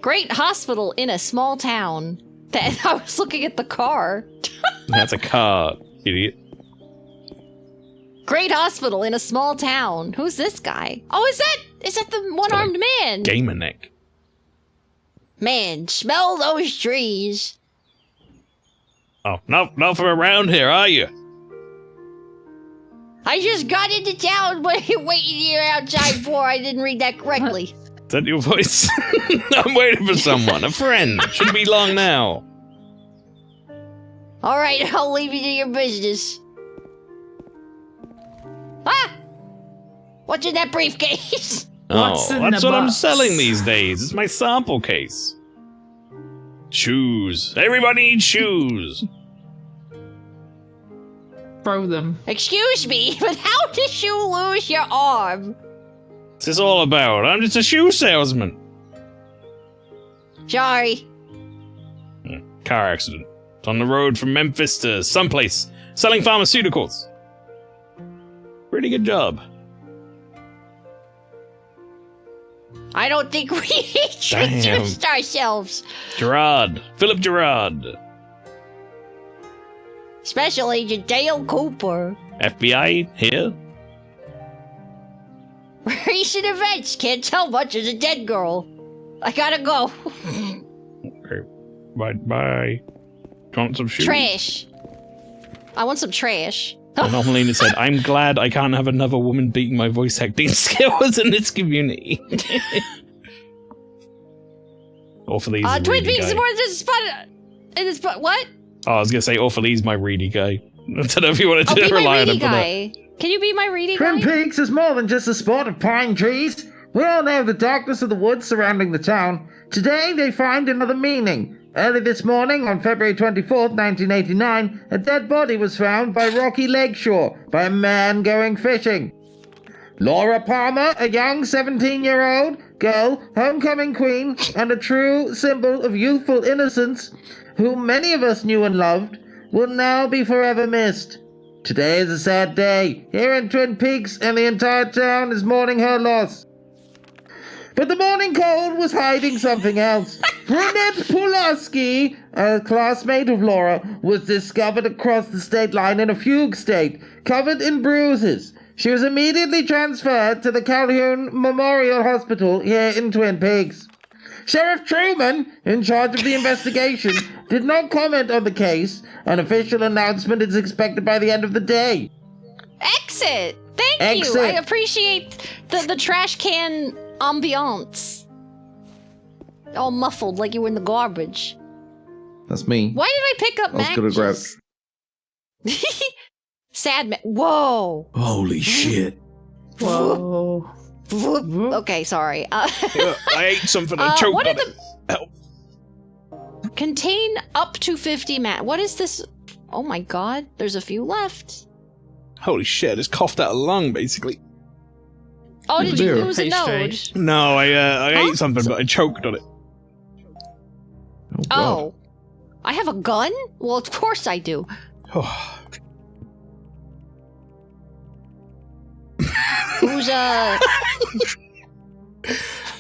Great hospital in a small town. I was looking at the car. That's a car, idiot. Great hospital in a small town. Who's this guy? Oh, is that the one-armed man? Gamer neck. Man, smell those trees. Oh, not from around here, are you? I just got into town waiting here outside for. I didn't read that correctly. Is that your voice? I'm waiting for someone. A friend. Shouldn't be long now. All right, I'll leave you to your business. Ah! What's in that briefcase? What's in that's the what I'm box? selling these days. It's my sample case. Shoes. Everybody needs shoes. Throw them. Excuse me, but how did you lose your arm? What's this all about? I'm just a shoe salesman. Sorry. Car accident. It's on the road from Memphis to someplace. Selling pharmaceuticals. Pretty good job. I don't think we introduced ourselves. Gerard. Philip Gerard. Special Agent Dale Cooper. FBI here? Recent events. Can't tell much as a dead girl. I gotta go. Okay. Bye. Want some shoes? Trash. I want some trash. And Nomalina said, I'm glad I can't have another woman beating my voice acting skills in this community. Orphalese is Twin reedy Peaks guy. is more than just spot. What? Oh, I was going to say Orphalese my reedy guy. I don't know if you wanted I'll to be my rely on reedy him for that. guy. Can you be my reedy Twin guy? Peaks is more than just a spot of pine trees. We all know the darkness of the woods surrounding the town. Today, they find another meaning. Early this morning, on February 24th, 1989, a dead body was found by Rocky Lakeshore by a man going fishing. Laura Palmer, a young 17-year-old girl, homecoming queen, and a true symbol of youthful innocence, whom many of us knew and loved, will now be forever missed. Today is a sad day here in Twin Peaks, and the entire town is mourning her loss. But the morning cold was hiding something else. Brunette Pulaski, a classmate of Laura, was discovered across the state line in a fugue state, covered in bruises. She was immediately transferred to the Calhoun Memorial Hospital here in Twin Peaks. Sheriff Truman, in charge of the investigation, did not comment on the case. An official announcement is expected by the end of the day. Exit. Thank Exit. you. I appreciate the trash can ambiance. All muffled like you were in the garbage. That's me. Why did I pick up I was gonna grab- matches? Sad man. Whoa. Holy shit. Whoa. Okay, sorry. I ate something and choked what on are it. Help. Contain up to 50 What is this? Oh my god, there's a few left. Holy shit, I just coughed out a lung, basically. Oh, did you lose a Pastry. node? No, I ate something, but I choked on it. Oh. I have a gun? Well, of course I do. Who's,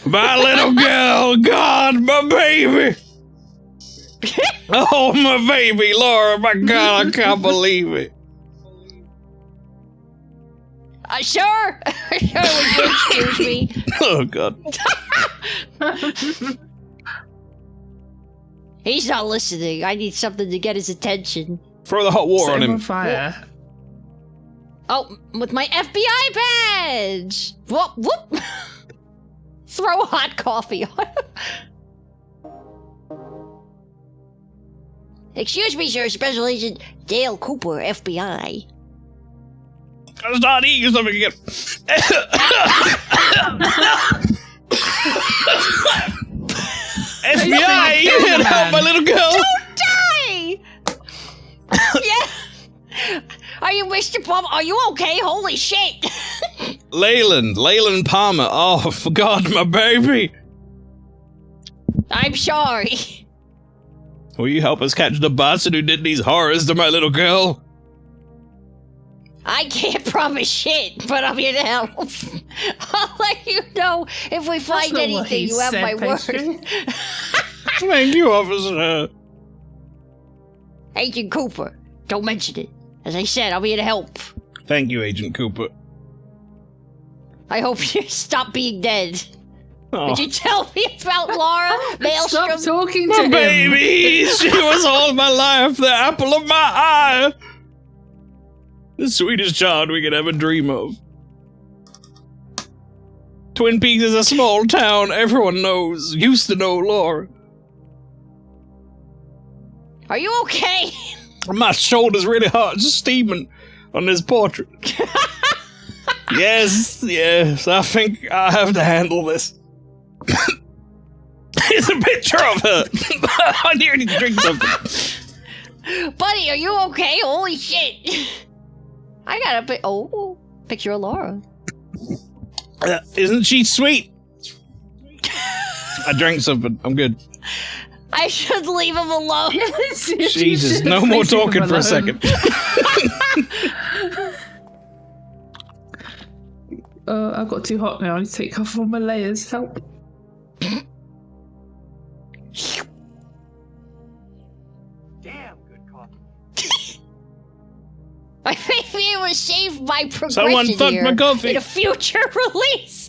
My little girl, God, my baby. Oh, my baby, Laura, my God, I can't believe it. Sure. Sure, would you excuse me? Oh, God. He's not listening. I need something to get his attention. Throw the hot water Set on him him. on fire. Oh, with my FBI badge! Whoop, whoop! Throw hot coffee on him. Excuse me, sir. Special Agent Dale Cooper, FBI. I start eating something again. FBI, you here to help my little girl? Don't die! Yeah. Are you Mr. Palmer? Are you okay? Holy shit! Leyland Palmer. Oh, for God, my baby. I'm sorry. Will you help us catch the bastard who did these horrors to my little girl? I can't promise shit, but I'm here to help. I'll let you know if we find not what anything. he You have said, my Pastry. word. Thank you, officer. Agent Cooper, don't mention it. As I said, I'm here to help. Thank you, Agent Cooper. I hope you stop being dead. Oh, Would you tell me about Laura Stop Maelstrom? talking to my him. baby! She was all my life, the apple of my eye. The sweetest child we could ever dream of. Twin Peaks is a small town. Everyone used to know Laura. Are you okay? My shoulder's really hot, just steaming on this portrait. Yes, I think I have to handle this. It's a picture of her. I need to drink something. Buddy, are you okay? Holy shit. I got a picture of Laura. Isn't she sweet? I drank something. I'm good. I should leave him alone. Jesus, no more talking for a second. I've got too hot now. I need to take off all my layers. Help. Damn good coffee. I may be able to save my progression Someone fucked here my coffee. in a future release.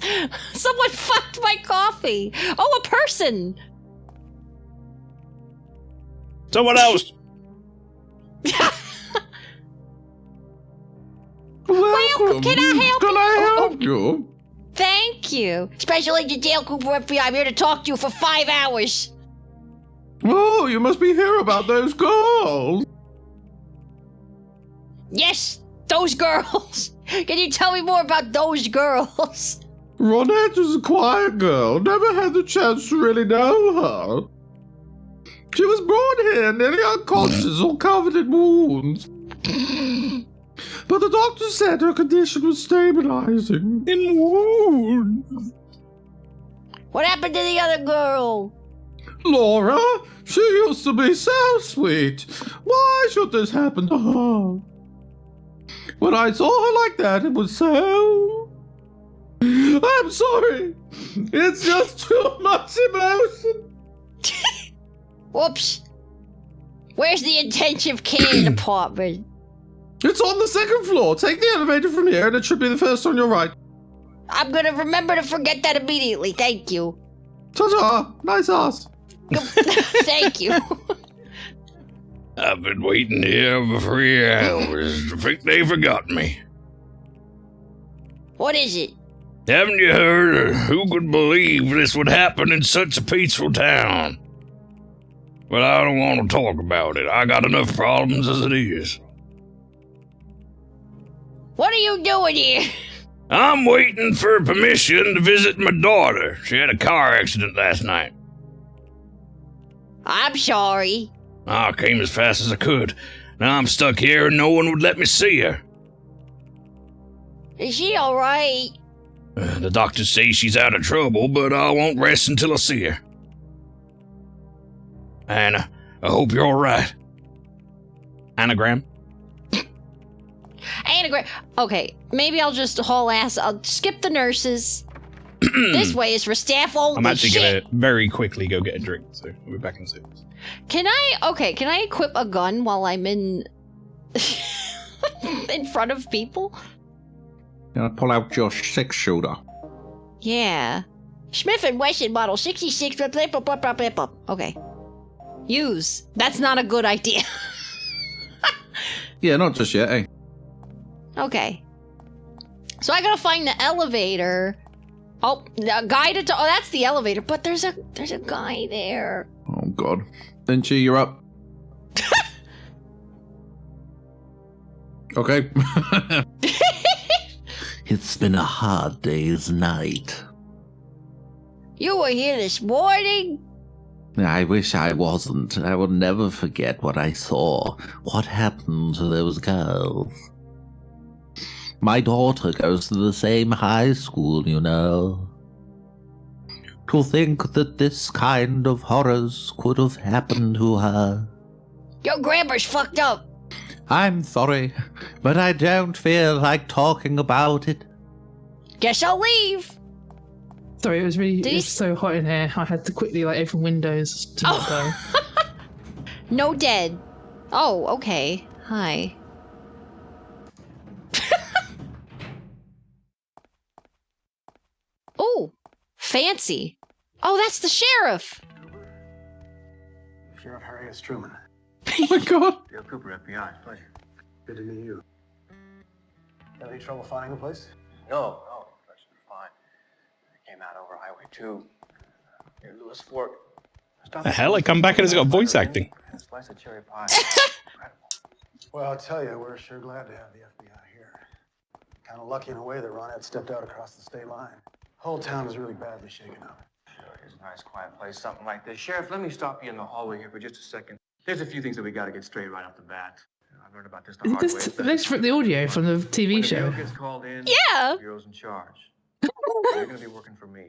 Someone fucked my coffee. Oh, a person. Someone else. Welcome. can I help Can you? I help you? Thank you. Special Agent Dale Cooper, FBI. I'm here to talk to you for 5 hours. Oh, you must be here about those girls. Yes, those girls. Can you tell me more about those girls? Ronette is a quiet girl. Never had the chance to really know her. She was brought here nearly unconscious, all covered in wounds. But the doctor said her condition was stabilizing. In wounds. What happened to the other girl? Laura, she used to be so sweet. Why should this happen to her? When I saw her like that, it was so... I'm sorry. It's just too much emotion. Whoops. Where's the intensive care department? It's on the second floor. Take the elevator from here, and it should be the first on your right. I'm gonna remember to forget that immediately. Thank you. Ta-ta. Nice ass. Thank you. I've been waiting here for 3 hours. I think they forgot me. What is it? Haven't you heard? Who could believe this would happen in such a peaceful town? But I don't want to talk about it. I got enough problems as it is. What are you doing here? I'm waiting for permission to visit my daughter. She had a car accident last night. I'm sorry. I came as fast as I could. Now I'm stuck here and no one would let me see her. Is she alright? The doctors say she's out of trouble, but I won't rest until I see her. Anna, I hope you're alright. Anagram? Anagram. Okay, maybe I'll just haul ass. I'll skip the nurses. This way is for staff only. I'm actually gonna very quickly go get a drink, so we'll be back in 6. Can I equip a gun while I'm in in front of people? Gonna pull out your 6-shooter. Yeah. Smith & Wesson model 66. Blah, blah, blah, blah, blah, blah, blah. Okay. Use. That's not a good idea. Yeah, not just yet, eh? Okay. So I gotta find the elevator. Oh, guided to. Oh, that's the elevator. But there's a guy there. Oh God. Vinci, you're up. Okay. It's been a hard day's night. You were here this morning? I wish I wasn't. I will never forget what I saw. What happened to those girls? My daughter goes to the same high school, you know. To think that this kind of horrors could have happened to her. Your grammar's fucked up. I'm sorry, but I don't feel like talking about it. Guess I'll leave. Sorry, it was so hot in here. I had to quickly open windows to not go. No dead. Oh, okay. Hi. Oh, fancy. Oh, that's the sheriff. Sheriff Harriet Truman. Oh my God. Dale Cooper, FBI. Pleasure. Good to meet you. Have any trouble finding the place? No, that should be fine. I came out over Highway 2 near Lewis Fork. The hell? I come back and it's got voice acting. And a slice of cherry pie. Incredible. Well, I'll tell you, we're sure glad to have the FBI here. Kind of lucky in a way that Ron had stepped out across the state line. Whole town is really badly shaken up. Sure, it's a nice, quiet place, something like this. Sheriff, let me stop you in the hallway here for just a second. There's a few things that we got to get straight right off the bat. I've learned about this the hard way. Let's put the audio from the TV When show. a gets called in, Yeah. the bureau's in charge. You're going to be working for me.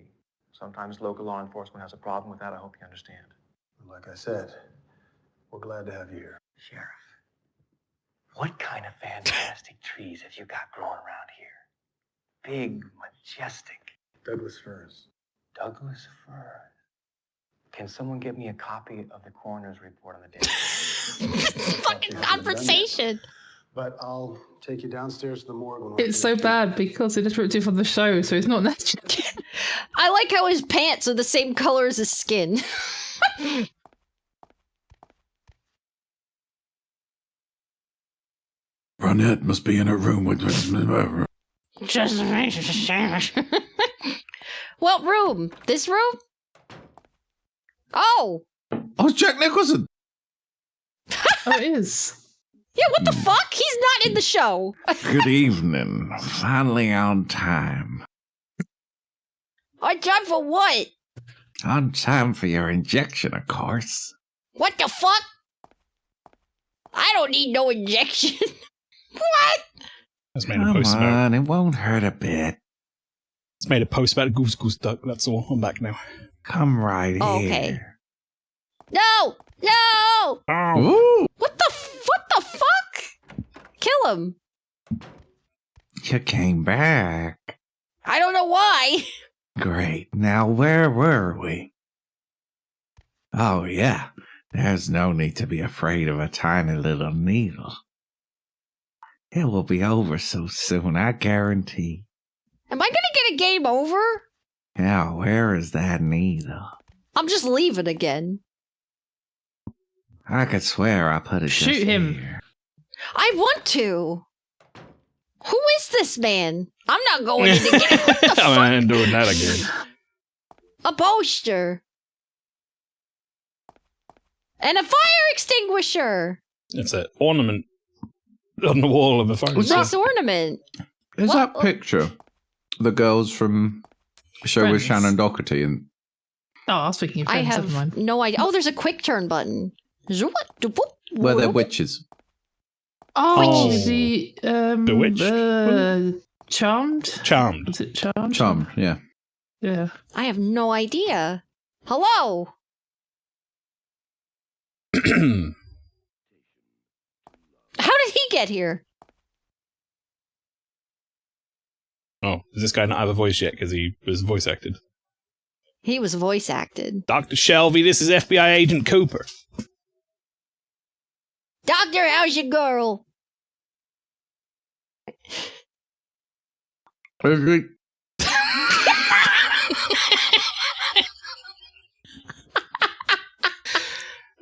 Sometimes local law enforcement has a problem with that. I hope you understand. Like I said, we're glad to have you here. Sheriff, what kind of fantastic trees have you got growing around here? Big, majestic. Douglas firs. Douglas firs. Can someone get me a copy of the coroner's report on the day? Fucking conversation. But I'll take you downstairs to the morgue. When It's so bad because it just ripped it from the show, so it's not natural. I like how his pants are the same color as his skin. Ronette must be in her room with What room? This room? Oh! Oh, it's Jack Nicholson! Oh, it is. Yeah, what the fuck? He's not in the show. Good evening. Finally on time. On time for what? On time for your injection, of course. What the fuck? I don't need no injection. What? It's made a Come post about. on, it won't hurt a bit. It's made a post about Goose Goose Duck. That's all. I'm back now. Come right Oh, here. okay. No! No! Oh. Ooh! What the fuck? Kill him. You came back. I don't know why. Great. Now, where were we? Oh, yeah. There's no need to be afraid of a tiny little needle. It will be over so soon, I guarantee. Am I gonna get a game over? Now, where is that needle? I'm just leaving again. I could swear I put it Shoot just him. here. I want to. Who is this man? I'm not going in to get it. What the fuck? I ain't doing that again. A poster. And a fire extinguisher. It's an ornament on the wall of a phone. Was that- Nice ornament. Is What- that picture the girls from Show with Friends. Shannon Doherty and Oh, I was thinking of I friends. Never have mind. no idea. Oh, there's a quick turn button. where they're witches. Oh, Oh. the Bewitched? Charmed. Charmed. Was it Charmed? Charmed, yeah. Yeah. I have no idea. Hello. How did he get here? Oh, does this guy not have a voice yet because he was voice acted? He was voice acted. Dr. Shelby, this is FBI Agent Cooper. Doctor, how's your girl?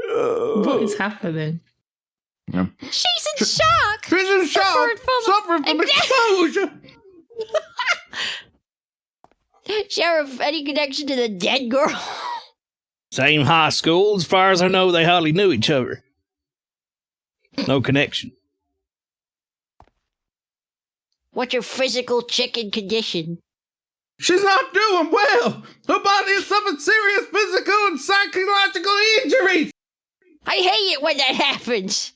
What is happening? She's in shock. She's in shock, suffering from exposure. Sheriff, any connection to the dead girl? Same high school. As far as I know, they hardly knew each other. No connection. What's your physical chicken condition? She's not doing well. Her body has suffered serious physical and psychological injuries. I hate it when that happens.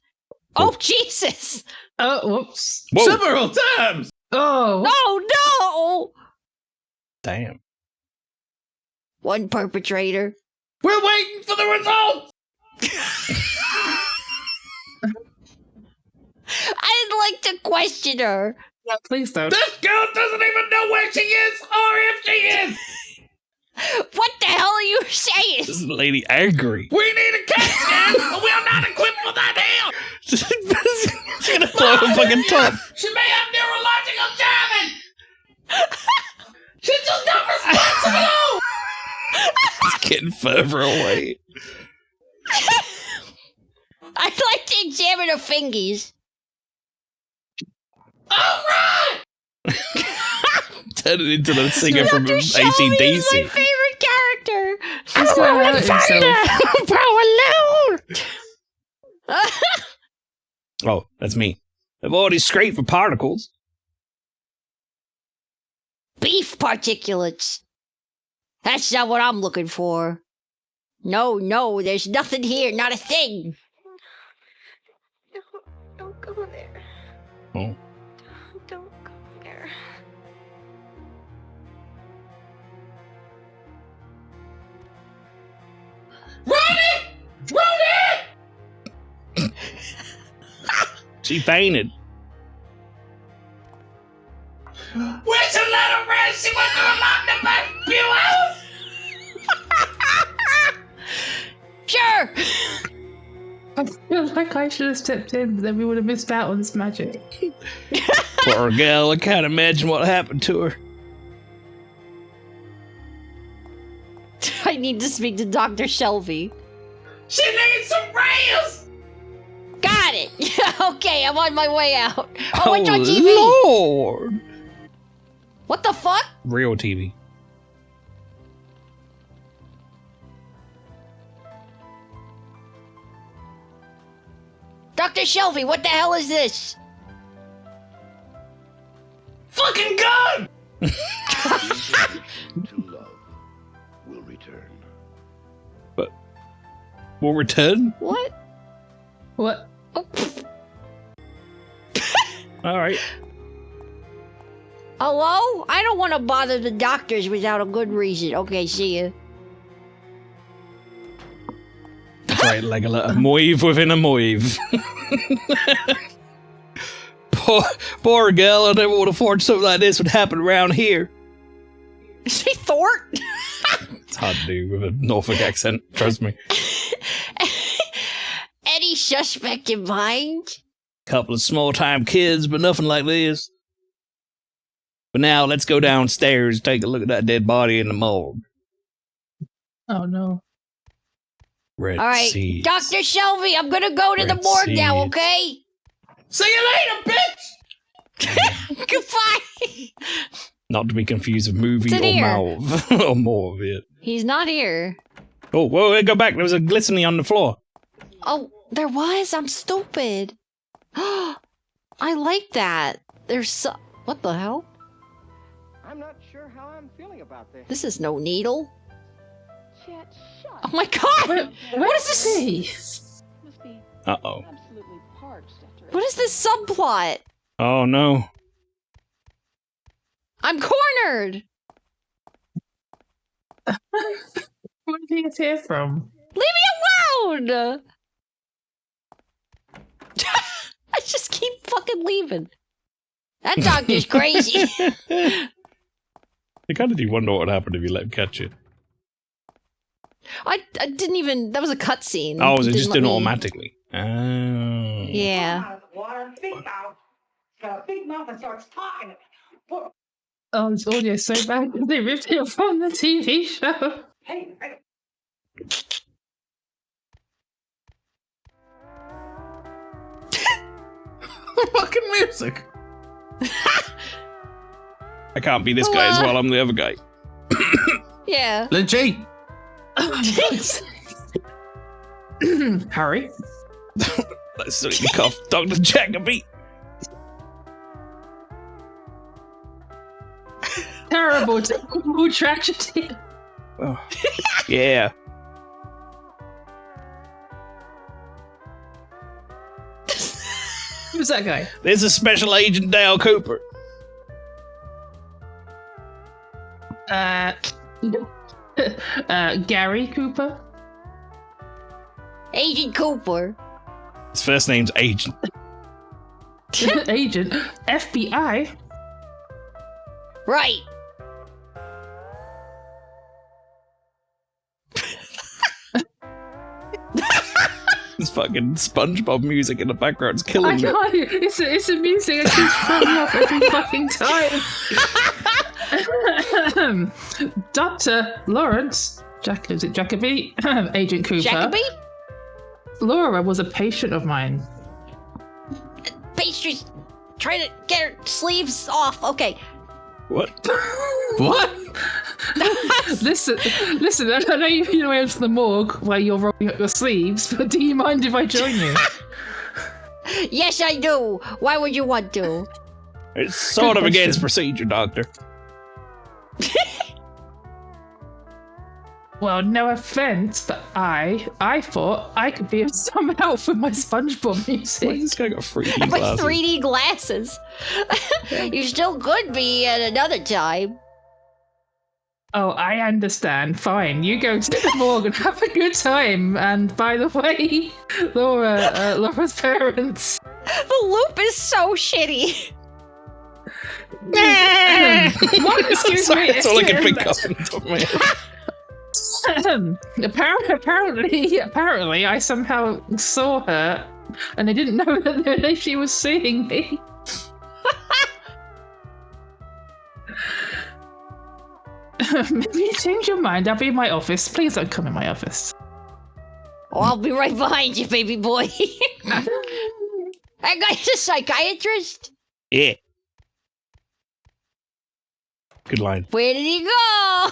Oh, Jesus. Oh, whoops. Whoa. Several times. Oh. No, no. Damn. One perpetrator. We're waiting for the results. I'd like to question her. No, please don't. This girl doesn't even know where she is or if she is. What the hell are you saying? This is lady angry. We need a CAT scan, but we are not equipped for that here. She's gonna blow her fucking top. She may have neurological damage. She's just not responsible. It's getting further away. I'd like to examine her fingies. All right. Turn it into the singer from Dr. Shelby is my AC/DC. favorite character. He's gonna hurt himself. Power Oh, that's me. I've already scraped for particles. Beef particulates. That's not what I'm looking for. No, there's nothing here, not a thing. No, don't go there. Oh. Don't go there. She fainted. We should let her rest. She went through a lot in the back. Sure. I feel like I should have stepped in, but then we would have missed out on this magic. Poor girl, I can't imagine what happened to her. I need to speak to Dr. Shelby. She needs some rails. Got it. Okay, I'm on my way out. Oh, it's on TV. Lord! What the fuck? Real TV. Dr. Shelby, what the hell is this? Fucking gun. To love will return. Will return? What? What? Oh, Alright. hello? I don't want to bother the doctors without a good reason. Okay, see ya. That's right, like a moive within a moive. Poor girl, I never would have thought something like this would happen around here. Is he Thort? It's hard to do with a Norfolk accent, trust me. Any suspect in mind? Couple of small-time kids, but nothing like this. But now, let's go downstairs, take a look at that dead body in the morgue. Oh no. Red All right, seeds. Dr. Shelby, I'm gonna go to the Red morgue now, seeds. okay? See you later, bitch. Goodbye. Not to be confused with movie It's in or here. mouth. Or more of it. He's not here. Oh, whoa, go back. There was a glistening on the floor. Oh, there was? I'm stupid. I like that. There's so... What the hell? I'm not sure how I'm feeling about this. This is no needle. Chet, shut Oh my god! What is this? Must be Uh-oh. absolutely parched after What is this subplot? Oh, no. I'm cornered! Where did he get here from? Leave me alone! I just keep fucking leaving. That doctor's crazy. You kind of do wonder what would happen if you let him catch you. I didn't even. That was a cutscene. Oh, was it just didn't doing it let me- automatically? Oh. Yeah. Big mouth and starts talking. Oh, this audio is so bad. They ripped it from the TV show. Hey, Fucking music. I can't be this guy as well. I'm the other guy. Yeah. Lynchy. Harry. Let's see the cough. Dr. Jacoby. Terrible tragedy. Oh. Yeah. Who's that guy? There's a Special Agent Dale Cooper. Gary Cooper. Agent Cooper. His first name's Agent. Agent. FBI. Right. This fucking SpongeBob music in the background's I killing me. know. It's a music that keeps throwing up every fucking time. Dr. Lawrence. Is it Jacoby? Agent Cooper. Jacoby? Laura was a patient of mine. Pastry's trying to get her sleeves off. Okay. What? What? Listen. I know you know to the morgue where you're rolling up your sleeves, but do you mind if I join you? Yes, I do. Why would you want to? It's sort of Good against question. procedure, Doctor. Well, no offense, but I thought I could be of some help with my SpongeBob music. Why this guy got 3D My glasses? 3D glasses. You still could be at another time. Oh, I understand. Fine. You go to the morgue and have a good time. And by the way, Laura's parents. The loop is so shitty. What? Excuse Sorry, me. that's all I can excuse think of. on top of my head. Apparently, I somehow saw her, and I didn't know that she was seeing me. Maybe you change your mind. I'll be in my office. Please don't come in my office. Oh, I'll be right behind you, baby boy. That guy's a psychiatrist. Yeah. Good line. Where did he go?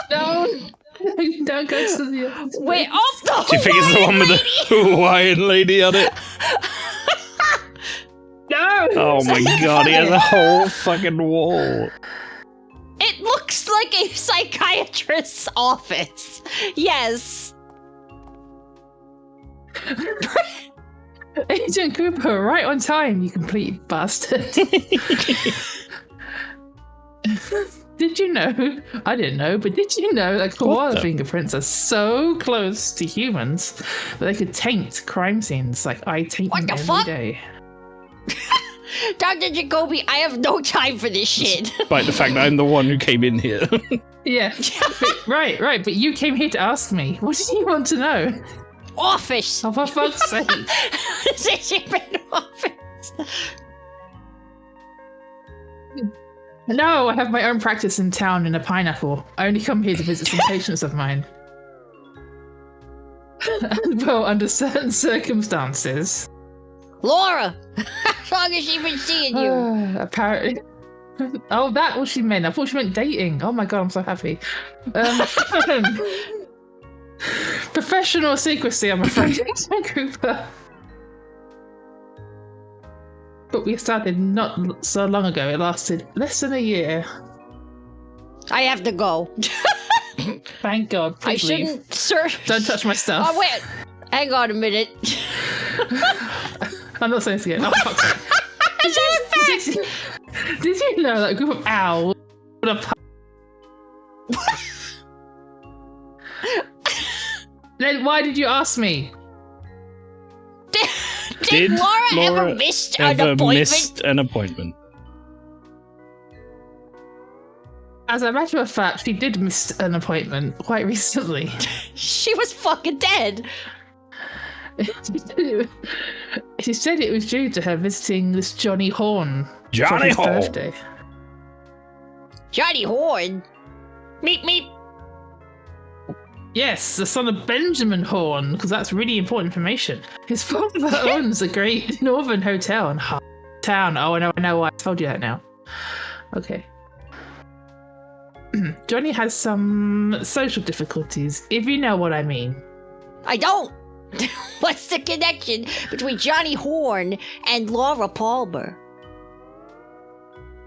Don't go to the office. Wait, off the Do you think it's the one with the Hawaiian lady on it? No! Oh my god, he has a whole fucking wall. It looks like a psychiatrist's office. Yes. Agent Cooper, right on time, you complete bastard. Did you know? I didn't know, but did you know that koala fingerprints are so close to humans that they could taint crime scenes? Like, I taint What them the every fuck? day. Dr. Jacoby, I have no time for this shit. Despite the fact that I'm the one who came in here. Yeah. Right, but you came here to ask me. What did you want to know? Office. Oh, for fuck's sake. This is an office. No, I have my own practice in town in a pineapple. I only come here to visit some patients of mine. Well, under certain circumstances. Laura, how long has she been seeing you? Apparently. Oh, that was she meant. I thought she meant dating. Oh my god, I'm so happy. Professional secrecy, I'm afraid. Cooper. But we started not so long ago. It lasted less than a year. I have to go. Thank God. I Please leave. shouldn't, sir. Don't touch my stuff. Oh, wait. Hang on a minute. I'm not saying this again. Oh, fuck. Did you know that a group of owls would have... Then why did you ask me? Did Laura ever miss an appointment? Missed an appointment? As a matter of fact, she did miss an appointment quite recently. She was fucking dead. She said it was due to her visiting this Johnny Horn Johnny for his Horn. birthday. Johnny Horn. Meep meep. Yes, the son of Benjamin Horn, because that's really important information. His father owns a great northern hotel in town. Oh, I know why I told you that now. Okay. Johnny has some social difficulties, if you know what I mean. I don't. What's the connection between Johnny Horn and Laura Palmer?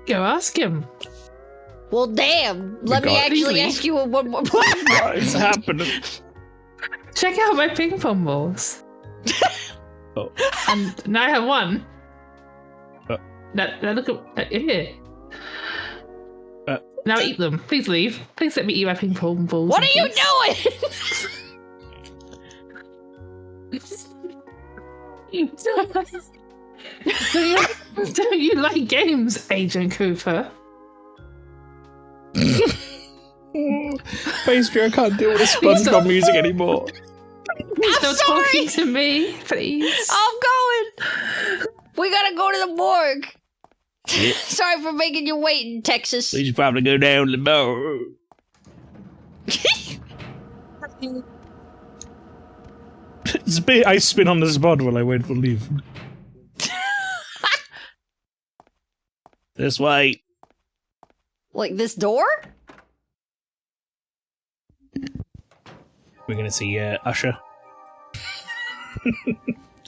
Go ask him. Well, damn. Let me actually ask you one more. What is happening? Check out my ping pong balls. Oh. And now I have one. Now look at here. Now eat them. Please leave. Please let me eat my ping pong balls. What are you doing? Don't you like games, Agent Cooper? Pastry, I can't deal with the SpongeBob music anymore. Stop talking to me, please. I'm going. We gotta go to the morgue. Yeah. Sorry for making you wait in Texas. We should probably go down the bar. I spin on the spot while I wait for leave. This way. Like this door? We're gonna see Usher.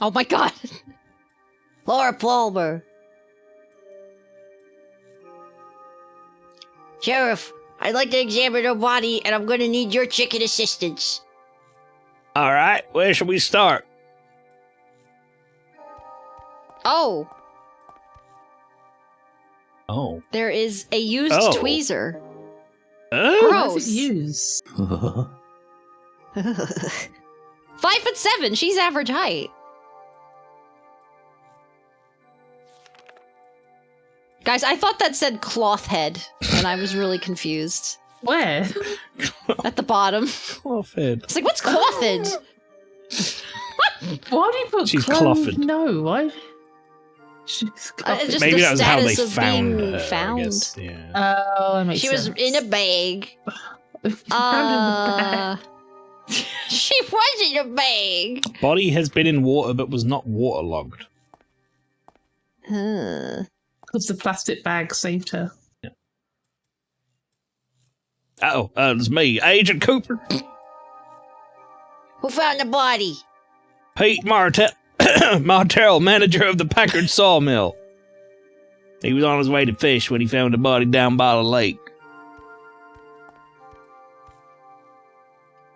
Oh my god. Laura Palmer. Sheriff, I'd like to examine her body, and I'm gonna need your chicken assistance. Alright, where should we start? Oh. Oh. There is a used tweezer. Oh. What does it use? 5'7". She's average height. Guys, I thought that said cloth head, and I was really confused. Where? At the bottom. Cloth head. It's like, what's cloth head? Why do you put She's clothed? clothed. No, why? She's clothed. Just Maybe the that was how they status of found being her, found. I guess. Yeah. Oh, that makes She sense. was in a bag. Found She was in a bag. Body has been in water but was not waterlogged. because the plastic bag saved her. Yeah. Oh, it's me, Agent Cooper. Who found the body? Pete Martell, manager of the Packard Sawmill. He was on his way to fish when he found the body down by the lake.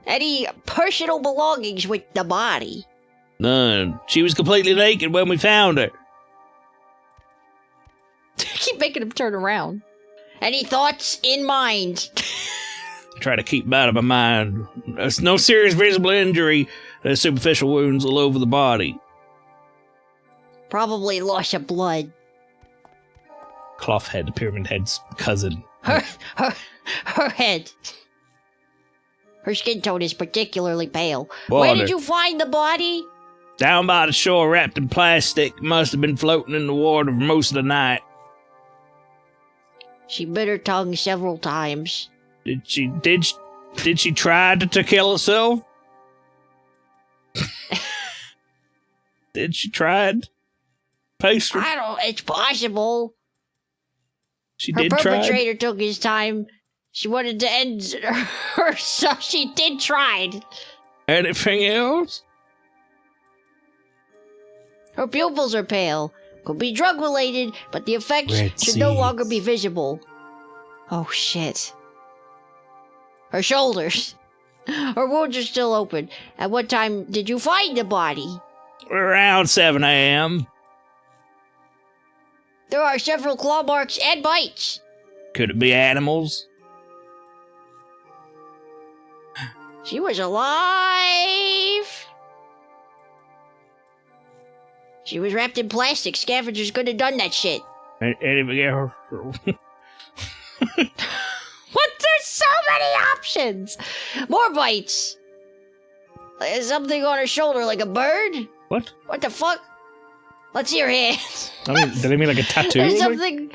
Any personal belongings with the body? None. She was completely naked when we found her. Keep making him turn around. Any thoughts in mind? I try to keep them out of my mind. There's no serious visible injury. There's superficial wounds all over the body. Probably loss of blood. Cloth head, the pyramid head's cousin. Her head. Her skin tone is particularly pale. Where Water. did you find the body? Down by the shore, wrapped in plastic. Must have been floating in the water for most of the night. She bit her tongue several times. Did she try to kill herself? Did she try it? Pastry? It's possible. She Her did try. perpetrator took his time. She wanted to end her, so she did try. Anything else? Her pupils are pale. Could be drug-related, but the effects Red should no seeds. longer be visible. Oh, shit. Her shoulders. Her wounds are still open. At what time did you find the body? Around 7 a.m. There are several claw marks and bites. Could it be animals? She was alive. She was wrapped in plastic. Scavengers could have done that shit. What? There's so many options. More bites. There's something on her shoulder like a bird. What? What the fuck? Let's see her hands. I mean, did they mean like a tattoo? There's something.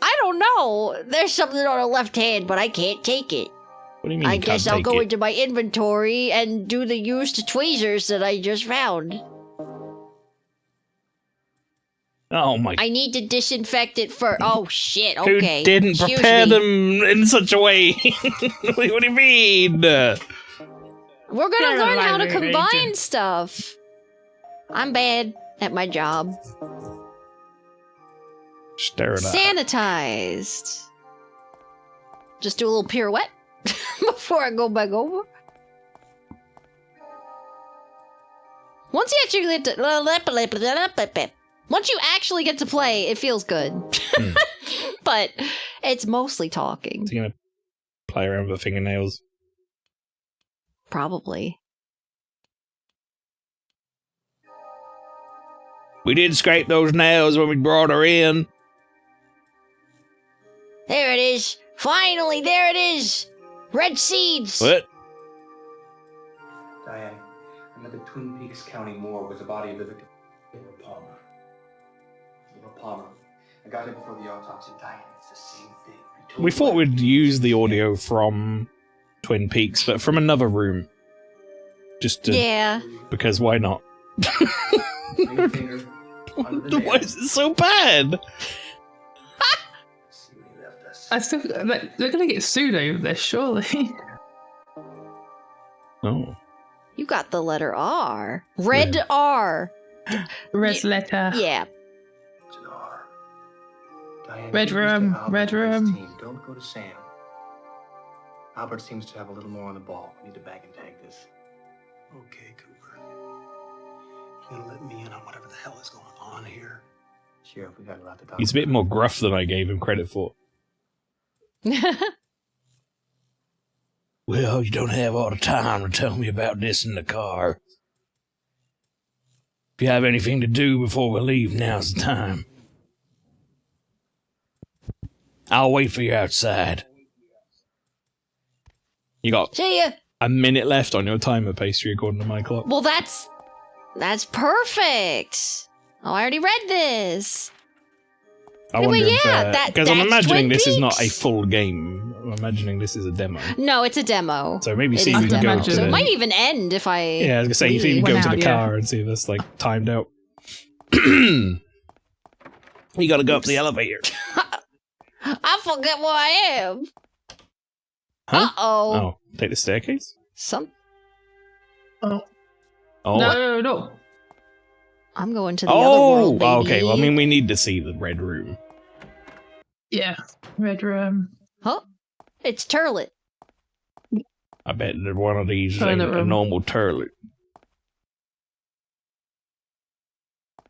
I don't know. There's something on her left hand, but I can't take it. What do you mean? I you guess can't I'll take go it? into my inventory and do the used tweezers that I just found. Oh my! I need to disinfect it first. Oh shit! Who Okay. didn't Excuse prepare me. them in such a way? What do you mean? We're gonna They're learn how to library combine agents. stuff. I'm bad at my job. Stir it up. Sanitized. Just do a little pirouette before I go back over. Once you actually get to, once you actually get to play, it feels good. But it's mostly talking. Is he gonna play around with the fingernails? Probably. We did scrape those nails when we brought her in. There it is. Finally, there it is. Red seeds. What? Diane, I'm at the Twin Peaks County morgue with the body of the victim, Palmer. Palmer. I got it before the autopsy. Diane, it's the same thing. I told We you thought I- we'd use the audio from Twin Peaks, but from another room. Just to, Yeah. because why not? Ring finger under the Why nail. is it so bad? See what he left us. I still, they're gonna get sued over this, surely. Oh. You got the letter R. Red Yeah. R. Red letter. Yeah. It's an R. Diane, Red you room, Mr. Albert red and his room. team. Don't go to Sam. Albert seems to have a little more on the ball. We need to bag and tag this. Okay, Cooper. You gonna let me in on whatever the hell is going on here? Sheriff, we got a lot to talk He's a bit more gruff than I gave him credit for. Well, you don't have all the time to tell me about this in the car. If you have anything to do before we leave, now's the time. I'll wait for you outside. You got See ya. a minute left on your timer, Pastry, according to my clock. Well, that's perfect. Oh, I already read this. I Anyway, wonder if, yeah, because I'm that's imagining Twin this is not a Peaks. full game. I'm imagining this is a demo. No, it's a demo. So maybe It see is if a we can demo. go to So it the... might even end if I. Yeah, I was going to say, you think you can go Went to out, the yeah. car and see if that's, like, timed out. You got to go up the elevator. I forget where I am. Huh? Uh-oh. Oh, take the staircase? Some. Oh. Oh, No. I'm going to the other world, baby. okay. Well, I mean, we need to see the red room. Yeah. Red room. Huh? It's Turlet. I bet that one of these is Toilet a room. normal turlet.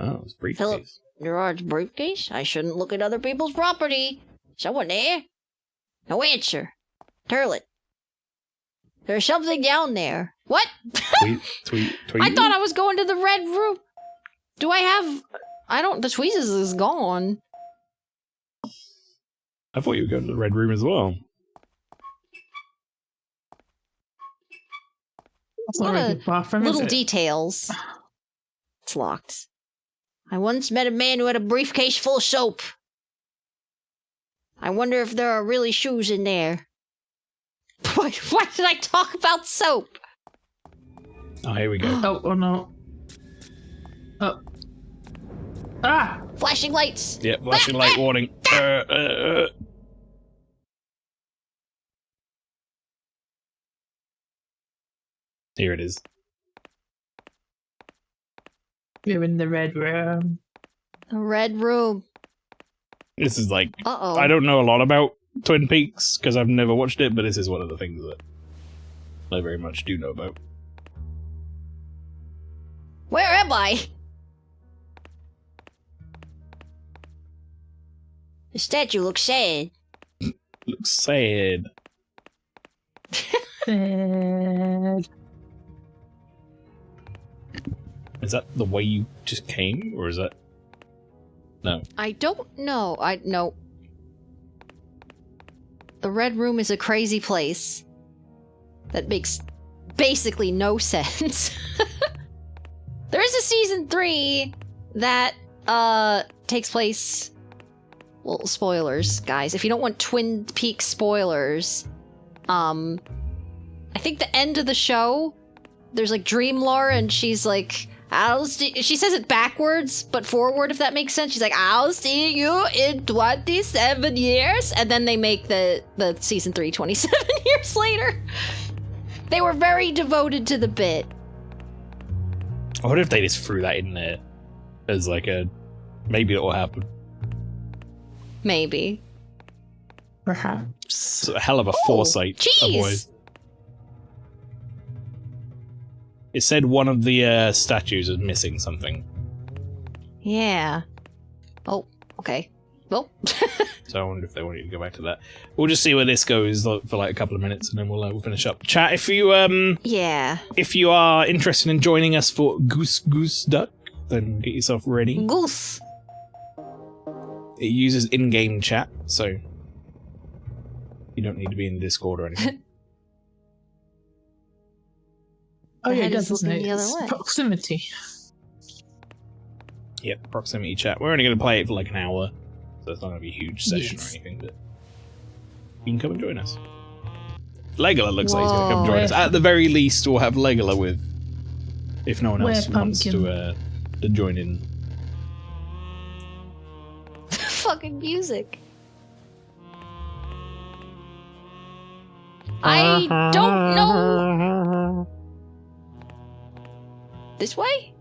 Oh, it's briefcase. Philip. Gerard's briefcase? I shouldn't look at other people's property. Someone there? No answer. Turlet. There's something down there. What? Tweet. I thought I was going to the red room. Do I have... I don't... The tweezers is gone. I thought you were going to the red room as well. That's What not a a good bathroom, is Little it? details. It's locked. I once met a man who had a briefcase full of soap. I wonder if there are really shoes in there. Why did I talk about soap? Oh, here we go. Oh no. Oh. Ah! Flashing lights. Yeah, flashing light warning. Here it is. You're in the red room. The red room. This is like... Uh-oh. I don't know a lot about Twin Peaks because I've never watched it, but this is one of the things that I very much do know about. Where am I? The statue looks sad. Looks sad. Sad. Is that the way you just came, or is that... No. I don't know. No. The Red Room is a crazy place. That makes basically no sense. There is a season 3 that takes place... Well, spoilers, guys. If you don't want Twin Peaks spoilers, I think the end of the show, there's like Dream Lore, and she's like, she says it backwards, but forward, if that makes sense. She's like, I'll see you in 27 years. And then they make the season 3 27 years later. They were very devoted to the bit. I wonder if they just threw that in there as like a... Maybe it'll happen. Maybe. Perhaps. It's a hell of a foresight. Jeez! Otherwise. It said one of the statues is missing something. Yeah. Oh, okay. Well. So I wonder if they want you to go back to that. We'll just see where this goes for like a couple of minutes, and then we'll finish up. Chat, if you yeah. If you are interested in joining us for Goose Duck, then get yourself ready. Goose. It uses in-game chat, so you don't need to be in Discord or anything. Oh yeah, head it does, is doesn't it? looking the other It's way. proximity. Yep, proximity chat. We're only going to play it for like an hour, so it's not going to be a huge session Yes. or anything, but you can come and join us. Legola looks like he's going to come Whoa. join us. At the very least, we'll have Legola with, if no one Where else wants pumpkin? to join in. Fucking music. I don't know. This way?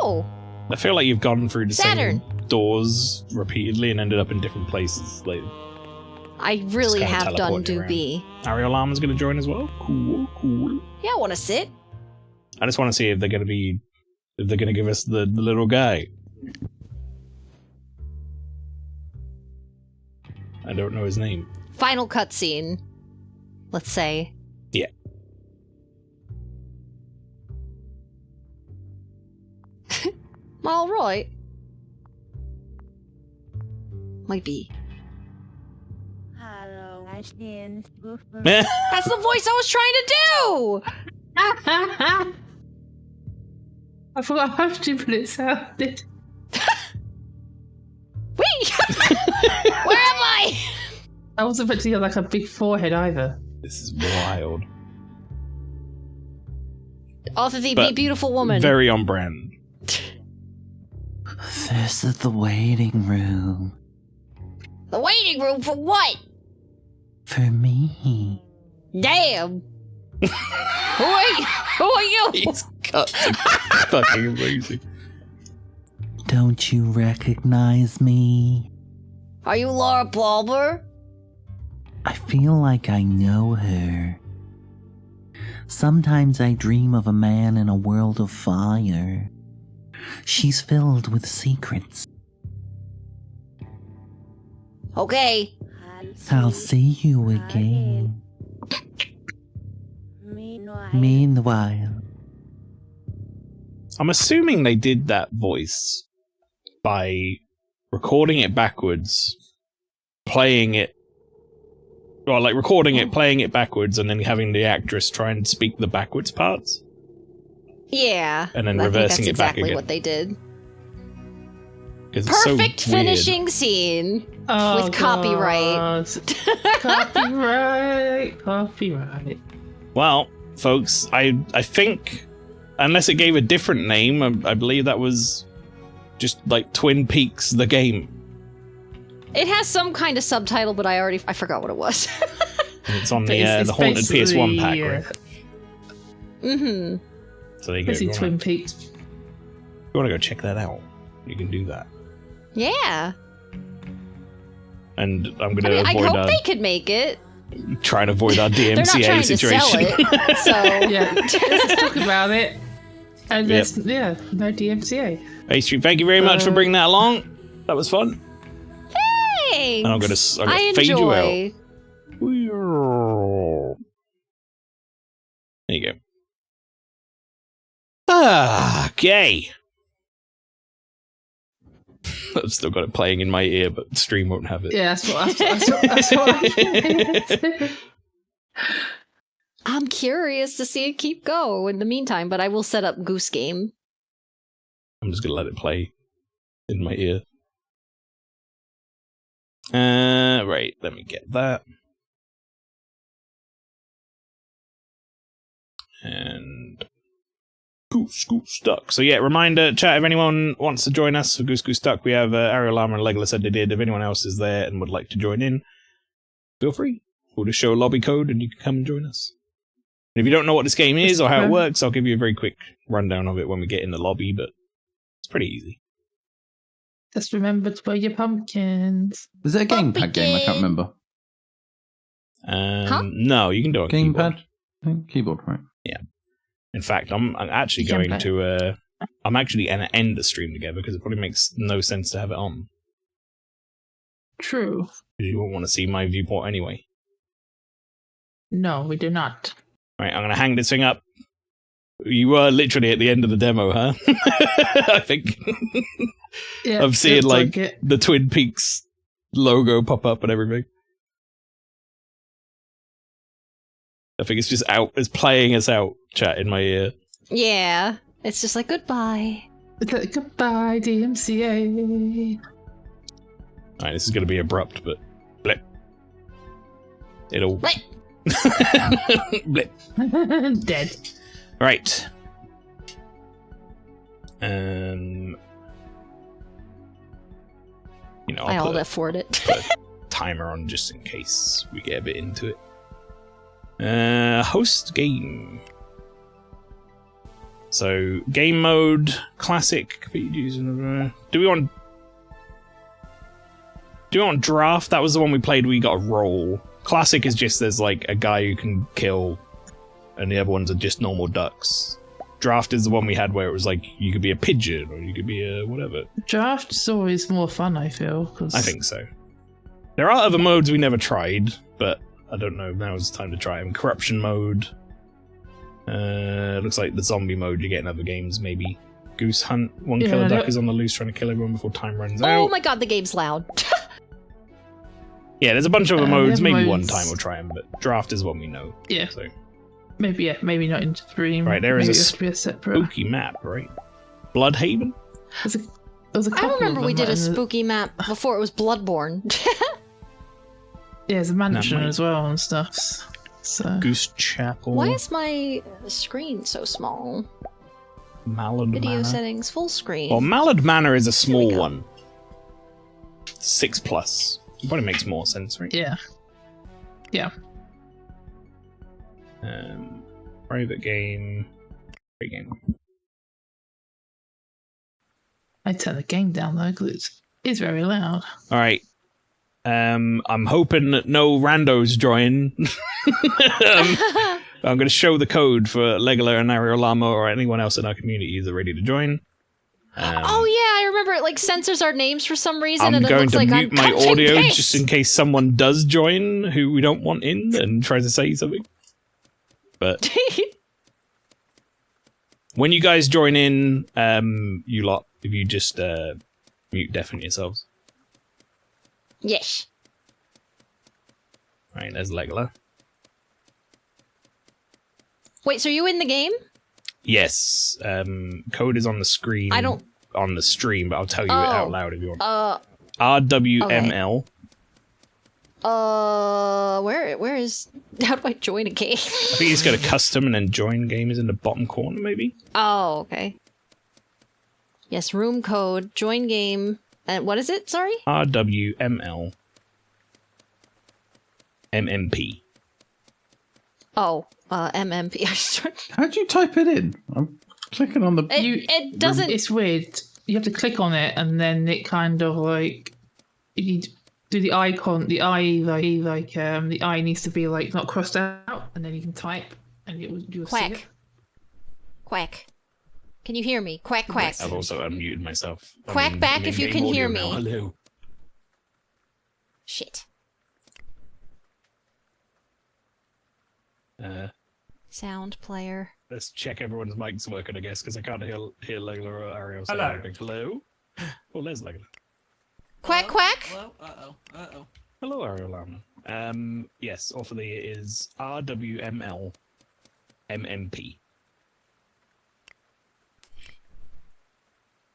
Oh, I feel like you've gone through the Saturn. same doors repeatedly and ended up in different places. Like, I really Just kinda have done teleporting around. doobie. Ariel Lama's going to join as well. Cool. Yeah, I want to sit. I just want to see if they're going to give us the little guy. I don't know his name. Final cutscene. Let's say. Yeah. All right. Might be. Hello, Ashton. That's the voice I was trying to do. I forgot how stupid it sounded. Wait. Where am I? I wasn't expecting to get like a big forehead either. This is wild. Off of the But beautiful woman. Very on brand. This is the waiting room. The waiting room for what? For me. Damn. Who are you? He's cut. Fucking amazing. Don't you recognize me? Are you Laura Palmer? I feel like I know her. Sometimes I dream of a man in a world of fire. She's filled with secrets. Okay. I'll see you again. Meanwhile, I'm assuming they did that voice by recording it backwards, playing it, or like recording it, playing it backwards, and then having the actress try and speak the backwards parts. Yeah. And then I think reversing that's it back exactly again. what they did. 'Cause it's so Perfect weird. finishing scene. Oh, With copyright. God. Copyright. Well, folks, I think, unless it gave a different name, I believe that was just like Twin Peaks the game. It has some kind of subtitle, but I forgot what it was. And it's on But it's the Haunted PS1 pack, basically, right? Mm-hmm. So there you go. Basically If Twin Peaks. you want to go check that out. You can do that. Yeah. And I'm going to I avoid hope they could make it. try and avoid our DMCA They're not trying situation. to sell it, so Yeah, let's talk about it. And there's, no DMCA. Hey, Street, thank you very much for bringing that along. That was fun. thanks. And I'm gonna fade you out. There you go. Okay. I've still got it playing in my ear, but the stream won't have it. Yeah, that's what I I'm curious to see it keep go in the meantime, but I will set up Goose Game. I'm just gonna let it play in my ear. Right, let me get that. And Goose Duck. So yeah, reminder, chat, if anyone wants to join us for Goose Duck, we have Ariel Lama and Legolas said they did. If anyone else is there and would like to join in, feel free. We'll just show a lobby code and you can come and join us. And if you don't know what this game is or how it works, I'll give you a very quick rundown of it when we get in the lobby, but it's pretty easy. Just remember to wear your pumpkins. Is it a gamepad game? I can't remember. No, you can do it on Gamepad? keyboard. Keyboard, right? Yeah. In fact, I'm actually going to I'm actually going to end the stream together because it probably makes no sense to have it on. True. You won't want to see my viewport anyway. No, we do not. Right, I'm going to hang this thing up. You were literally at the end of the demo, huh? I think. Yeah, I'm seeing like the Twin Peaks logo pop up and everything. I think it's just out. It's playing us out, chat, in my ear. Yeah. It's just like, goodbye. It's like, goodbye, DMCA. Alright, this is going to be abrupt, but blip. It'll... Blip. Blip. Dead. Right. You know, I'll afford it. Put a timer on just in case we get a bit into it. Host game. So game mode, classic. Do we want draft? That was the one we played where you got a roll. Classic is just there's like a guy you can kill, and the other ones are just normal ducks. Draft is the one we had where it was like you could be a pigeon or you could be a whatever. Draft is always more fun, I feel. I think so. There are other modes we never tried, but I don't know. Now's the time to try them. Corruption mode. Looks like the zombie mode you get in other games. Maybe Goose Hunt. One killer duck is on the loose trying to kill everyone before time runs out. Oh my god, the game's loud. Yeah, there's a bunch of other modes. Maybe one time we'll try them, but draft is one we know. Yeah. So. Maybe not in stream. Right, there is a separate spooky map, right? Bloodhaven? There's a couple. I remember we did a spooky map before it was Bloodborne. Yeah, there's a mansion as well and stuff. So. Goose Chapel. Why is my screen so small? Mallard Video Manor. settings full screen. Well, Mallard Manor is a small one. 6+. It probably makes more sense, right? Yeah. Yeah. Private game. Great game. I turn the game down though because it's very loud. All right. I'm hoping that no randos join. I'm going to show the code for Legola and Ariel Lama or anyone else in our community that are ready to join. Oh yeah, I remember it like censors our names for some reason, and it going looks to like mute I'm my audio paste. just in case someone does join who we don't want in and tries to say something. But when you guys join in, you lot, if you just mute deafen yourselves. Yes. Right, there's Legola. Wait, so are you in the game? Yes. Code is on the screen. I don't... On the stream, but I'll tell you it out loud if you want. RWML. Okay. Where is... How do I join a game? I think you just go to custom and then join game is in the bottom corner, maybe? Oh, okay. Yes, room code, join game, and what is it? Sorry? RWML. MMP. Oh, MMP. How'd you type it in? I'm clicking on the... It doesn't... It's weird. you have to click on it, and then it kind of like you do the icon. The eye the eye needs to be like not crossed out, and then you can type, and you'll see Quack. it. Quack. Can you hear me? Quack, quack. I've also unmuted myself. Quack back if you can hear me. Now. Hello. Shit. Sound player. Let's check everyone's mics working, I guess, because I can't hear Layla or Ariel. Hello. Anything. Hello. Oh, there's Layla. Quack, quack. Hello? Uh-oh. Hello, Ariel Lamna. Yes, offer the is RWML MMP.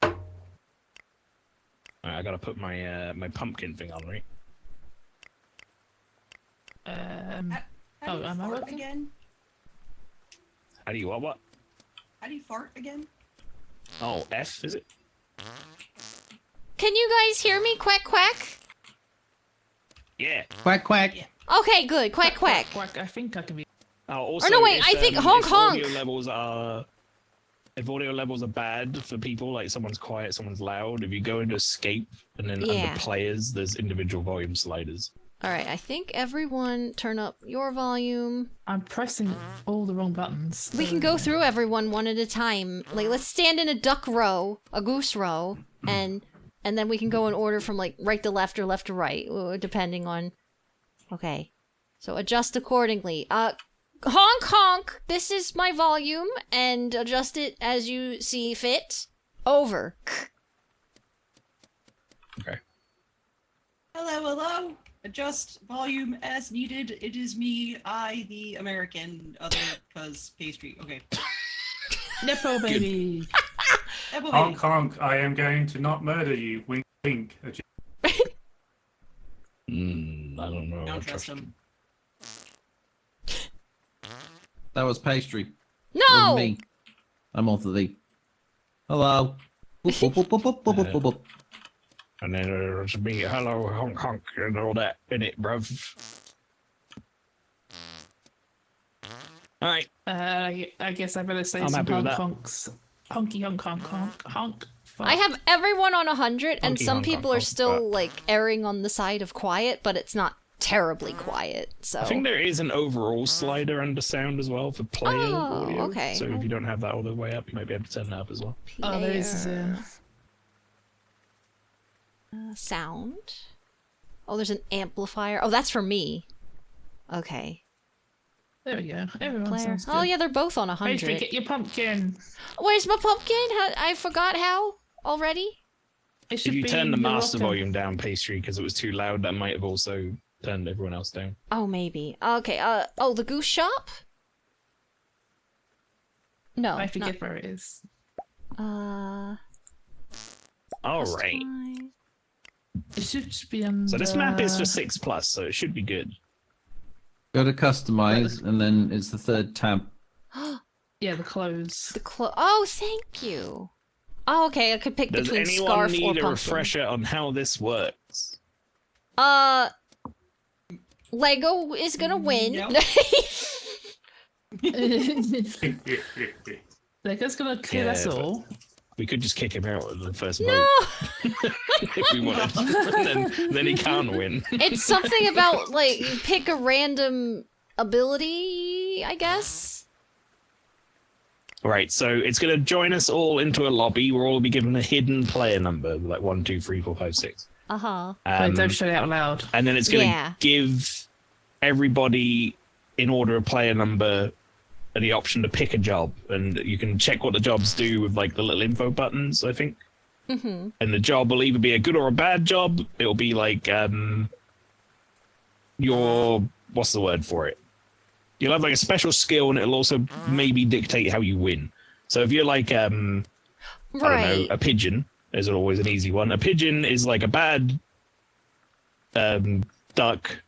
Alright, I gotta put my my pumpkin thing on, right? Am I working? Again? How do you what? How do you fart again? Oh, F is it? Can you guys hear me? Quack, quack. Yeah. Quack, quack. Yeah. Okay, good. Quack, quack. Quack. I think I can be. Oh, also, Or no, wait, if, I think honk, if honk. If audio levels are bad for people, like someone's quiet, someone's loud, if you go into escape and then Yeah. under players, there's individual volume sliders. All right, I think everyone turn up your volume. I'm pressing all the wrong buttons. We can go through everyone one at a time. Like, let's stand in a duck row, a goose row, and then we can go in order from like right to left or left to right, depending on. Okay, so adjust accordingly. Honk honk. This is my volume, and adjust it as you see fit. Over. Okay. Hello. Adjust volume as needed. It is me, I, the American, other, cause pastry. Okay. Nepo baby. Apple Honk baby. honk, I am going to not murder you. Wink wink. I don't know. Don't trust him. That was pastry. No. That was me. I'm on to thee. Hello. Boop, boop, boop, boop, boop, boop, boop, boop, boop. And then there's me, hello, honk honk, and all that in it, bruv. Alright. I guess I better say I'm some happy with honk that. honks. Honky honk honk honk honk. I have everyone on 100, and Honky, some honk, people honk, are honk, still but- like erring on the side of quiet, but it's not terribly quiet. So I think there is an overall slider under sound as well for player Oh, audio. okay. So if you don't have that all the way up, you might be able to turn that up as well. Oh, there is sound. Oh, there's an amplifier. Oh, that's for me. Okay. There we go. Everyone Player. sounds good. Oh yeah, they're both on Pastry, 100. get your pumpkin. Where's my pumpkin? I forgot how already. It If should you be turn the in your master locker. volume down, pastry, because it was too loud, that might have also turned everyone else down. Oh, maybe. Okay. Oh, the goose shop. No. I forget where it is. not- All right. customize. It should be on. So this map is for 6+, so it should be good. Go to customize, and then it's the third tab. Yeah, the clothes. Oh, thank you. Oh, okay. I could pick Does between anyone scarf or need a pumpkin. refresher on how this works? Lego is gonna win. Nope. Lego's gonna kill Yeah, us but- all. We could just kick him out of the first No, vote if we wanted. then he can't win. it's something about like you pick a random ability, I guess. Right, so it's going to join us all into a lobby. We'll all be given a hidden player number, like 1, 2, 3, 4, 5, 6. But don't show it out loud. And then it's going to Yeah. give everybody, in order of player number, the option to pick a job. And you can check what the jobs do with like the little info buttons, I think. Mm-hmm. And the job will either be a good or a bad job. It'll be like your, what's the word for it? You'll have like a special skill, and it'll also maybe dictate how you win. So if you're like, I don't know, a pigeon, there's always an easy one. A pigeon is like a bad duck,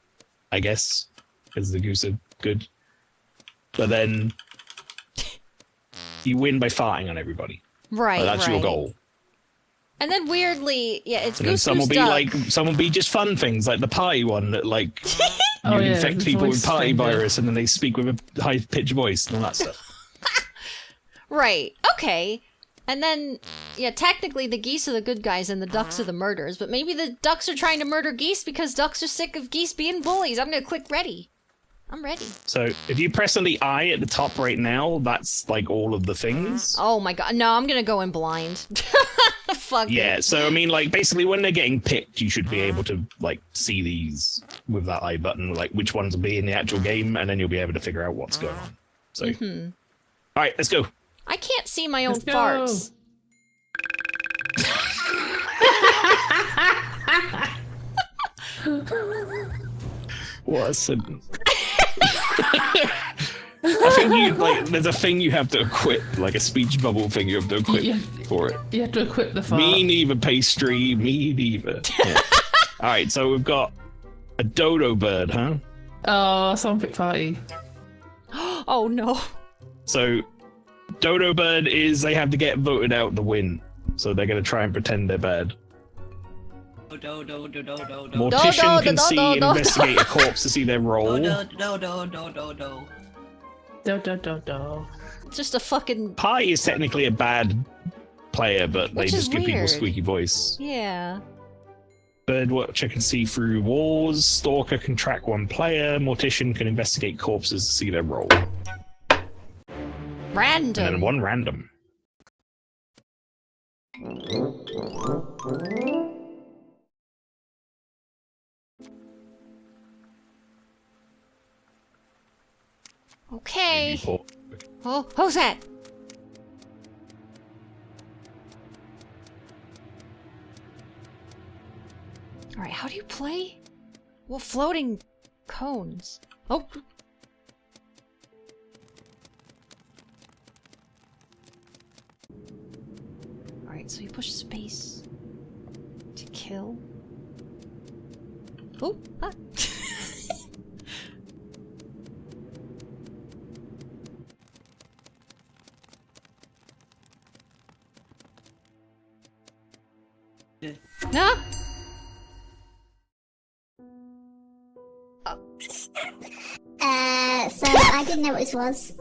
I guess, because the goose are good. But then you win by farting on everybody. Right, Like, that's right. your goal. And then weirdly, yeah, it's And then goose some will goose be duck. like, some will be just fun things, like the party one that like you Oh, yeah, infect the people with voice party thing, yeah. virus, and then they speak with a high pitched voice and all that stuff. Right. Okay. And then Yeah, technically the geese are the good guys and the ducks are the murderers, but maybe the ducks are trying to murder geese because ducks are sick of geese being bullies. I'm gonna click ready. I'm ready. So if you press on the eye at the top right now, that's like all of the things. Oh my god, no, I'm gonna go in blind. Fuck Yeah, it. so I mean, like, basically when they're getting picked, you should be able to, like, see these with that eye button, like, which ones will be in the actual game, and then you'll be able to figure out what's going on. So, Alright, let's go. I can't see my own Let's go. farts. What a sentence. I think you, like, there's a thing you have to equip, like a speech bubble thing you have to equip for it. You have to equip the fart. Me neither, pastry, me neither. Yeah. Alright, so we've got a dodo bird, huh? Oh, someone picked party. Oh no. So, dodo bird is they have to get voted out to win. So they're going to try and pretend they're bad. Mortician can see and investigate a corpse to see their role. Just a fucking... Pie is technically a bad player, but they Which just is give people weird. squeaky voice. Yeah. Birdwatcher can see through walls. Stalker can track one player. Mortician can investigate corpses to see their role. Random. And then one random. Okay. Oh, who's that? Alright, how do you play? Well, floating cones. Oh. Alright, so you push space to kill. Oh, ah. No. So I didn't know what this was.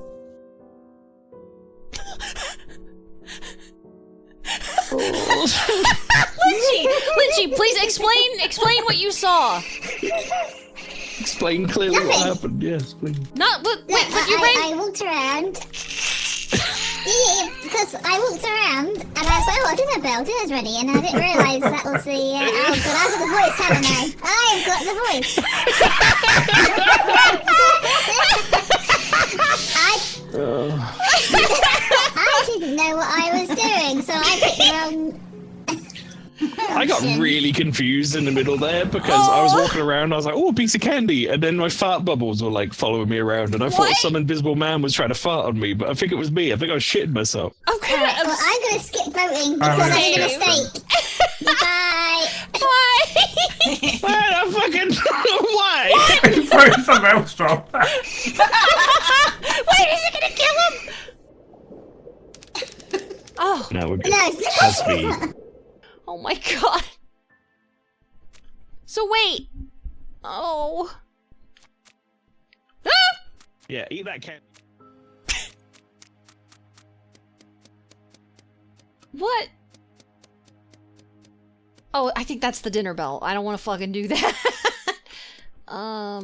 Lynchy, please explain what you saw. Explain clearly what happened. Yes, please. Not, but wait, but you I walked around. Yeah, because I walked around and I was like, oh, dinner bell, dinner's ready, and I didn't realise that was the. Oh god, I've got the voice, haven't I? I've got the voice. I didn't know what I was doing, so I picked the wrong. I got really confused in the middle there because I was walking around. I was like, "Oh, a piece of candy," and then my fart bubbles were like following me around, and I thought some invisible man was trying to fart on me, but I think it was me. I think I was shitting myself. Okay, well, I'm gonna skip voting because I made a mistake. Bye. Bye. Why the fucking why? Throw some else from. Wait, is it gonna kill him? Oh. No, we're good. No, That's me. Oh my god. So wait. Oh. Ah! Yeah, eat that candy. What? Oh, I think that's the dinner bell. I don't want to fucking do that. Why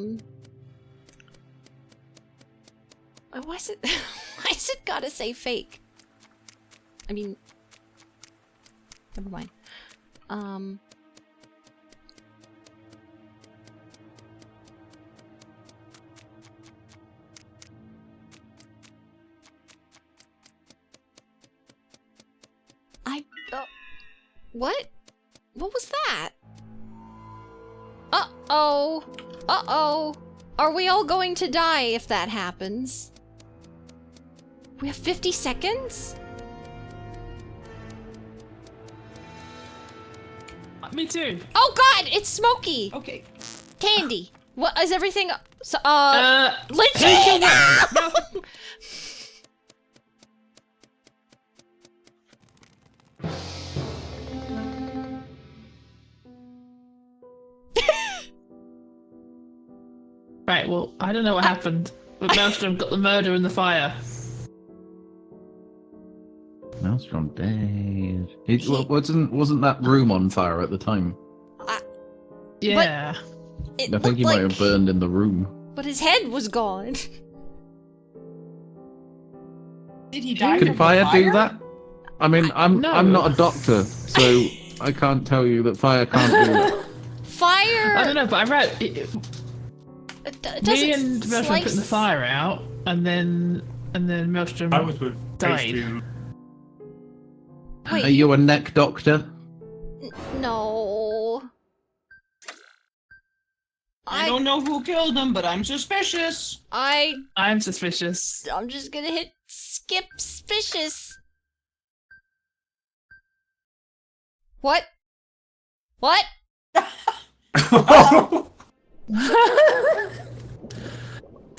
is it? Why is it gotta say fake? I mean, never mind. What? What was that? Uh-oh. Uh-oh. Are we all going to die if that happens? We have 50 seconds? Me too. Oh god, it's smoky. Okay. Candy. What is everything? So, Lynchy! No! Right, well, I don't know what happened, but Maelstrom got the murder in the fire. Maelstrom dead. Wasn't that room on fire at the time? Yeah. I think he might have burned in the room. But his head was gone. Did he die Could from fire the do that? I mean, I'm not a doctor, so I can't tell you that fire can't do that. Fire. I don't know, but I read me and Maelstrom put the fire out, and then Maelstrom I was with died. Pastry. Wait. Are you a neck doctor? No. I don't know who killed him, but I'm suspicious. I'm suspicious. I'm just gonna hit skip suspicious. What? What? Is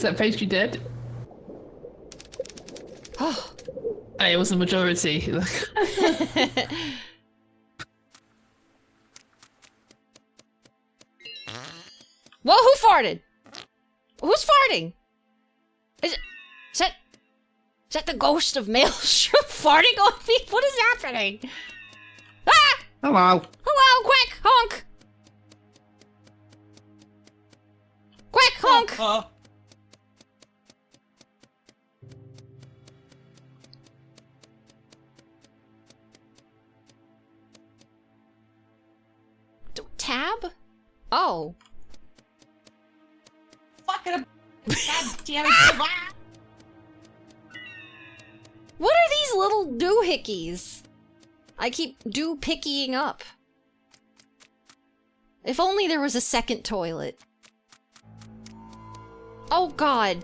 that Pastry dead? Hey, it was the majority. Well, who farted? Who's farting? Is that the ghost of Maelstrom farting on me? What is happening? Ah! Hello. Hello, quick, honk! Quick, honk! Tab? Oh. Fucking God damn it. What are these little doohickeys? I keep pickying up. If only there was a second toilet. Oh god.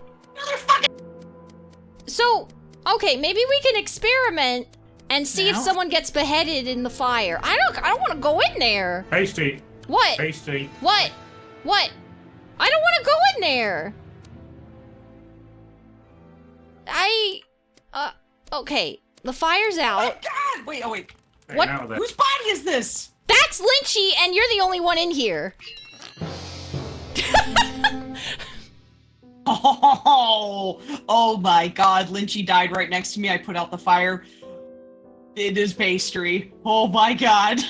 So, okay, maybe we can experiment and see if someone gets beheaded in the fire. I don't want to go in there. Pastry. What? Pastry. What? What? I don't want to go in there. Okay. The fire's out. Oh God! Wait, wait. What? Whose body is this? That's Lynchy, and you're the only one in here. Oh my God! Lynchy died right next to me. I put out the fire. It is Pastry. Oh my God!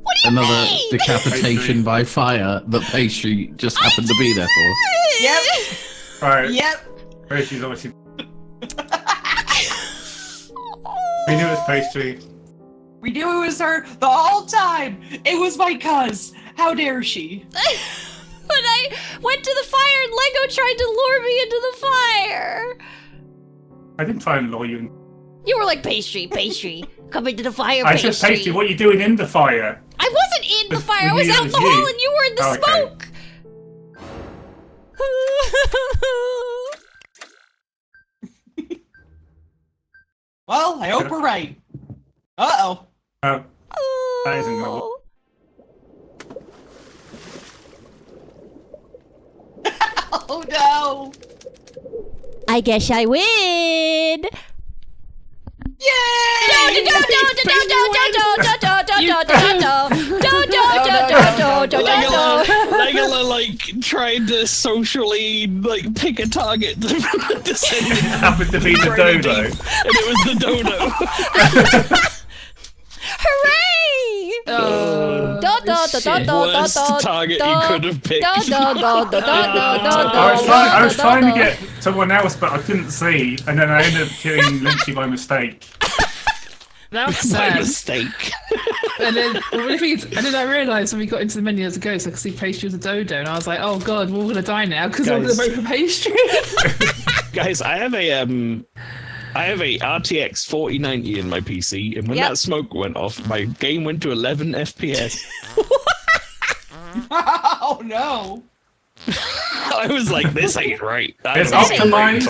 What do you Another mean? decapitation by fire that Pastry just happened to be there for. Yep. Right. Yep. Pastry's obviously. We knew it was Pastry. We knew it was her the whole time. It was my cuz. How dare she? But I went to the fire and Lego tried to lure me into the fire. I didn't try and lure you in. You were like, Pastry, come into the fire, I Pastry. said, Pastry, what are you doing in the fire? I wasn't in the fire. I we was knew it out in was the you. hall and you were in the Oh, okay. smoke. Well, I hope we're right. Uh-oh. Oh. That isn't gonna work. Oh no! I guess I win. Legola like tried to socially like pick a target to send it happened to be the dodo. And it was the dodo. Hooray! Worst target you could have picked. I was trying to get someone else, but I couldn't see, and then I ended up killing Lynchy by mistake. That's By sad. mistake. And then I realised when we got into the menu as a ghost, I could see Pastry was a dodo, and I was like, oh god, we're all gonna die now because we're gonna vote for Pastry. Guys, I have a RTX 4090 in my PC, and when that smoke went off, my game went to 11 FPS. Oh no! I was like, this ain't right. It's optimized.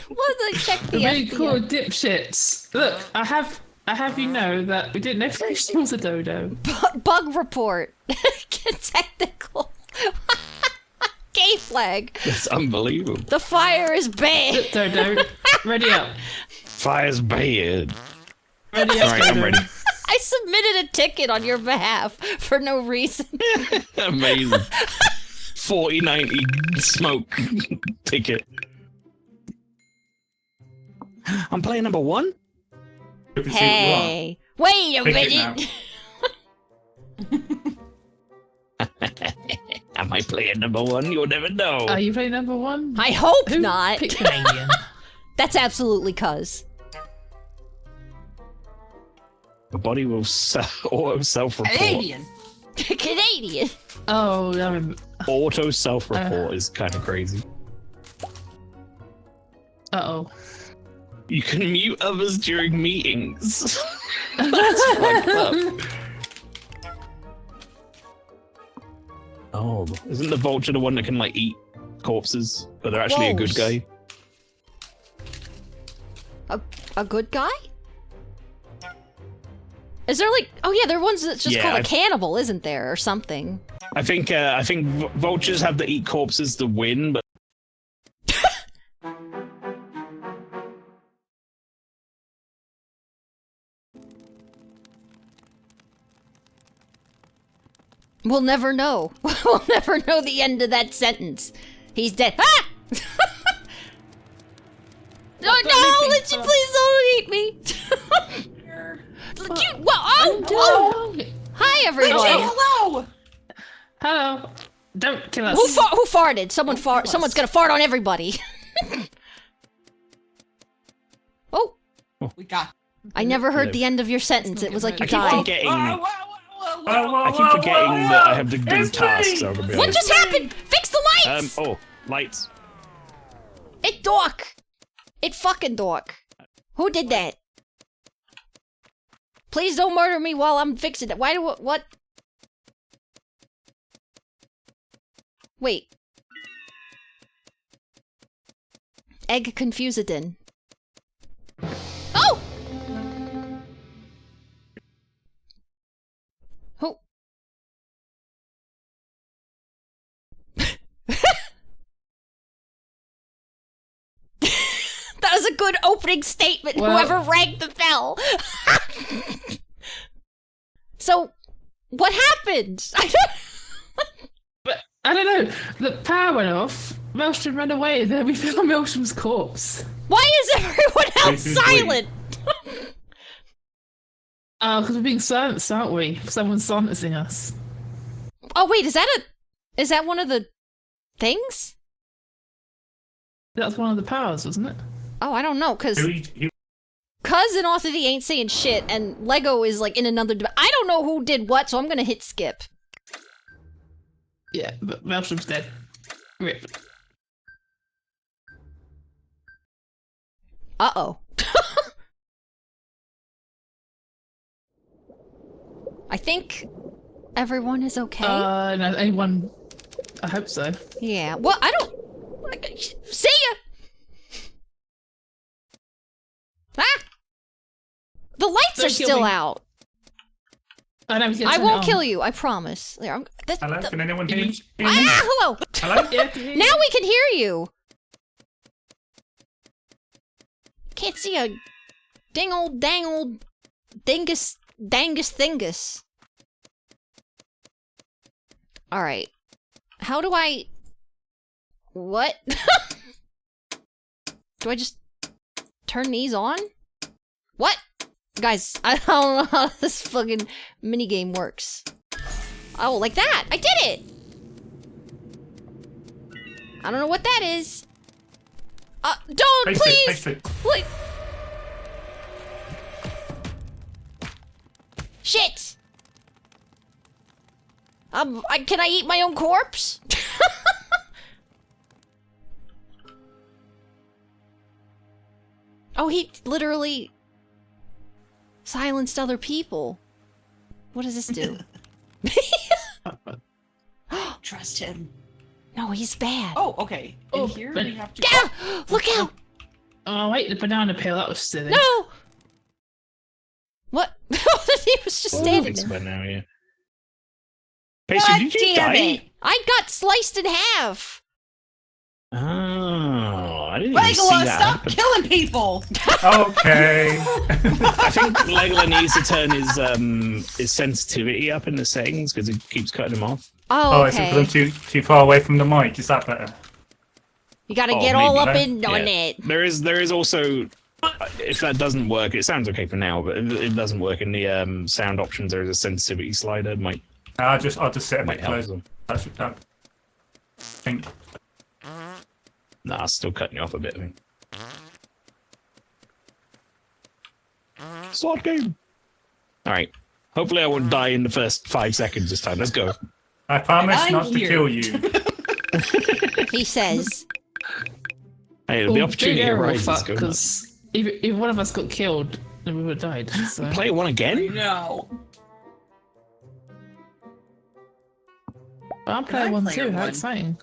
Well, check the Really FPS. cool dipshits. Look, I have you know that we didn't know Pastry was a dodo. Bug report. Get technical. Gay flag. That's unbelievable. The fire is bad. Dodo, ready up. Fire's bad. Ready up, Alright, I'm Dodo. ready. I submitted a ticket on your behalf for no reason. Amazing. 4090 smoke ticket. I'm playing number 1? We can see what you Hey, wait a Pick it minute. Am I playing number one? You'll never know. Are you playing number one? I hope Who not. picked Canadian? That's absolutely cuz. The body will auto self-report. Canadian. Canadian. Oh, I remember. Auto self-report is kind of crazy. Uh-oh. You can mute others during meetings. That's fucked up. Oh, isn't the vulture the one that can like eat corpses, but they're actually a good guy? A good guy? Is there like? Oh yeah, there are ones that's just called a cannibal, isn't there, or something? I think vultures have to eat corpses to win, but. We'll never know. We'll never know the end of that sentence. He's dead. Ah! No, Lynchy, please don't eat me. Hi, everyone. Lynchy, hello. Hello. Don't kill us. Who farted? Someone fart. Someone's gonna fart on everybody. Oh. We got. I never heard the end of your sentence. It was like you I keep died. forgetting. I keep forgetting that I have to do tasks. So What just happened? Fix the lights! Lights. It dork. It fucking dork. Who did that? Please don't murder me while I'm fixing it. Why do what? Wait. Egg confusedin. Oh! Who? That was a good opening statement, Well, whoever rang the bell. So, what happened? I don't know. The power went off. Maelstrom ran away, and then we found Maelstrom's corpse. Why is everyone else silent? Because we're being silenced, aren't we? Someone's silencing us. Oh wait, is that one of the things? That's one of the powers, wasn't it? Oh, I don't know, cause and Author the ain't saying shit, and Lego is like in another. I don't know who did what, so I'm gonna hit skip. Yeah, but Maelstrom's dead. Rip. Uh-oh. I think everyone is okay. No, anyone... I hope so. Yeah, well, I don't... See ya! Ah! The lights are still out. I know, I won't kill you, I promise. There, Hello, can anyone hear me? Ah, hello! Hello? Now we can hear you! Can't see a dang old dingus thingus. Alright. How do I... What? Do I just turn these on? What? Guys, I don't know how this fucking minigame works. Oh, like that! I did it! I don't know what that is. Don't, please! Please! Shit! Can I eat my own corpse? Oh, he literally silenced other people. What does this do? Trust him. No, he's bad. Oh, okay. In here we have to. Yeah! Look out! Oh, wait, the banana peel. That was silly. No! What? He was just standing there. Now, yeah. God did you damn die? it! I got sliced in half. Oh, I didn't even see Legolas, that stop happen. killing people! Okay. I think Legolas needs to turn his sensitivity up in the settings because it keeps cutting him off. Oh, Is it okay. for them too far away from the mic? Is that better? You gotta Oh, get all maybe. up in on Yeah. it. There is also If that doesn't work, it sounds okay for now, but if it doesn't work in the sound options, there is a sensitivity slider. I'll just set a might bit help closer. them. I think. Nah, still cutting you off a bit. I think. Slot game. All right. Hopefully, I won't die in the first 5 seconds this time. Let's go. I promise I'm not here. to kill you. He says. Hey, the opportunity arises. Because if one of us got killed, then we would have died. So. Play one again? No. I'm player one too. How exciting!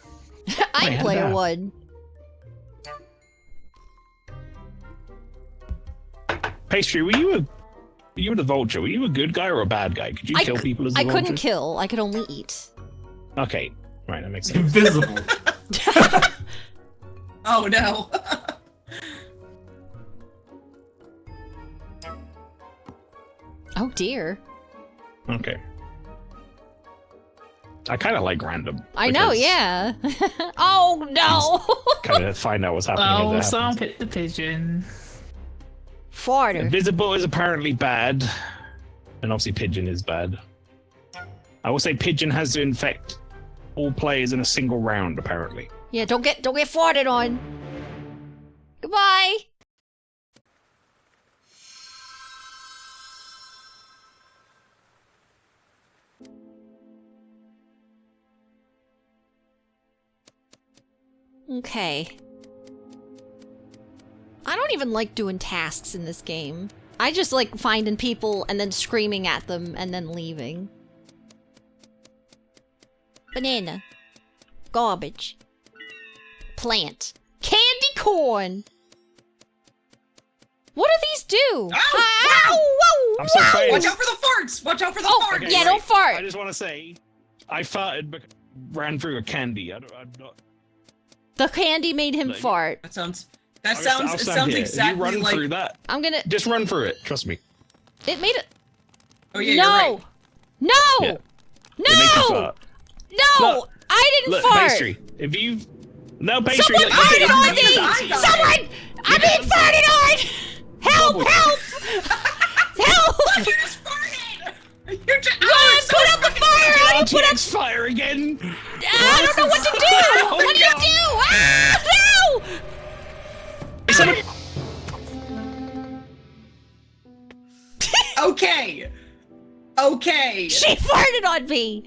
I'm player one. Pastry, were you the vulture? Were you a good guy or a bad guy? Could you kill people as a I vulture? couldn't kill. I could only eat. Okay, right, that makes sense. Invisible. Oh no. Oh dear. Okay. I kind of like random. I know, yeah. Oh no! Kind of find out what's happening. Oh, as it someone happens. picked the pigeon. Farter. Invisible is apparently bad, and obviously pigeon is bad. I will say pigeon has to infect all players in a single round. Apparently. Yeah, don't get farted on. Goodbye. Okay. I don't even like doing tasks in this game. I just like finding people and then screaming at them and then leaving. Banana. Garbage. Plant. Candy corn! What do these do? Ow! Ow! Whoa! I'm so sorry. Watch out for the farts! Watch out for the farts! Okay, Yeah, wait. don't fart. I just want to say, I farted because ran through a candy. I'm not. The candy made him Like- fart. That sounds I'll stand here. exactly you run like. through that. I'm gonna. Just run through it. Trust me. It made it. Oh yeah, No! you're right. No! Yeah. It makes you No! fart. No! Look, I didn't Look, fart! pastry. If you pastry, Someone look, you farted did- on me! I got Someone! I'm being farted on! Help! Bubble. Help! Help! You just farted! You're just. Run! Put out the fire! How do you put out? RTX fire again. I don't know what to do! Oh, What do you God. do? Ah! No! Okay. Okay. She farted on me!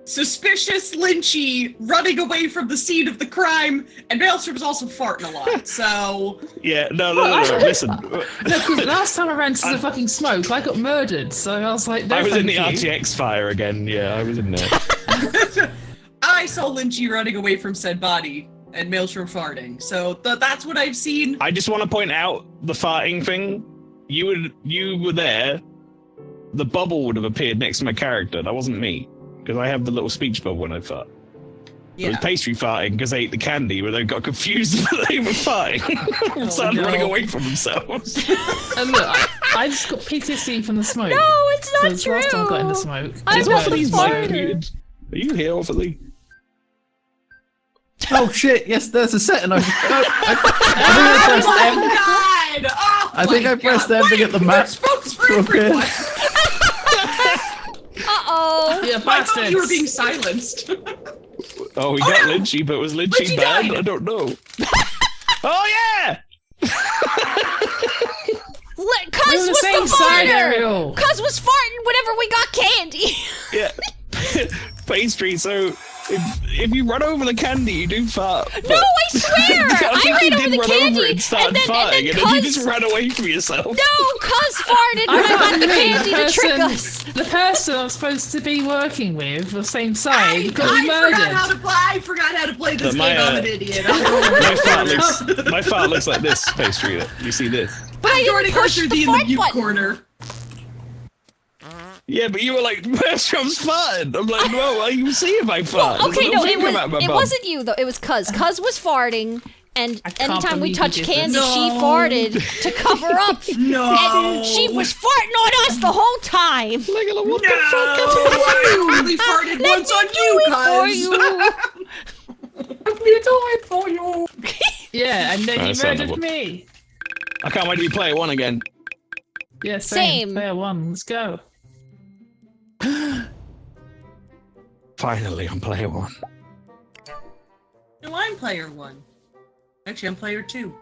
Suspicious Lynchy running away from the scene of the crime, and Maelstrom's also farting a lot, so. Yeah, no. Listen, No, because last time I ran to the fucking smoke, I got murdered. So I was like, no, I was in the thank you. RTX fire again. Yeah, I was in there. I saw Lynchy running away from said body, and Maelstrom farting, so that's what I've seen. I just want to point out the farting thing. You were there. The bubble would have appeared next to my character. That wasn't me, because I have the little speech bubble when I fart. It was Yeah. pastry farting because they ate the candy, but they got confused that they were farting and started no. running away from themselves. And look, I just got PTSD from the smoke. No, it's not 'Cause last time I got in the true! smoke. I'm Is not a Orphalese mic farter! muted? Are you here, Orphalee? Oh shit! Yes, there's a setting. I think I pressed M to get the map to appear. Uh-oh! Yeah, I thought you were bastards. being silenced. Oh, we got Lynchy, but was Lynchy Lynchy bad? died. I don't know. Oh yeah! Cuz We're on the was same the side, farter! Ariel. Cuz was farting whenever we got candy! Yeah. Pastry, so if you run over the candy, you do fart. No, I swear! I think I you ran over did the run candy, over it and started farting, and then you Cuz... just ran away from yourself. No, Cuz farted when I got the candy to trick us! The person I'm supposed to be working with, the same side, got me I forgot how to play this But my, game. I'm an idiot. my fart looks like this, Pastry. You see this? But I Jordan didn't push Archer the in the fart mute button! corner. Yeah, but you were like, Maelstrom's farting. I'm like, no, you see if I fart. Well, okay, Don't no, think about my it bum. wasn't you though. It was Cuz. Cuz was farting, and can't anytime we believe touched you did candy, this. she farted to cover up. No. And she was farting on us the whole time. Like, what No, the fuck? I only farted Let once me on do you, it for cuz. you. Let me do it for you. Yeah, and then I you sound murdered like- me. I can't wait to be player 1 again. Yeah, Same. Player 1, let's go. Finally, I'm player 1. No, I'm player 1. Actually, I'm player 2.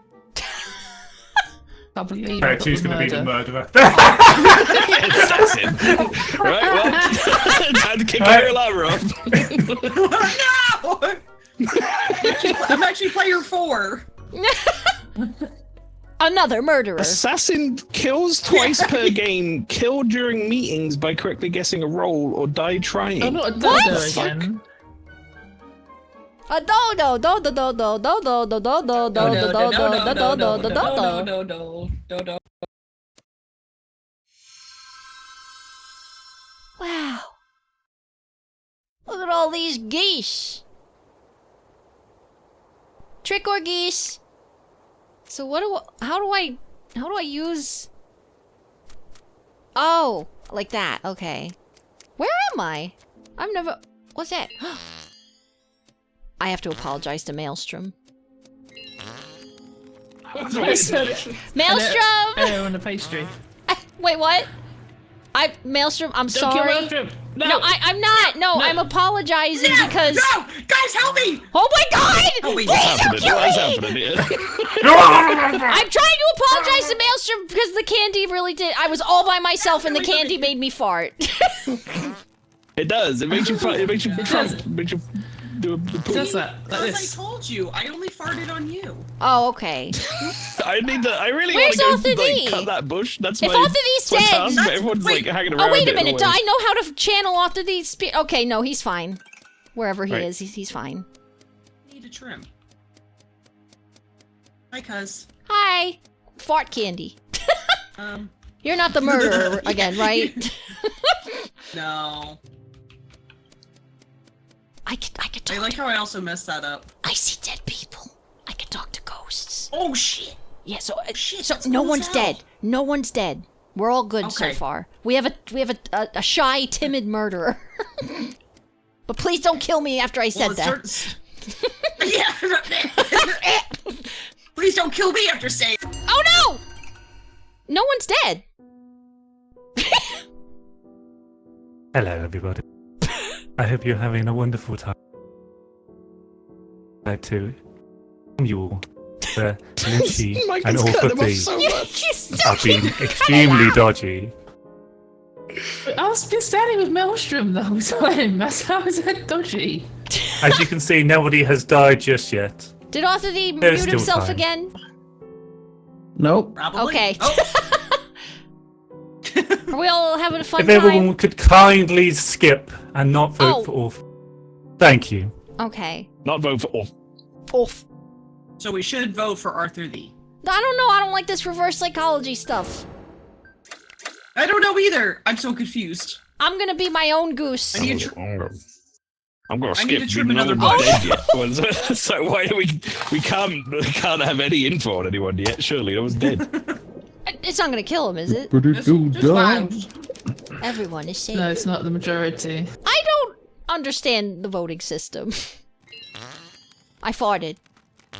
Can't believe Player I got 2's the going to be the murder. murderer. Assassin. Right, well, time to kick your ladder off. No! I'm actually player 4. Another murderer. Assassin kills twice per game, killed during meetings by correctly guessing a roll, or die trying. I'm not a What? dodo again. A dodo, dodo, dodo, dodo, dodo, dodo, dodo, dodo, dodo, dodo. Wow. Look at all these geese. Trick or geese. So how do I use... Oh, like that, okay. Where am I? I've never... What's that? I have to apologize to Maelstrom. Maelstrom! Arrow on the pastry. Wait, what? Maelstrom, I'm Don't kill sorry. Maelstrom. No, I'm not. No, I'm apologizing because... No! Guys, help me! Oh my god! Oh, wait. Please don't kill What's me! happening here? I'm trying to apologize to Maelstrom because the candy really did... I was all by myself and the candy made me fart. It does. It makes you fart. It makes you trump. It makes you do a It does that. Like As this. I told you, I only farted on you. Oh, okay. I really Where's want to Arthur go D? cut that bush. That's If my, Arthur D's my dead... task, but everyone's like hanging around. Oh, wait a it minute. Do always. I know how to channel Arthur D's... Okay, no, he's fine. Wherever he Right. is, he's fine. Need a trim. Hi, cuz. Hi. Fart candy. Um, You're not the murderer again, right? no. I could talk. I like how I also messed that up. I see dead people. I can talk to ghosts. Oh, shit! Yeah, so Shit, so that's no cool as one's hell. dead. No one's dead. We're all good so Okay. far. We have a shy, timid murderer. But please don't kill me after I said that. Yeah. Please don't kill me after saying. Oh no! No one's dead. Hello, everybody. I hope you're having a wonderful time. I'd like to inform you all that Lynchy Mike and has all cut of them off these so much. have been extremely dodgy. I've been standing with Maelstrom the whole time. How is that dodgy? As you can see, nobody has died just yet. Did Arthur D There's mute still himself time. again? Nope. Probably. Okay. Oh. Are we all having a fun If time? everyone could kindly skip and not vote for off. Thank you. Okay. Not vote for off. Off. So we should vote for Arthur Lee. I don't know. I don't like this reverse psychology stuff. I don't know either. I'm so confused. I'm gonna be my own goose. I need I'm gonna I skip. need to trim even though another we're not bush. dead yet. So why do we can't have any info on anyone yet? Surely no one's dead. It's not gonna kill him, is it? Everyone is safe. No, it's not the majority. I don't understand the voting system. I farted.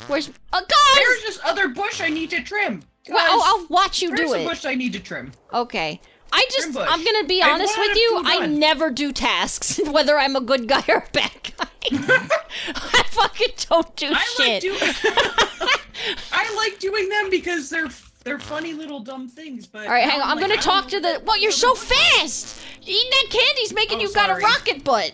Where's guys? There's this other bush I need to trim. Well, I'll watch you There's do a it. bush I need to trim. Okay. Trim bush. I'm gonna be I honest want with it you. to be I done. never do tasks, whether I'm a good guy or a bad guy. I fucking don't do shit. I like doing them because they're funny little dumb things. But All right, hang now on. I'm like, gonna I talk don't to the. Well, you're so fast. Eating that candy's making you got a sorry. rocket butt.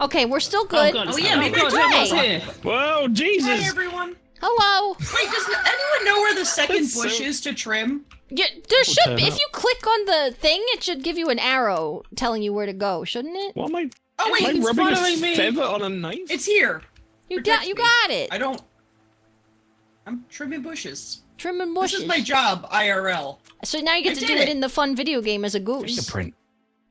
Okay, we're still good. Oh yeah, maybe God, I who's here? Whoa, Jesus! Hi everyone. Hello. Wait, does anyone know where the second That's bush so- is to trim? Yeah, there should turn be. If up. you click on the thing, it should give you an arrow telling you where to go, shouldn't it? What am I? Oh wait, Am I it's rubbing a following me. feather on a knife? It's here. You Protect you me. got it. I don't. I'm trimming bushes. Trimming bushes. This is my job, IRL. So now you get I to did do it it. in the fun video game as a goose. Fingerprint.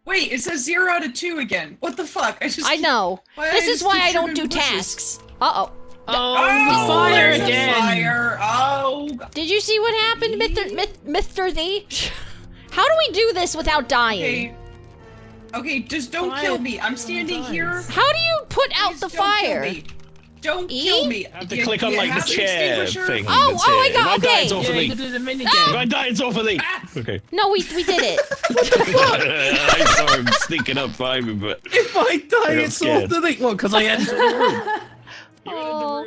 Wait, it says 0 out of 2 again. What the fuck? I know. Why This I is just why keep I don't trimming do bushes? tasks. Uh-oh. Oh, the fire there's a again. Fire. Oh. Did you see what happened, Mr. Thee? How do we do this without dying? Okay. Okay, just don't kill me. I'm standing here. How do you put out Please the don't kill fire? me. Don't kill me. You have to click on like the chair thing. Oh, that's I here. got If I die, okay. it's all for Yeah, me. you did the mini If game. I die, it's all for me. Okay. No, we did it. I saw him sneaking up behind me, but If I die, I got it's scared. off the thing. What? Because I entered the room. Oh.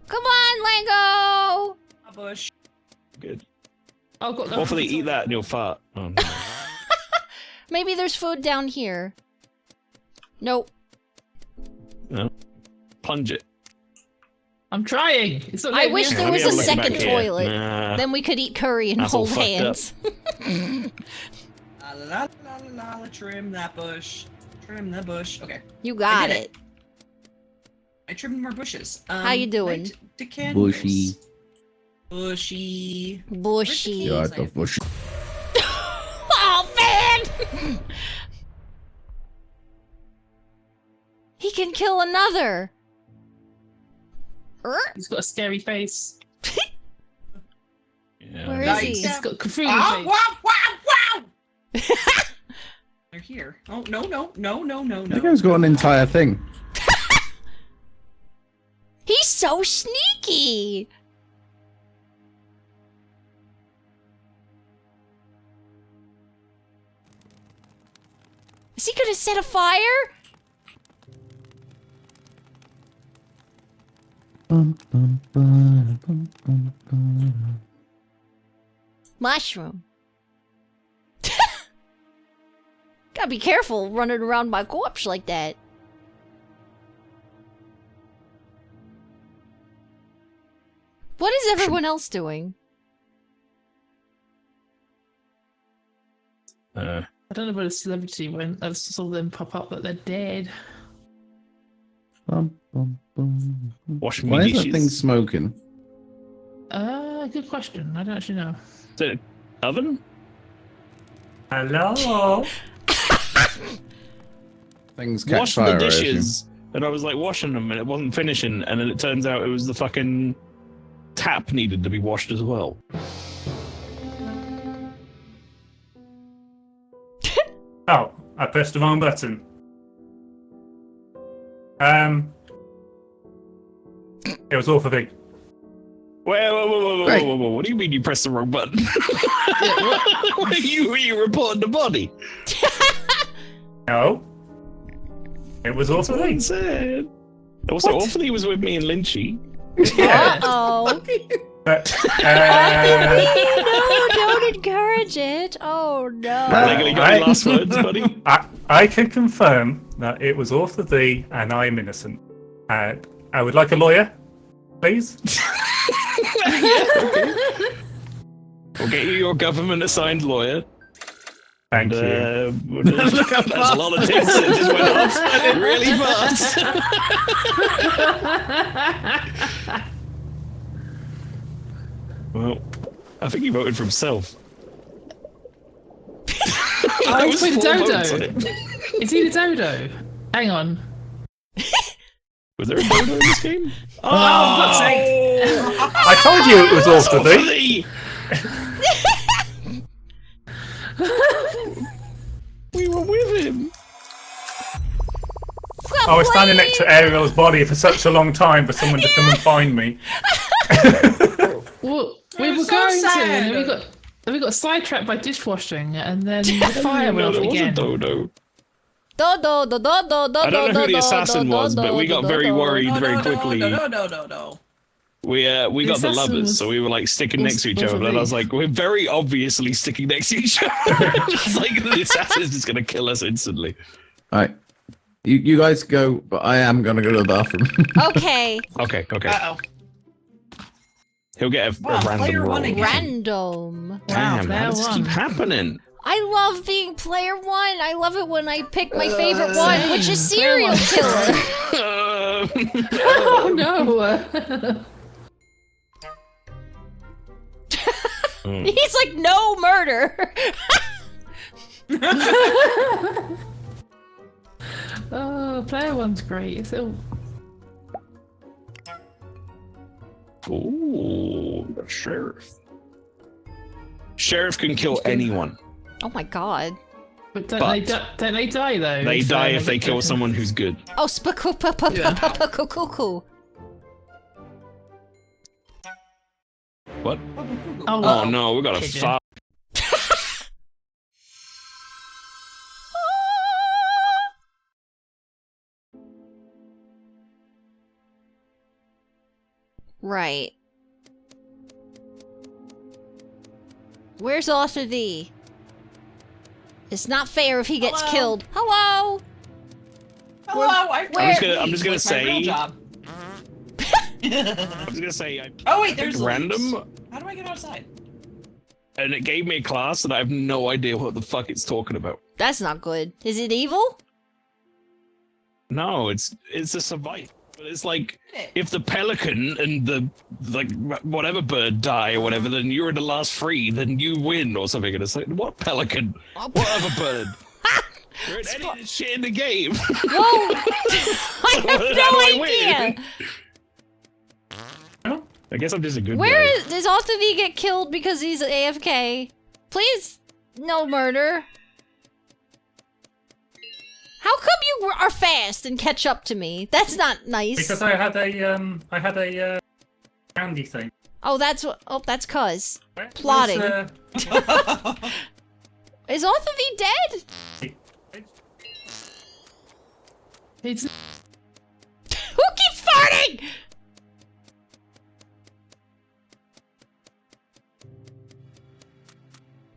Come on, Lango. A bush. good. I've got Hopefully, eat that and you'll fart. Oh, no. Maybe there's food down here. Nope. No. Plunge it. I'm trying. It's not I letting me wish in. there Let me was have a a look second back here. toilet. Nah. Then we could eat curry and That's all hold fucked hands. La la la la la. Trim that bush. Trim the bush. Okay. You got I did it. I trimmed more bushes. How you doing? light the candles. Bushy. Bushy. Bushy. Yeah, the bush. Oh man! He can kill another. He's got a scary face. Yeah. Where is Nice. he? He's got Cthulhu Ah, face. wow, wow, wow! They're here. Oh, no, no, no, no, no, I no. think I've got an entire thing. He's so sneaky. Is he gonna set a fire? Mushroom. Gotta be careful running around my corpse like that. What is everyone else doing? I don't know about a celebrity when I saw them pop up that they're dead. Wash me Why is dishes. that thing smoking? Good question. I don't actually know. Is it an oven? Hello. Things catch Wash fire, the I assume. dishes. And I was like washing them and it wasn't finishing. And then it turns out it was the fucking tap needed to be washed as well. Oh, I pressed the wrong button. It was all for me. Whoa. What do you mean you pressed the wrong button? Were you reporting the body? No. It was all for me. Said. Also, hopefully was with me and Lynchy. Uh-oh. But, No, don't encourage it. Oh, no. Legally got any last words, buddy? I can confirm that it was all for thee and I am innocent. I would like a lawyer, please. Okay. We'll get you your government-assigned lawyer. Thank you. Look how that's a lot of tits that just went off really fast. Well, I think he voted for himself. Oh, was he's the 4 votes on dodo. it. Is he the dodo? Hang on. Was there a dodo in this game? Oh, for fuck's sake. I told you it was all for thee. We were with him. I was standing next to Ariel's body for such a long time for someone to come and find me. Well, we were so going to, sad. and then we got sidetracked by dishwashing, and then the fire went off There was a again. dodo. Do, do, do, do, do, do, I don't know who do, the do, assassin do, was, do, but we do, got do, very do. worried very No, quickly. no. We got the assassin lovers, was- so we were like sticking was- next to each was other. a And I was me. like, we're very obviously sticking next to each other. It's like the assassin's just gonna kill us instantly. All right. You guys go, but I am going to go to the bathroom. Okay. Okay. Uh-oh. He'll get a Wow, random player roll. one again. Random. Damn, player how does this one. keep happening? I love being player one. I love it when I pick my favorite one, which is Same. serial killer. Oh no! He's like, no murder. Oh, player one's great. It's all... Ooh, the sheriff. Sheriff can kill anyone. Oh my god. But don't they die though? They die if they kill someone who's good. Oh, cuckoo. What? Oh, no, we got a pigeon. fart. Right. Where's Arthur D? It's not fair if he gets killed. Hello. Hello. I'm just gonna say. My real job. I'm just gonna say. Oh wait, I there's picked random, How do I get outside? and it gave me a class, and I have no idea what the fuck it's talking about. That's not good. Is it evil? No, it's a survival. But it's like if the pelican and the whatever bird die or whatever, then you're in the last three, then you win or something. And it's like, what pelican? What other bird? There ain't any shit in the game. Whoa! I have no idea. I guess I'm just a good Where guy. does Arthur V get killed because he's AFK? Please, no murder. How come you are fast and catch up to me? That's not nice. Because I had a roundy thing. Oh, that's what. Oh, that's cuz plotting. Is Arthur V dead? It's... Who keeps farting?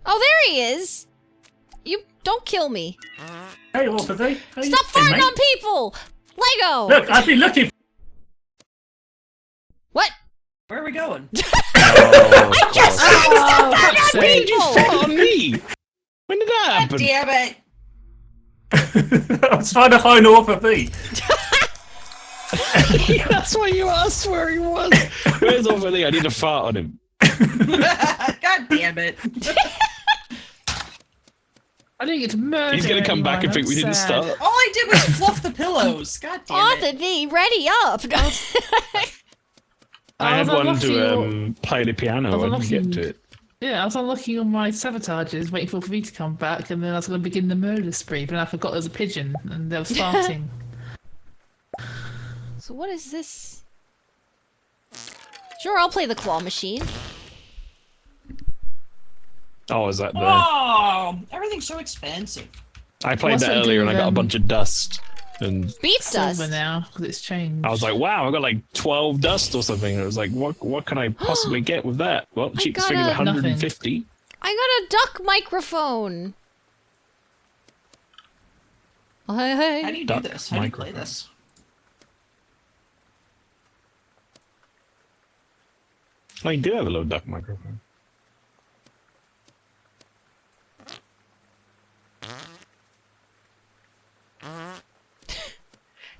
Oh, there he is. You don't kill me. Hey, Arthur V. Stop farting on people! Lego! Look, I've been looking. What? Where are we going? I just said stop farting on When did you people! fart on me? When did that happen? Damn it! I was trying to find Arthur V. That's why you asked where he was. Where's Arthur V? I need to fart on him. God damn it! I didn't get to murder. He's gonna come back and think we didn't start. All I did was fluff the pillows. God damn it! Arthur V, ready up! I had one unlocking to play the piano and get to it. Yeah, I was unlocking all my sabotages, waiting for V to come back, and then I was going to begin the murder spree, but I forgot there was a pigeon, and they were farting. So what is this? Sure, I'll play the claw machine. Oh, is that the... Oh, everything's so expensive. I played that earlier and I got a bunch of dust. And beef dust now, because it's changed. I was like, wow, I got like 12 dust or something. And it was like, what can I possibly get with that? Well, cheapest thing is 150. I got a duck microphone. Oh, hey. How do you do this? How do you play this? Oh, you do have a little duck microphone.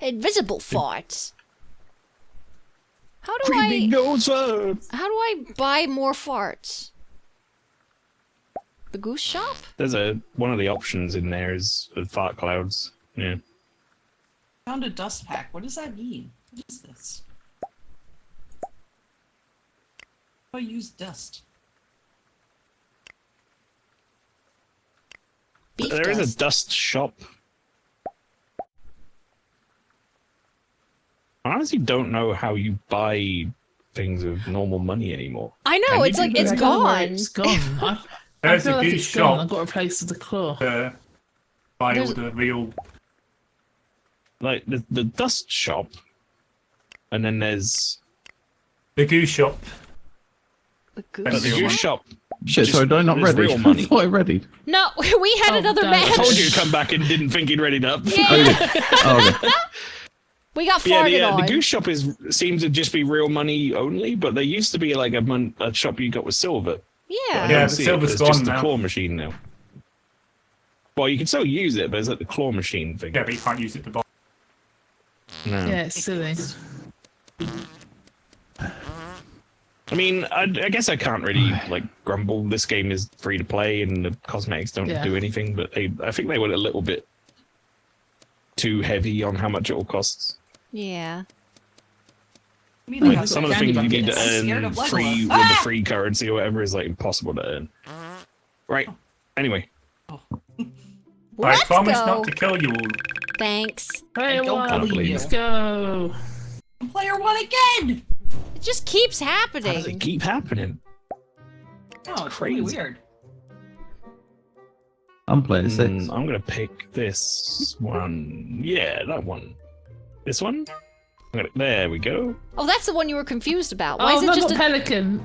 Invisible farts. How do Creepy nose farts. How do I buy more farts? The goose shop? There's one of the options in there is fart clouds. Yeah. Found a dust pack. What does that mean? What is this? How do I use dust? There is a dust shop. I honestly don't know how you buy things with normal money anymore. I know, it's like, it's gone. It's gone. There's I a feel like goose it's shop. gone. I've got to replace the claw. Buy all the real... Like, the dust shop, and then there's... The goose shop. The the goose shop. Shit, sorry, did I not ready? Real money. I thought I readied. No, we had another match. I told you to come back and didn't think he'd readied up. Yeah. We got farted on. The goose shop seems to just be real money only, but there used to be like a shop you got with silver. Yeah. Yeah, the silver's gone just now. the claw machine now. Well, you can still use it, but it's like the claw machine thing. Yeah, but you can't use it to buy. No. Yeah, it's silly. I mean, I guess I can't really like grumble. This game is free to play, and the cosmetics don't do anything. But I think they went a little bit too heavy on how much it all costs. Yeah. Like, some of the things you need to Scared earn of Legolas. free with the free currency or whatever is like impossible to earn. Right. Anyway. I Let's promise go. not to kill you all. Thanks. Player don't one, believe you. let's go. Player one again! It just keeps How does it happening. keep happening? Oh, it's crazy. really weird. I'm playing 6. I'm gonna pick this one. Yeah, that one. This one? There we go. Oh, that's the one you were confused about. Why Oh, is it not just a a pelican.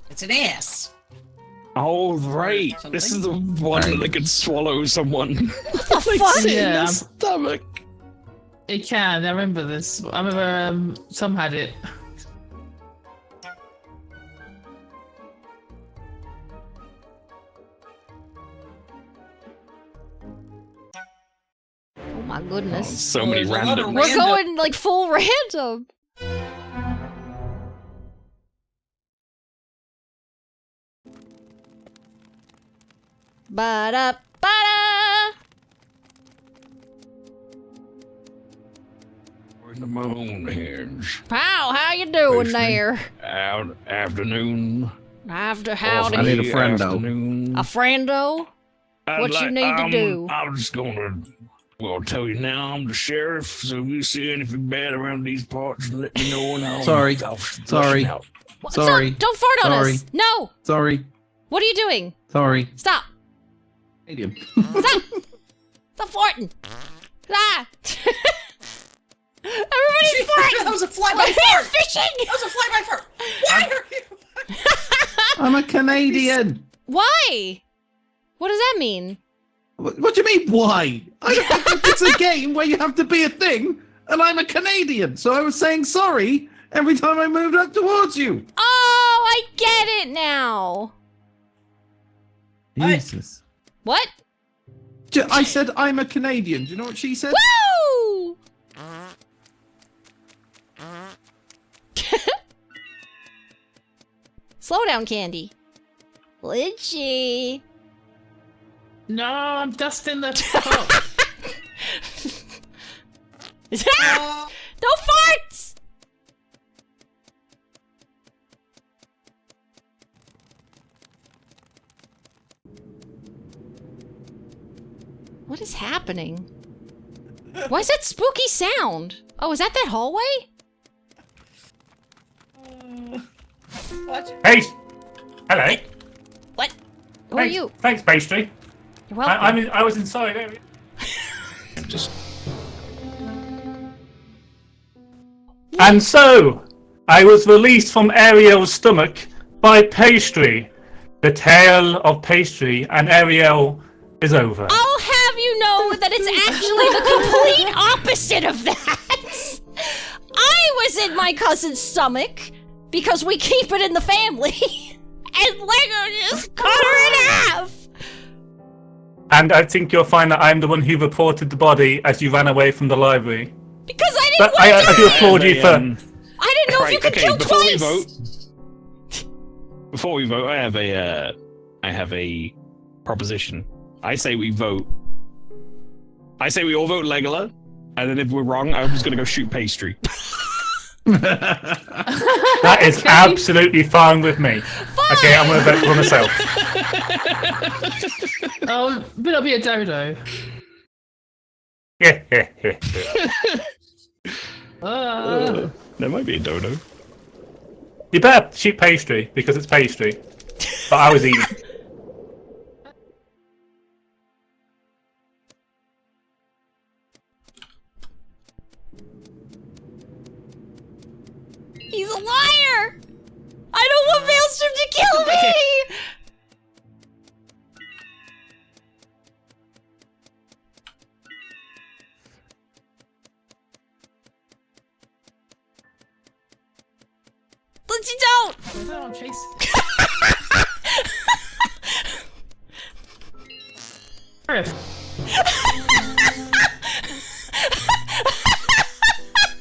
It's an ass. Oh, right. This is the one that can swallow someone. What the Like, fuck? sit in Yeah. their stomach. It can. I remember this. I remember some had it. Oh my goodness. So many there's a lot of random. We're going like full random. Ba-da, ba-da. In the moon hands. How you doing Basically. there? Afternoon. After howdy. I need a friendo. Afternoon. A friendo? What you need to do? I'm just gonna, tell you now. I'm the sheriff, so if you see anything bad around these parts, let me know and I'll. Sorry. I'll flush Sorry. it out. What- Sorry. Don't fart on Sorry. us. No. Sorry. What are you doing? Sorry. Stop. Canadian. Stop. Stop farting. Ah. Everybody's farting. That was a fly-by We're fart! fishing. That was a fly-by fart! Why are you... I'm a Canadian. Why? What does that mean? What do you mean, why? It's a game where you have to be a thing, and I'm a Canadian, so I was saying sorry every time I moved up towards you. Oh, I get it now. Jesus. What? I said I'm a Canadian. Do you know what she said? Woo! Slow down, Candy. Lynchy. No, I'm dusting the pot. No farts! What is happening? Why is that spooky sound? Oh, is that hallway? Hey! Hello. What? Who are you? Thanks, Pastry. You're welcome. I was inside area. Just. And so, I was released from Ariel's stomach by Pastry. The tale of Pastry and Ariel is over. I'll have you know that it's actually the complete opposite of that. I was in my cousin's stomach because we keep it in the family, and Lego just cut her in half. And I think you'll find that I'm the one who reported the body as you ran away from the library. Because I didn't But want to I do applaud you for... I didn't know if you could kill before twice. Before we vote, I have a proposition. I say we vote. I say we all vote Legola, and then if we're wrong, I'm just gonna go shoot Pastry. That is absolutely fine with me. Okay, I'm gonna vote for myself. Oh, but it'll be a dodo. There might be a dodo. You better shoot Pastry, because it's Pastry. But I was eating. He's a liar. I don't want Maelstrom to kill me. Lindsay, don't! No, I'm chasing.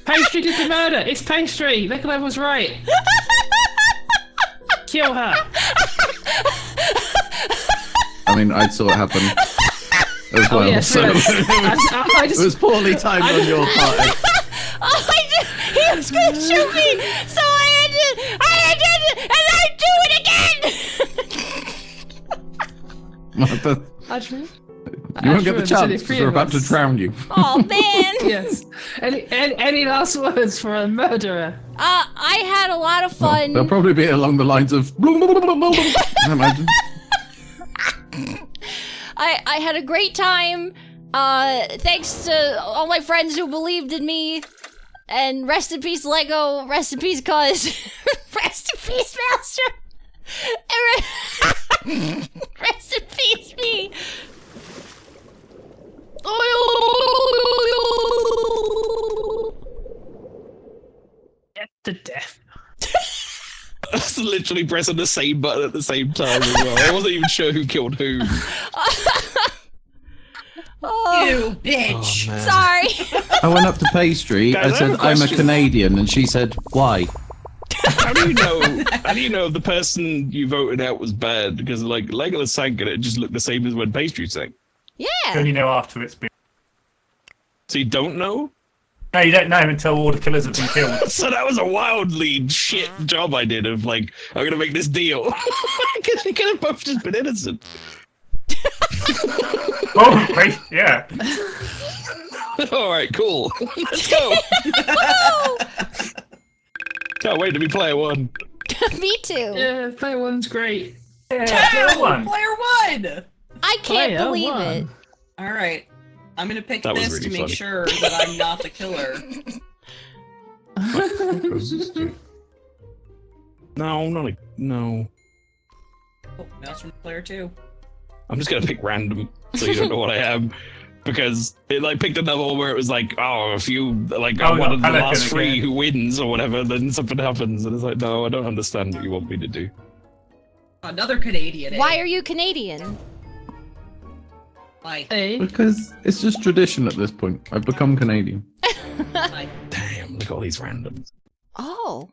Pastry did the murder! It's Pastry! Nicola was right! Kill her! I mean, I saw it happen as well. Oh, yes, so I just, it was poorly timed on your part. He was gonna shoot me, so I did, and I do it again. Actually. You won't get the chance because we're about to drown you. Oh man. Yes. Any last words for a murderer? I had a lot of fun. They'll probably be along the lines of. I imagine. I had a great time. Thanks to all my friends who believed in me. And rest in peace, Lego. Rest in peace, Cuz. Rest in peace, Master. And rest in peace, me. Get to death. I was literally pressing the same button at the same time as well. I wasn't even sure who killed who. Oh, You bitch. Oh, sorry. I went up to Pastry. Guys, I I said, have a I'm a question. Canadian. And she said, why? How do you know? How do you know if the person you voted out was bad? Because like Legolas sank and it just looked the same as when Pastry sank. You Yeah. only know after it's been. So you don't know? No, you don't know until all the killers have been killed. So that was a wildly shit job I did of like, I'm gonna make this deal. Because they could have both just been innocent. Probably, yeah. Alright, cool. Let's go. Can't wait to be player one. Me too. Yeah, player one's great. Yeah, player one. Player one. I can't Player believe one. it. All right. I'm gonna pick That was this to really make funny. sure that I'm not the killer. No, not like, no. Oh, mouse from player two. I'm just gonna pick random so you don't know what I am. Because it like picked another one where it was like, oh, if you like Oh, one of the Pelican last three again. who wins or whatever, then something happens. And it's like, no, I don't understand what you want me to do. Another Canadian. Why are you Canadian? Why? Hey. Because it's just tradition at this point. I've become Canadian. Why? Damn, look at all these randoms. Oh.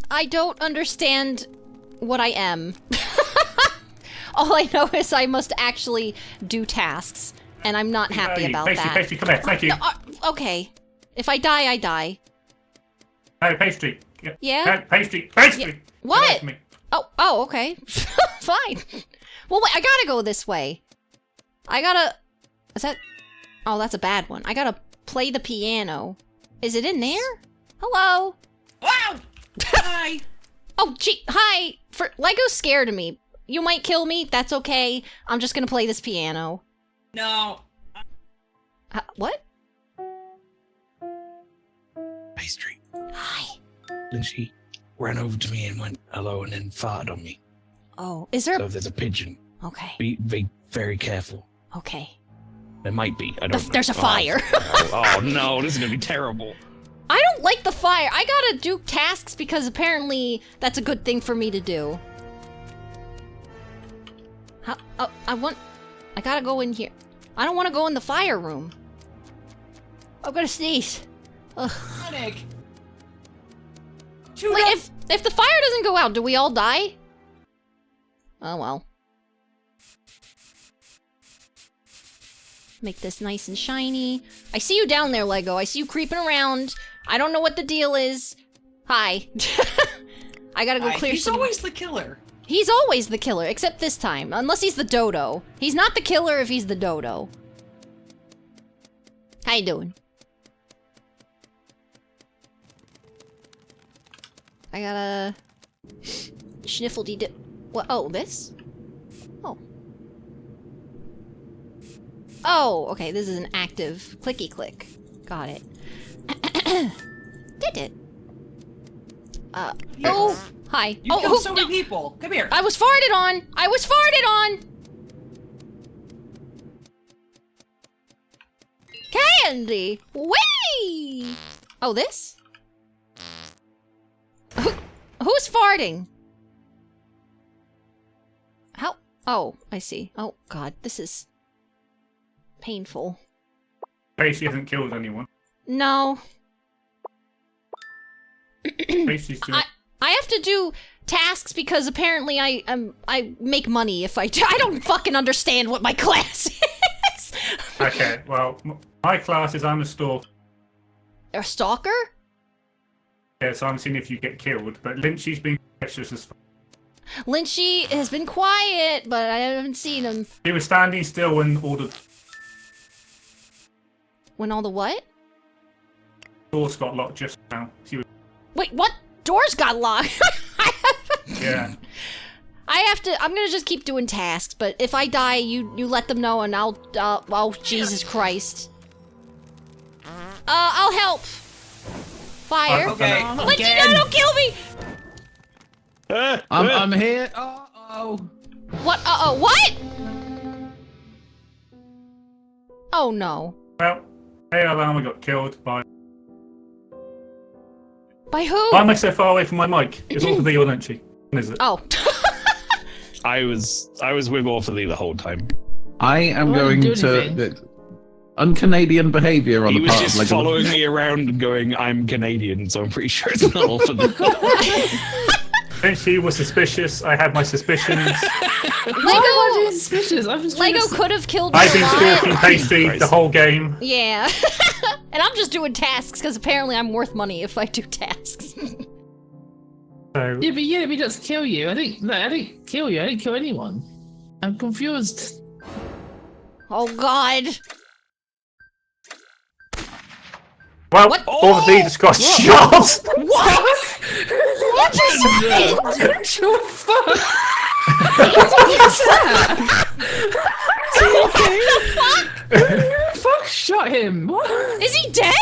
I don't understand what I am. All I know is I must actually do tasks, and I'm not happy about Pastry, that. Pastry, come here. Thank you. No, okay. If I die, I die. No, Pastry. Yeah? No, Pastry. Pastry. Yeah. Get What? away from me. Oh, okay. Fine. Well, wait, I gotta go this way. I gotta... Is that... Oh, that's a bad one. I gotta play the piano. Is it in there? Hello? Wow! Hi! Oh, gee, hi! Lego's scared of me. You might kill me, that's okay. I'm just gonna play this piano. No. What? Pastry. Hi. Then she ran over to me and went hello and then farted on me. Oh, is there... So if there's a pigeon, Okay, be very careful. okay. There might be. I don't know. There's a fire. Oh no, this is gonna be terrible. I don't like the fire. I gotta do tasks because apparently that's a good thing for me to do. I gotta go in here. I don't want to go in the fire room. I'm gonna sneeze. Ugh. Panic. Wait, if the fire doesn't go out, do we all die? Oh well. Make this nice and shiny. I see you down there, Lego. I see you creeping around. I don't know what the deal is. Hi. I gotta go clear He's some... always the killer. He's always the killer, except this time. Unless he's the dodo. He's not the killer if he's the dodo. How you doing? I gotta... Schniffle-dee-dip... What? Oh, this? Oh. Oh, okay, this is an active clicky click. Got it. Did it. Oh, hi. You killed so many people. Come here. I was farted on! I was farted on! Candy! Whee! Oh, this? Who's farting? How? Oh, I see. Oh, God, this is painful. Pastry hasn't killed anyone. No. Pastry's doing... I have to do tasks because apparently I make money if I do. I don't fucking understand what my class is. Okay, well, my class is I'm a store. A stalker? Yeah, so I'm seeing if you get killed. But Lynchy's been precious as fuck. Lynchy has been quiet, but I haven't seen him. He was standing still when all the When all the what? doors got locked just now. He was, Wait, what? Doors got locked? yeah. I'm gonna just keep doing tasks, but if I die, you let them know and oh, Jesus Christ. I'll help. Fire. Okay. Lynchy, no, don't kill me! I'm here. Uh-oh. What? Uh-oh, what? Oh, no. Well, Alama got killed by... By who? Why am I so far away from my mic? It's all for the or Lynchy. Is it? Oh. I was with Orphaly the whole time. I am going to... Un-Canadian behaviour on He the was part just of Legolas. following me around and going, I'm Canadian, so I'm pretty sure it's not Orphaly. Lynchy was suspicious. I had my suspicious. Lego suspicious. I'm just Lego could have killed me I've been a lot. stalking Pastry the whole game. Yeah. And I'm just doing tasks because apparently I'm worth money if I do tasks. So... Yeah, but he doesn't kill you. I didn't kill you. I didn't kill anyone. I'm confused. Oh God. Well, What? all of these just got shot. What? What just happened? What the fuck? What was that? What the fuck? Who the fuck shot him? What? Is he dead?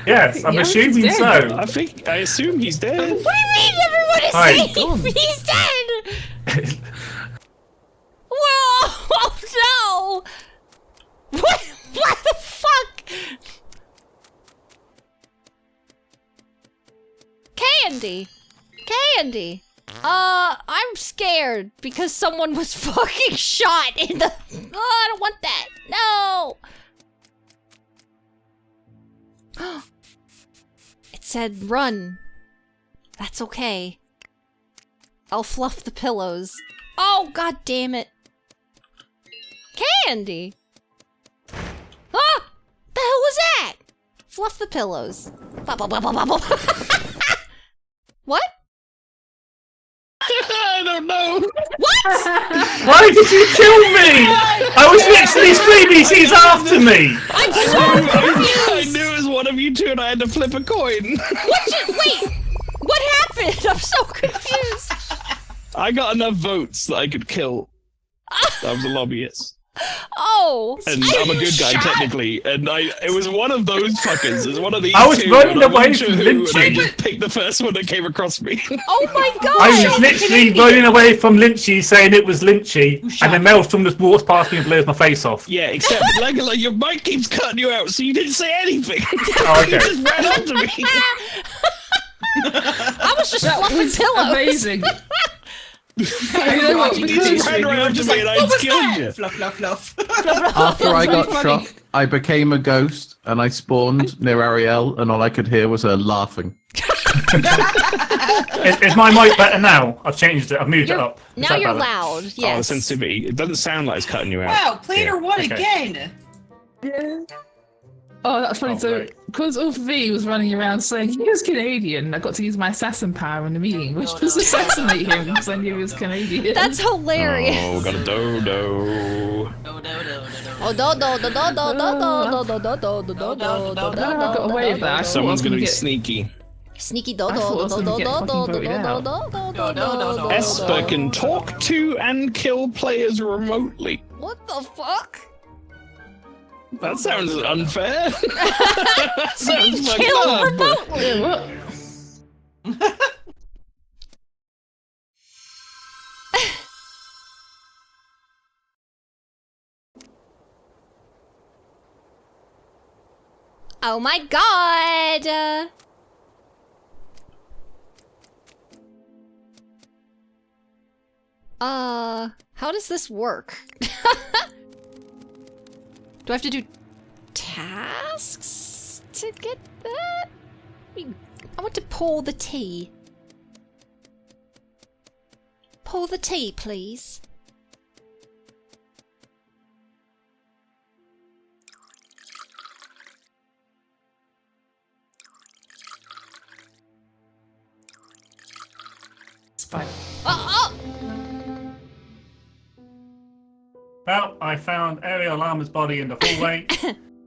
Yes, I'm Yeah, assuming he's so. I assume he's dead. What do you mean everyone is Hi. saying he's dead? Whoa! Oh no! What the fuck? Candy! Candy! I'm scared because someone was fucking shot in the... Oh, I don't want that! No! It said run. That's okay. I'll fluff the pillows. Oh, god damn it. Candy! Ah! The hell was that? Fluff the pillows. Bubble, bubble, bubble. What? I don't know. What? Why did you kill me? I was literally screaming, she's after me. I'm so confused. I knew it was one of you two and I had to flip a coin. Wait, what happened? I'm so confused. I got enough votes that I could kill. I was a lobbyist. Oh. And I'm a good guy, technically. And it was one of those fuckers. It was one of these I was two, running and I away wasn't from sure who, Lynchy. and I just picked the first one that came across me. Oh my god. I was literally running away from Lynchy saying it was Lynchy, and then Maelstrom just walks past me and blows my face off. Yeah, except Legolas, your mic keeps cutting you out, so you didn't say anything. Oh, okay. You just ran up to me. I was just That fluffing was pillows. amazing. You know what? You just ran right up to me and I killed you. Fluff, fluff, fluff. After I got Funny. shot, I became a ghost and I spawned near Ariel, and all I could hear was her laughing. Is my mic better now? I've changed it. I've moved it You're- up. Is now that you're better? loud. Oh, the Yes. sensitivity. It doesn't sound like it's cutting you out. Wow, Plater won okay. again. Yeah. Oh, that's funny. Oh, So, right. because V was running around saying he was Canadian, I got to use my assassin power in the meeting, which was assassinate him because I knew he was Canadian. That's hilarious. Oh, got a dodo. Oh, do. I got away with that. I thought I Someone's was gonna be get- sneaky. Sneaky I thought I was gonna get fucking voted out. Esper can talk to and kill players remotely. What the fuck? That sounds unfair. That sounds fucked Kill up. remotely. Yeah, what? Oh my god. How does this work? Do I have to do tasks to get that? I want to pour the tea. Pour the tea, please. fine. Oh! Well, I found Ariel Lama's body in the hallway,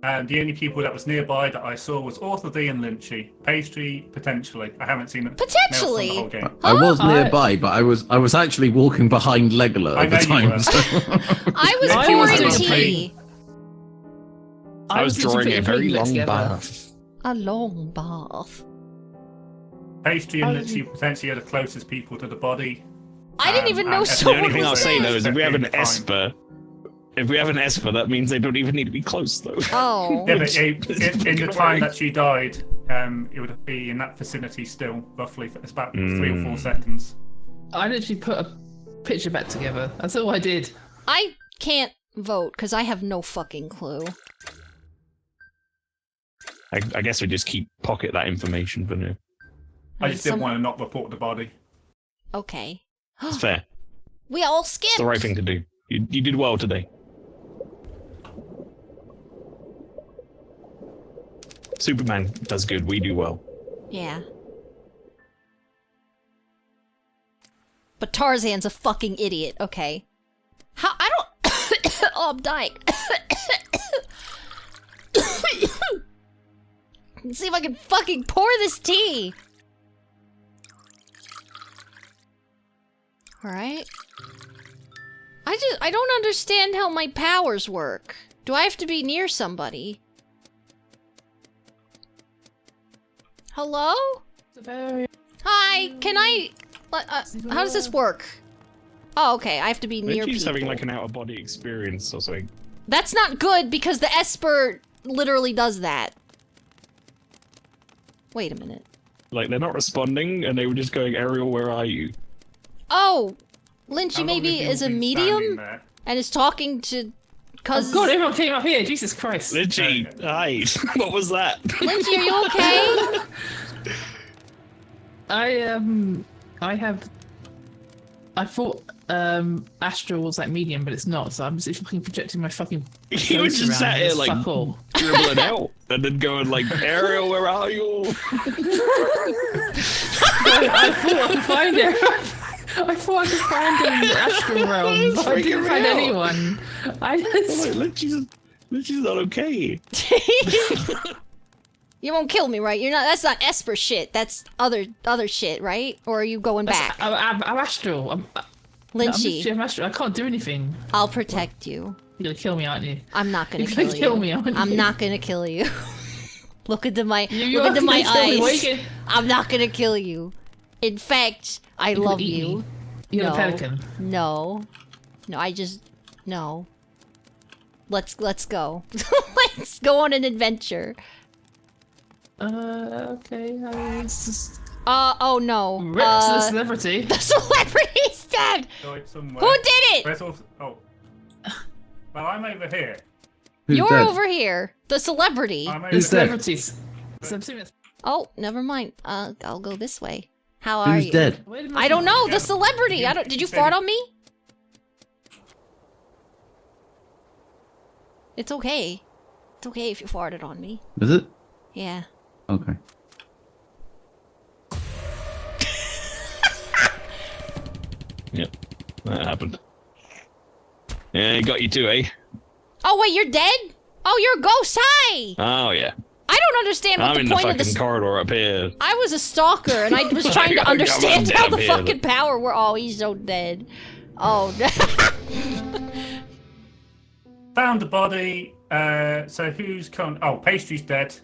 and the only people that was nearby that I saw was Arthur D and Lynchy. Pastry, potentially. I haven't seen it. Potentially? The whole game. I was nearby, but I was actually walking behind Legola I at the know you time. were. So. I was I pouring was tea. I was drawing a very long together. bath. A long bath. Pastry and Lynchy potentially are the closest people to the body. I didn't even know and The someone only thing I'll was say there. though is if we have an Fine. Esper, that means they don't even need to be close though. Oh. Yeah, but in the time that she died, it would be in that vicinity still, roughly. It's about 3 or 4 seconds. I literally put a picture back together. That's all I did. I can't vote because I have no fucking clue. I guess we just keep pocket that information for now. I just didn't want to not report the body. Okay. It's fair. We all skipped. It's the right thing to do. You did well today. Superman does good. We do well. Yeah. But Tarzan's a fucking idiot. Okay. How? I don't. Oh, I'm dying. Let's see if I can fucking pour this tea. Alright. I don't understand how my powers work. Do I have to be near somebody? Hello? Hi, can I... how does this work? Oh, okay, I have to be near She's people. having like an out-of-body experience or something. That's not good because the Esper literally does that. Wait a minute. Like, they're not responding, and they were just going, Ariel, where are you? Oh! How Lynchy long maybe have you is a been medium standing there? and is talking to... Oh god, everyone came up here. Jesus Christ. Lynchy, hi. What was that? Lynchy, are you okay? I thought Astral was like medium, but it's not, so I'm just fucking projecting my fucking You were ghost just around sat and here like fuck all. dribbling out and then going like, Ariel, where are you? I thought I could find it. I thought I could find him in the astral realm, but I didn't find anyone. I just... Lynchy's not okay. You won't kill me, right? You're not. That's not Esper shit. That's other shit, right? Or are you going back? I'm astral. Lynchy. I'm astral. I can't do anything. I'll protect you. You're gonna kill me, aren't you? I'm not gonna You're kill gonna you. kill me, aren't you? I'm not gonna kill you. Look into my You look into are my gonna kill me. Why eyes. you gonna- I'm not gonna kill you. In fact, I You could love eat you. me. You're no. a pelican. No. No, I just no. Let's go. Let's go on an adventure. Okay. It's just... Oh no. Rips the celebrity. The celebrity's dead! Died somewhere. Who did it? Where's all... Oh. Well, I'm over here. You're over here. The celebrity. I'm over The there. celebrities. Oh, never mind. I'll go this way. How are Who's you? dead? I don't know. The celebrity. I don't. Did you fart on me? It's okay. It's okay if you farted on me. Is it? Yeah. Okay. Yep, that happened. Yeah, got you too, eh? Oh wait, you're dead? Oh, you're a ghost. Hi. Oh, yeah. I don't understand what I'm in the the point of fucking this. corridor up here. I was a stalker and I was trying to I'm understand dead how up the here, fucking but- power were. Oh, he's so dead. Oh. Found the body. So who's come? Oh, Pastry's dead.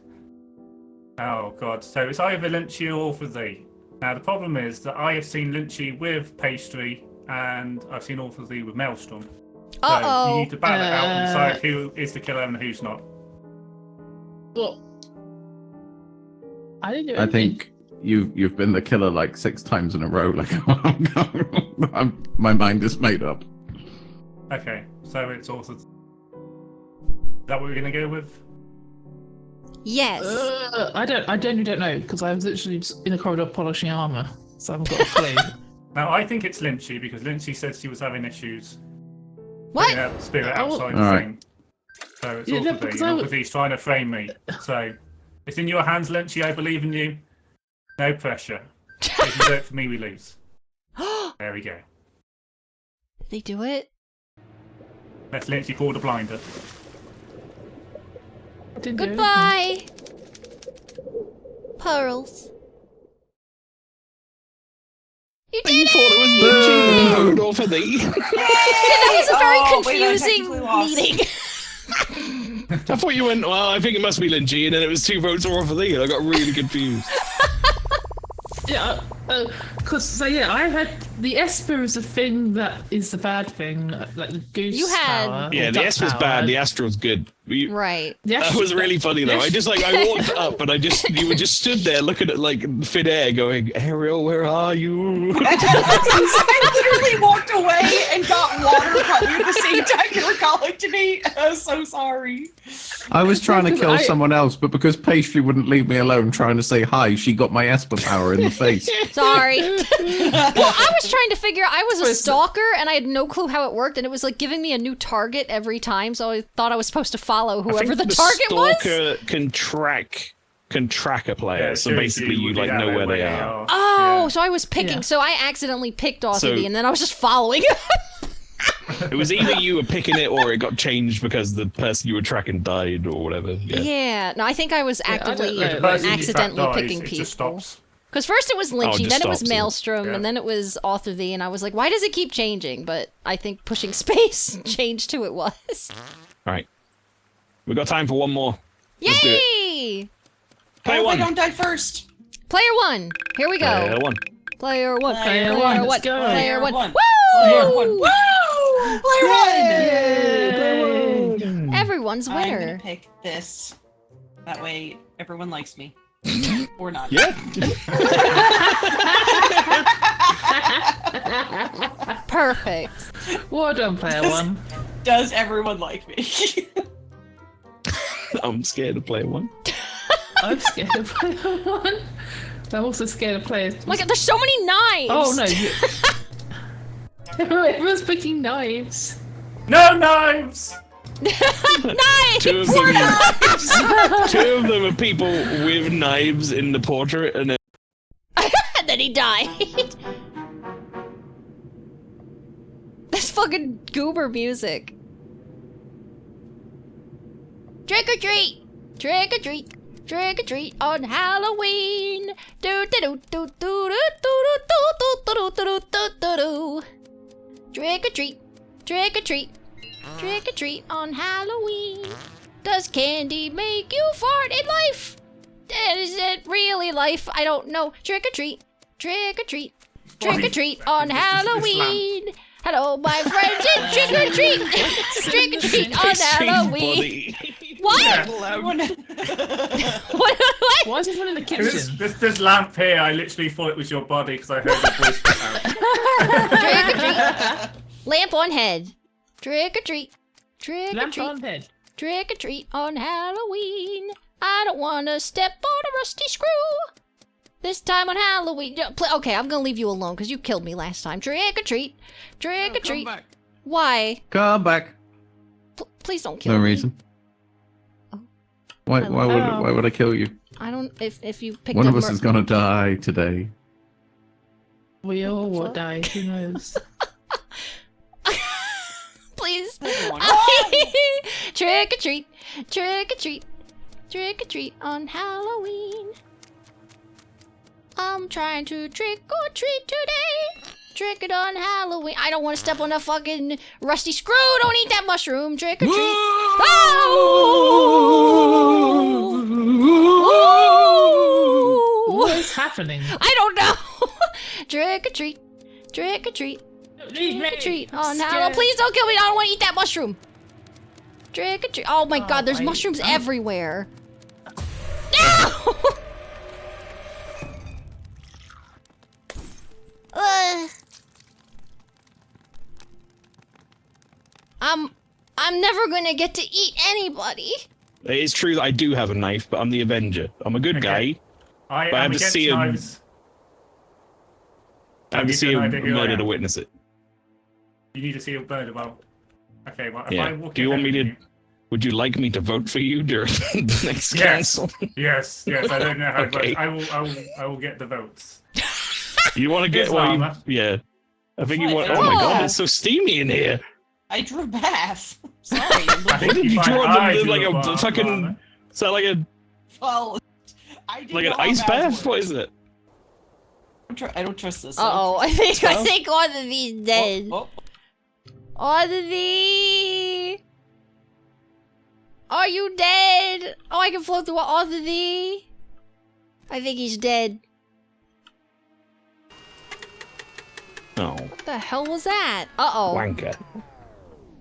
Oh god. So it's either Lynchy or for thee. Now the problem is that I have seen Lynchy with Pastry, and I've seen all for thee with Maelstrom. So Uh-oh. you need to battle it out and decide who is the killer and who's not. Well, I didn't do I anything. think you've been the killer like 6 times in a row. Like my mind is made up. Okay, so it's also. Is that what we're gonna go with? Yes. I genuinely don't know because I was literally just in a corridor polishing armor, so I haven't got a clue. Now I think it's Lynchy because Lynchy said she was having issues. What? Putting her spirit outside the Alright. thing. So it's Yeah, all no, for thee. because And I all w- for thee's trying to frame me. So it's in your hands, Lynchy. I believe in you. No pressure. If you do it for me, we lose. There we go. Did they do it? Let's literally pull the blinder. Goodbye, Pearls. You did it! thought it was Lynchy that voted off of thee. That was a very confusing meeting. I thought you went, well, I think it must be Lynchy, and then it was 2 votes off of thee, and I got really confused. Yeah, because I had the Esper is a thing that is the bad thing, like the goose. You had- power, Yeah, or the duck Esper's power. bad, the Astral's good. Right. That was really funny though. I walked up and you were just stood there looking at like thin air going, Ariel, where are you? I literally walked away and got water probably at the same time you were calling to me. I'm so sorry. I was trying to kill someone else, but because Pastry wouldn't leave me alone trying to say hi, she got my Esper power in the face. Sorry. Well, I was trying to figure. I was a stalker, and I had no clue how it worked, and it was like giving me a new target every time. So I thought I was supposed to follow whoever the target was. Stalker can track a player, Yeah, so basically you like know where they are. Oh, so I was picking. So I accidentally picked Authority, and then I was just following. It was either you were picking it or it got changed because the person you were tracking died or whatever. Yeah. No, I think I was actively accidentally picking people. Because first it was Lynchy, then it was Maelstrom, and then it was Author V, and I was like, why does it keep changing? But I think pushing space changed who it was. Alright. We've got time for one more. Let's do it. Yay! Player one. I don't die first. Player one. Here we go. Player one. Player one. Player Player one. one. Let's go. Player one. Player Woo! Player one. Woo! Player one. Everyone's I'm gonna winner. pick this. That way, everyone likes me. Or not. Yeah. Perfect. Well done, player one. Does everyone like me? I'm scared of player one. I'm scared of player one. I'm also scared of player. Oh my god, there's so many knives! Oh no! Everyone's picking knives. No knives! Knives! Two of them are people with knives in the portrait, and then And then he died. This fucking goober music. Trick or treat! Trick or treat! Trick or treat on Halloween! Do do do do do do do do do do do do do. Trick or treat! Trick or treat! Trick or treat on Halloween! Does candy make you fart in life? Is it really life? I don't know. Trick or treat! Trick or treat! Trick or treat on Halloween! Hello, my friends, and trick or treat! Trick or treat on Halloween! What? What? Why is this one in the kitchen? This lamp here, I literally thought it was your body because I heard your voice come out. Trick or treat! Lamp on head. Trick or treat! Trick or Lamp treat! on head. Trick or treat on Halloween! I don't want to step on a rusty screw! This time on Halloween. Okay, I'm gonna leave you alone because you killed me last time. Trick or treat! Trick or treat! back. Why? Come back. Please don't kill No me. reason. Why would I kill you? I don't. If you picked One up of us is gonna die today. We all will die. Who knows? Please. Trick or treat! Trick or treat! Trick or treat on Halloween! I'm trying to trick or treat today. Trick it on Halloween. I don't want to step on a fucking rusty screw. Don't eat that mushroom. Trick or treat. Oh! What is happening? I don't know. Trick or treat. Trick or treat. Trick or treat on Halloween. Please don't kill me. I don't want to eat that mushroom. Trick or treat. Oh my god, there's mushrooms everywhere. No! I'm never gonna get to eat anybody. it is true that I do have a knife, but I'm the Avenger. I'm a good guy. But I have to see him. I have to see him murder to witness it. You need to see a murder. Well, okay. Well, if Yeah. I walk Do you want me ahead to? Would you like me to vote for you during the next Yes. council? Yes. I don't know how Okay. it works. I will get the votes. You want to get Here's one? llama. Yeah. I think you want. Oh my god, it's so steamy in here. I drew a bath. Sorry. What did you draw? Like a fucking. Is that like a. Well, I did like an ice bath? What is it? I don't trust this. I think Orthothee's dead. Orthothe! Are you dead? Oh, I can float through Orthothe. I think he's dead. No. What the hell was that? Uh-oh. Wanker.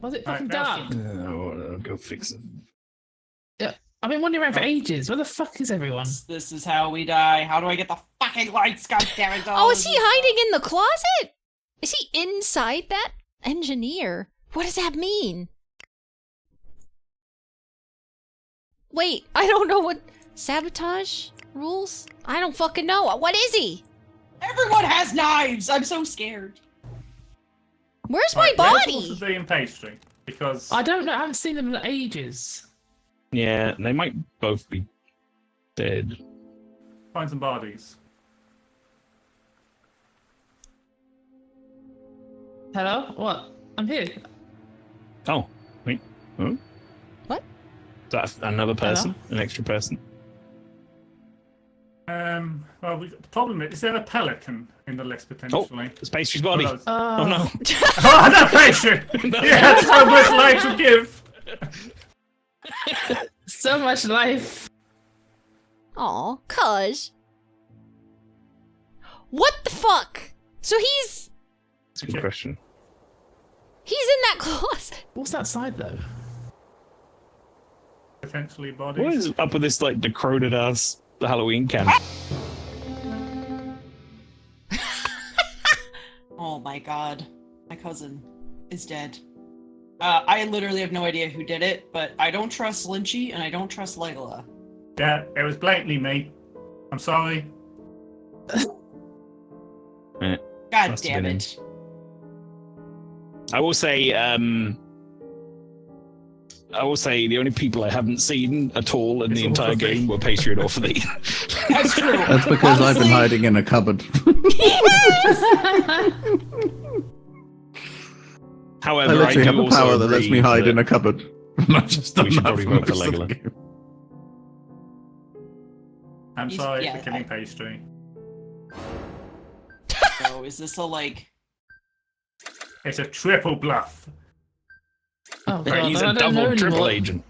Was it fucking dark? I'll go fix it. Yeah, I've been wandering around for ages. Where the fuck is everyone? This is how we die. How do I get the fucking lights? God damn it! Oh, is he hiding in the closet? Is he inside that engineer? What does that mean? Wait, I don't know what... Sabotage rules? I don't fucking know. What is he? Everyone has knives! I'm so scared. Where's my body? Where's the pastry? Because... I don't know. I haven't seen them in ages. Yeah, they might both be dead. Find some bodies. Hello? What? I'm here. Oh, wait. Huh? What? Is that another person? An extra person? Well, the problem is there a pelican in the list potentially? It's Pastry's body. Oh, Oh no. Oh, no, Pastry! He had so much life to give! So much life. Aw, cuz. What the fuck? So he's... That's a good question. He's in that closet. What's that side though? Potentially bodies. What is up with this like decrowed ass Halloween can? Oh my god. My cousin is dead. I literally have no idea who did it, but I don't trust Lynchy and I don't trust Legola. Yeah, it was blatantly me. I'm sorry. God Must have damn been it. I will say the only people I haven't seen at all in the entire game were Pastry and Orphanate. That's true. That's because I've been hiding in a cupboard. However, I literally have do a also power that lets agree me hide that in a cupboard. I just we done should that probably for vote for most of the Legola. game. I'm He's- sorry yeah, for killing Pastry. So is this a like... It's a triple bluff. Oh god, Right, he's I a don't know double triple anymore. agent.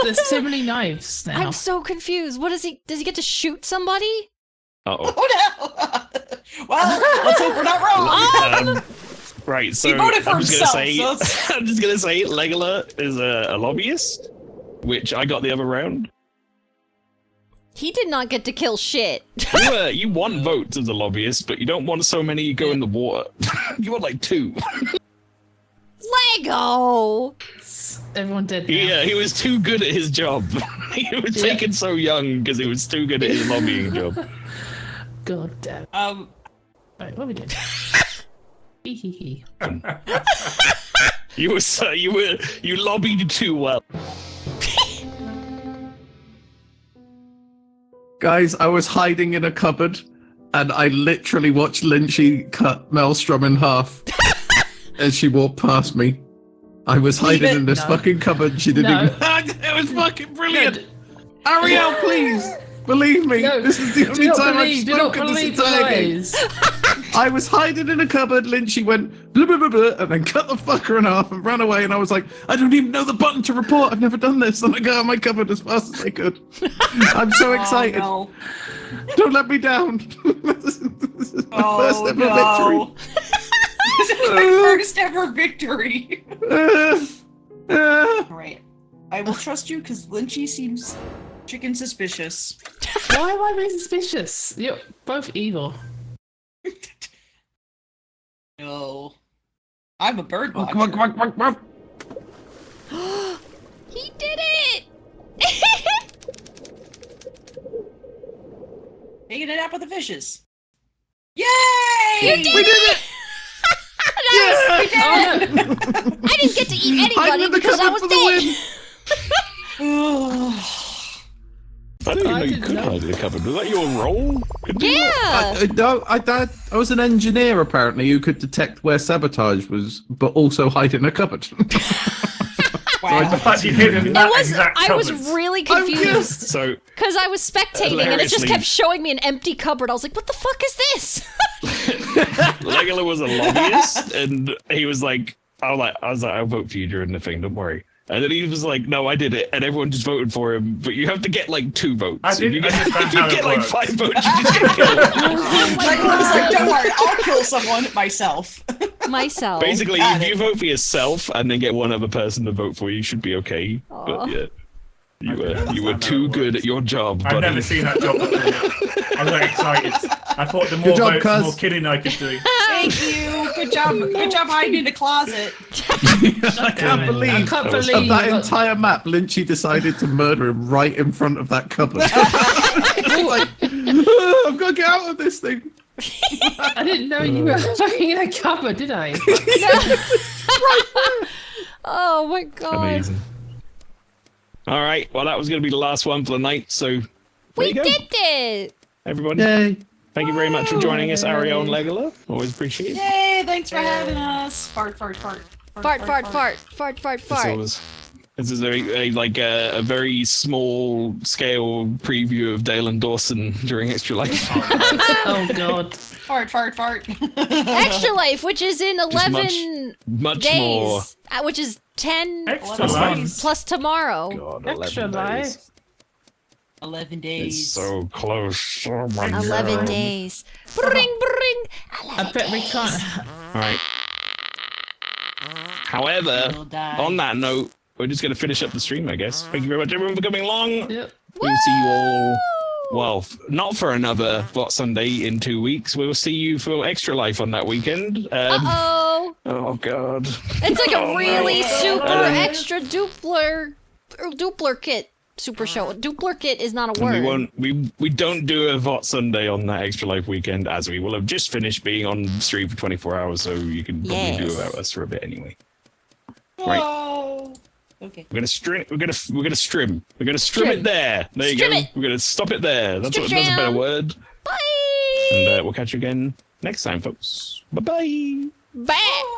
There's too many knives now. I'm so confused. What is he... Does he get to shoot somebody? Uh-oh. Oh no! Well, let's hope we're not wrong! Right, so He voted for I'm just gonna himself, say so I'm just gonna say Legola is a lobbyist, which I got the other round. He did not get to kill shit. You want votes as a lobbyist, but you don't want so many you go in the water. You want like 2. Lego! Everyone dead now. Yeah, he was too good at his job. He was taken so young because he was too good at his lobbying job. God damn. Right, what are we doing? Hee. You lobbied too well. Guys, I was hiding in a cupboard and I literally watched Lynchy cut Maelstrom in half as she walked past me. I was hiding in this fucking cupboard. She didn't even... It was fucking brilliant! Ariel, please! Believe me, this is the only time I've spoken this entire game. I was hiding in a cupboard, Lynchy went blah, blah, blah, blah, and then cut the fucker in half and ran away, and I was like, I don't even know the button to report, I've never done this, and I got out of my cupboard as fast as I could. I'm so excited. Oh, no. Don't let me down. This is my first ever no. victory. This is my first ever victory. Alright. I will trust you because Lynchy seems chicken suspicious. Why am I being suspicious? You're both evil. No. I'm a bird watcher. Come on. He did it! Taking a nap with the fishes. Yay! You did We did it! Yes, we did! I didn't get to eat I'm anybody in the because I cupboard was for the dead. win. If I didn't even know you could hide in a cupboard. Was that your role? Yeah. No, I was an engineer apparently who could detect where sabotage was, but also hide in a cupboard. Wow. The fact you hid in that exact I was cupboard. really confused. So Because I was spectating and it just kept showing me an empty cupboard. I was like, what the fuck is this? Legola was a lobbyist, and he was like, I was like, I'll vote for you during the thing. Don't worry. And then he was like, no, I did it, and everyone just voted for him. But you have to get like 2 votes. If you get like 5 votes, you just get killed. Legola's like, don't worry, I'll kill someone myself. Myself. Basically, if you vote for yourself and then get one other person to vote for you, you should be okay. Aww. But yeah, you were too good at your job. I've buddy. never seen that job before. I'm very excited. I thought the more votes, the more killing I could do. Thank you. Good job hiding in the closet. I can't believe of that entire map, Lynchy decided to murder him right in front of that cupboard. Like, I've got to get out of this thing. I didn't know you were hiding in a cupboard, did I? Oh my god. Amazing. All right, well, that was going to be the last one for the night, so there We you go. did it! Everybody. Yay. Thank you very much for joining us, Ariel and Legola. Always appreciate it. Yay, thanks for having us. Fart, fart, fart. Fart, fart, fart. Fart, fart, fart. This is a very small scale preview of Dale and Dawson during Extra Life. Oh god. Fart, fart, fart. Extra Life, which is in 11 much days. more. Which is 10 Extra Life. plus tomorrow. God, Extra 11 life. days. 11 days. It's so close. Oh my 11 God. days. Bring, bring. I bet we can't. All right. However, on that note, we're just going to finish up the stream, I guess. Thank you very much, everyone, for coming along. Yep. We'll see you all. Well, not for another Bot Sunday in 2 weeks. We'll see you for Extra Life on that weekend. Uh-oh. Oh, God. It's like a really super Um, extra dupler kit super show. Duplicate is not a And word. we don't do a VOT Sunday on that Extra Life weekend, as we will have just finished being on stream for 24 hours, so you can probably do without us for a bit anyway. Right. Whoa. Okay. We're gonna strim it there. There you Strim go. it. We're gonna stop it there. That's a Strim. better word. Bye. And we'll catch you again next time, folks. Bye bye. Bye.